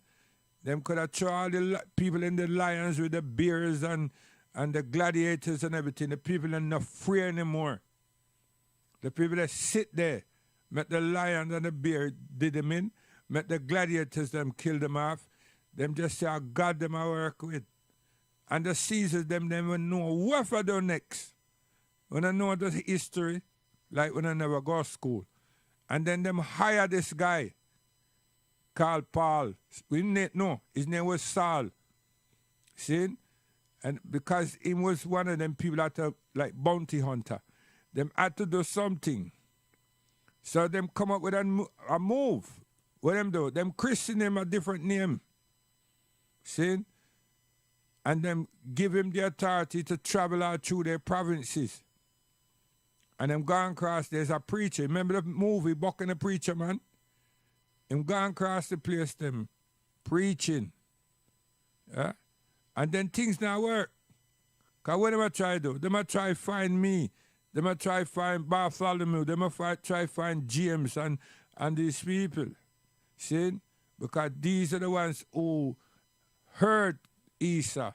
Them could have thrown all the people in the lions with the bears and the gladiators and everything. The people are not free anymore. The people that sit there, met the lion and the bear did them in, met the gladiators them kill them off. Them just say, oh, God, them I work with. And the Caesars, them will know what for do next. When I know the history, like when I never go to school. And then them hire this guy. called Paul. We didn't know. His name was Saul. See? And because he was one of them people that are like bounty hunter, them had to do something. So them come up with a move. What them do? Them christen him a different name. See? And them give him the authority to travel out through their provinces. And them gone across, there's a preacher. Remember the movie, Buck and the Preacher, man? Him gone across the place, them preaching. Yeah? And then things now work. Because what them a try to do? Them a try find me. Them a try find Bartholomew. Them a try find James and these people. See? Because these are the ones who heard Isa.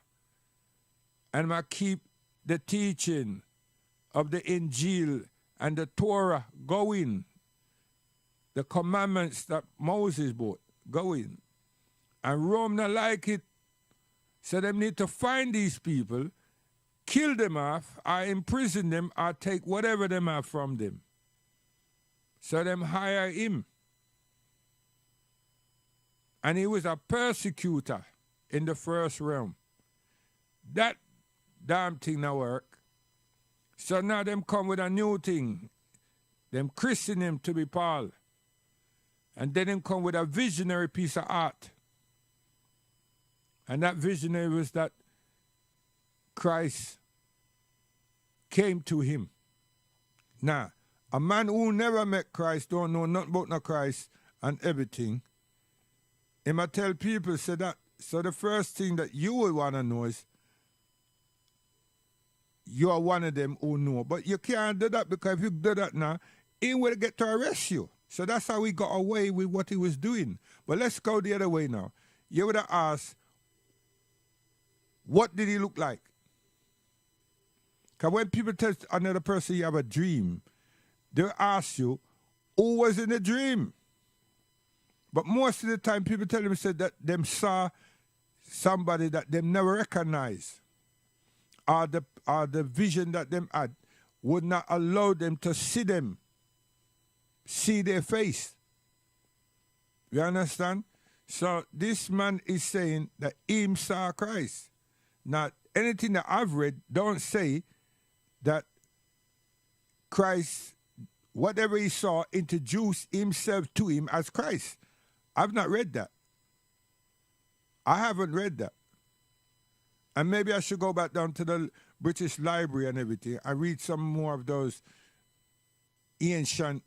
And I keep the teaching of the Injil and the Torah going. The commandments that Moses brought going. And Rome not like it. So they need to find these people, kill them off, or imprison them, or take whatever them have from them. So them hire him. And he was a persecutor in the first realm. That damn thing now work. So now them come with a new thing. Them christen him to be Paul. And then them come with a visionary piece of art. And that visionary was that Christ came to him. Now, a man who never met Christ, don't know nothing about no Christ and everything, he might tell people, say that, so the first thing that you will want to know is you are one of them who know. But you can't do that because if you do that now, he will get to arrest you. So that's how he got away with what he was doing. But let's go the other way now. You would have asked, what did he look like? Because when people tell another person you have a dream, they'll ask you, who was in the dream? But most of the time, people tell them said that them saw somebody that them never recognized. Or the vision that them had would not allow them to see them, see their face. You understand? So this man is saying that him saw Christ. Now, anything that I've read don't say that Christ, whatever he saw, introduced himself to him as Christ. I've not read that. I haven't read that. And maybe I should go back down to the British Library and everything. I read some more of those ancient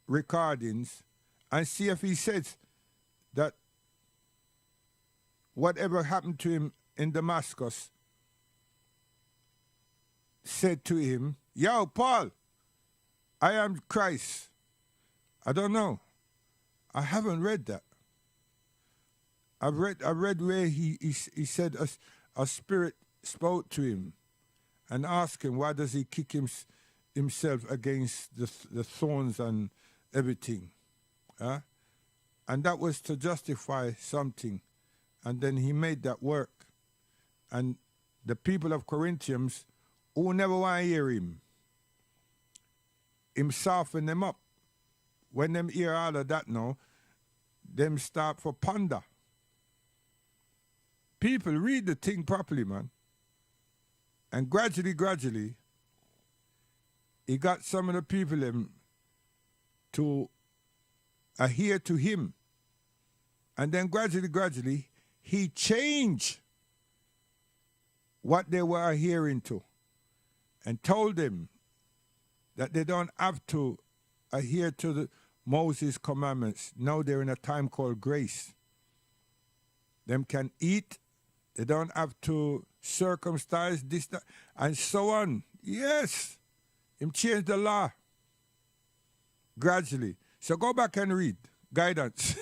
recordings and see if he says that whatever happened to him in Damascus said to him, yo, Paul, I am Christ. I don't know. I haven't read that. I've read where he said a spirit spoke to him and asked him why does he kick himself against the thorns and everything. And that was to justify something. And then he made that work. And the people of Corinthians who never want to hear him soften them up. When them hear all of that now, them start for ponder. People read the thing properly, man. And gradually, he got some of the people to adhere to him. And then gradually, he changed what they were adhering to and told them that they don't have to adhere to the Moses' commandments. Now they're in a time called grace. Them can eat. They don't have to circumcise this, that, and so on. Yes. Him changed the law. Gradually. So go back and read. Guidance.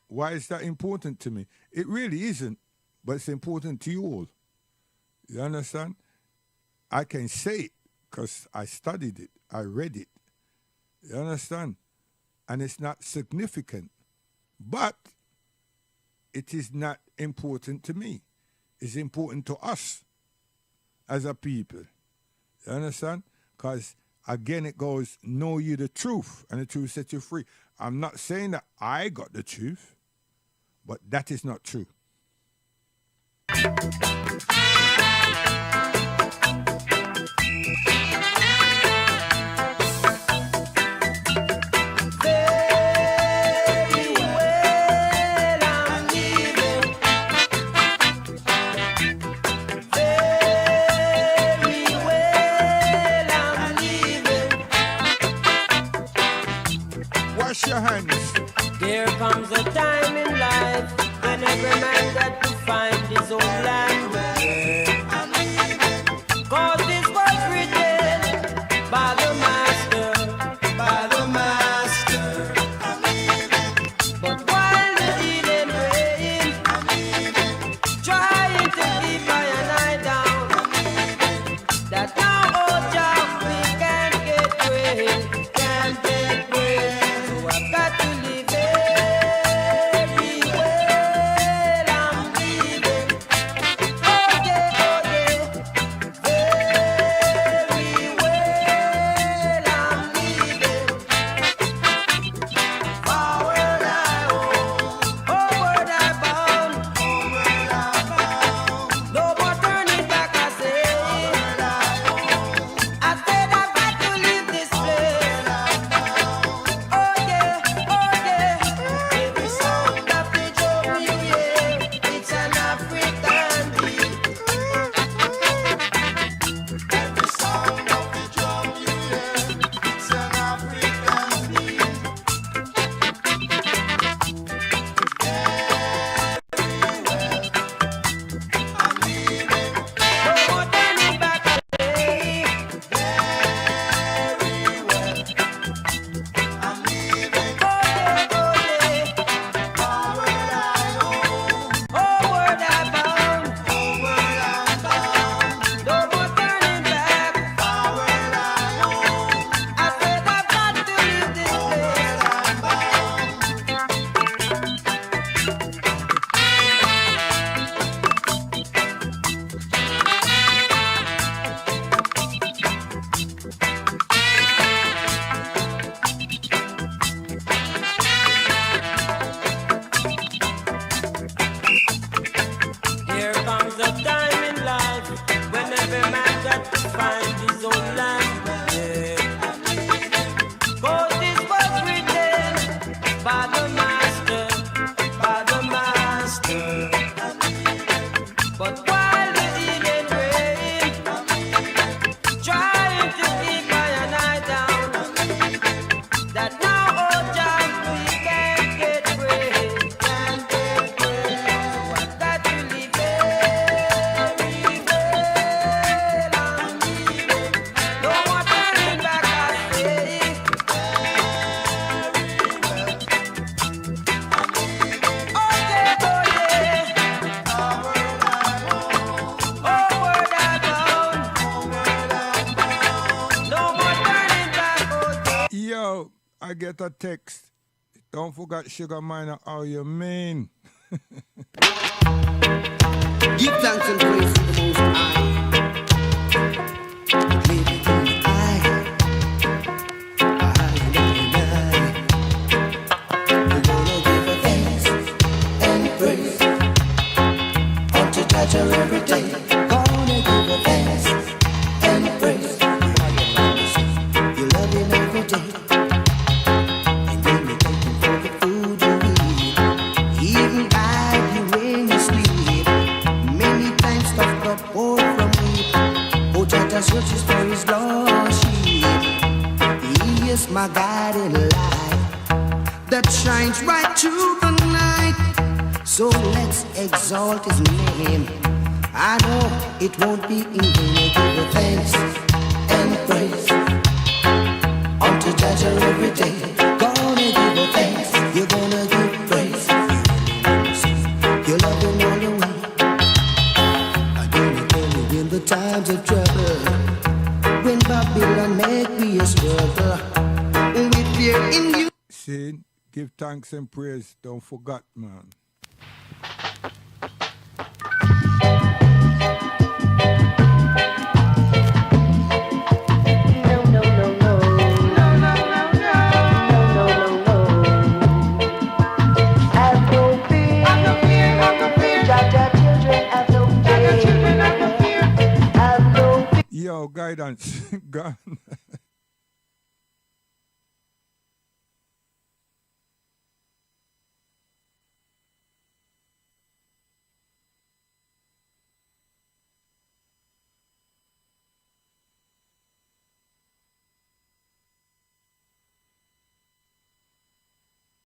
Why is that important to me? It really isn't, but it's important to you all. You understand? I can say it because I studied it. I read it. You understand? And it's not significant. But it is not important to me. is important to us as a people. You understand? Because, again, it goes, know you the truth, and the truth set you free. I'm not saying that I got the truth, but that is not true. Wash your hands. There comes a time in life when every man got to find his own language. Cause this was written by the master, by the master. But while the healing rain, trying to keep my and I down, that now, oh Jah, we can't get away, can't get away. So I've got to live everywhere I'm living. Oh yeah, everywhere I'm living. Forward I go, homeward I bound, no more turning back, I say. I said I've got to leave this place. Oh yeah, every sound of the drum you hear, it's an African beat. Every sound of the drum you hear, it's an African beat. I'm leaving. No more turning back, I say. I'm leaving. Oh yeah, forward I go, homeward I bound, no more turning back, forward I go. I said I've got to leave this place. There comes a time in life when every man got to find his own language. Cause this was written by the master, by the master. But while the healing rain, trying to keep my and I down, that now, oh Jah, we can't get free, can't get free. So I've got to live everywhere I'm living. No more turning back, I say. Oh yeah, homeward I bound, no more turning back, oh yeah. Yo, I get a text. Don't forget Sugar Minor, how you mean? Give thanks and praise to the Most High. Living in the eye. We're gonna give a thanks and praise unto Jah every day. Gonna give a thanks and praise. You love Him every day. And then you thank Him for the food you eat. He even guide you when you sleep. Many times stuff got poured from me. Oh, Jah searches for His lost sheep. He is my guiding light that shines right through the night. So let's exalt His name. I know it won't be in vain. Give a thanks and praise unto Jah every day. Gonna give a thanks. You're gonna give praise. You love Him all the way. I'm gonna tell you in the times of trouble, when Babylon make me a struggle, with fear in you. See, give thanks and praise. Don't forget, man. Yo, guidance, gone.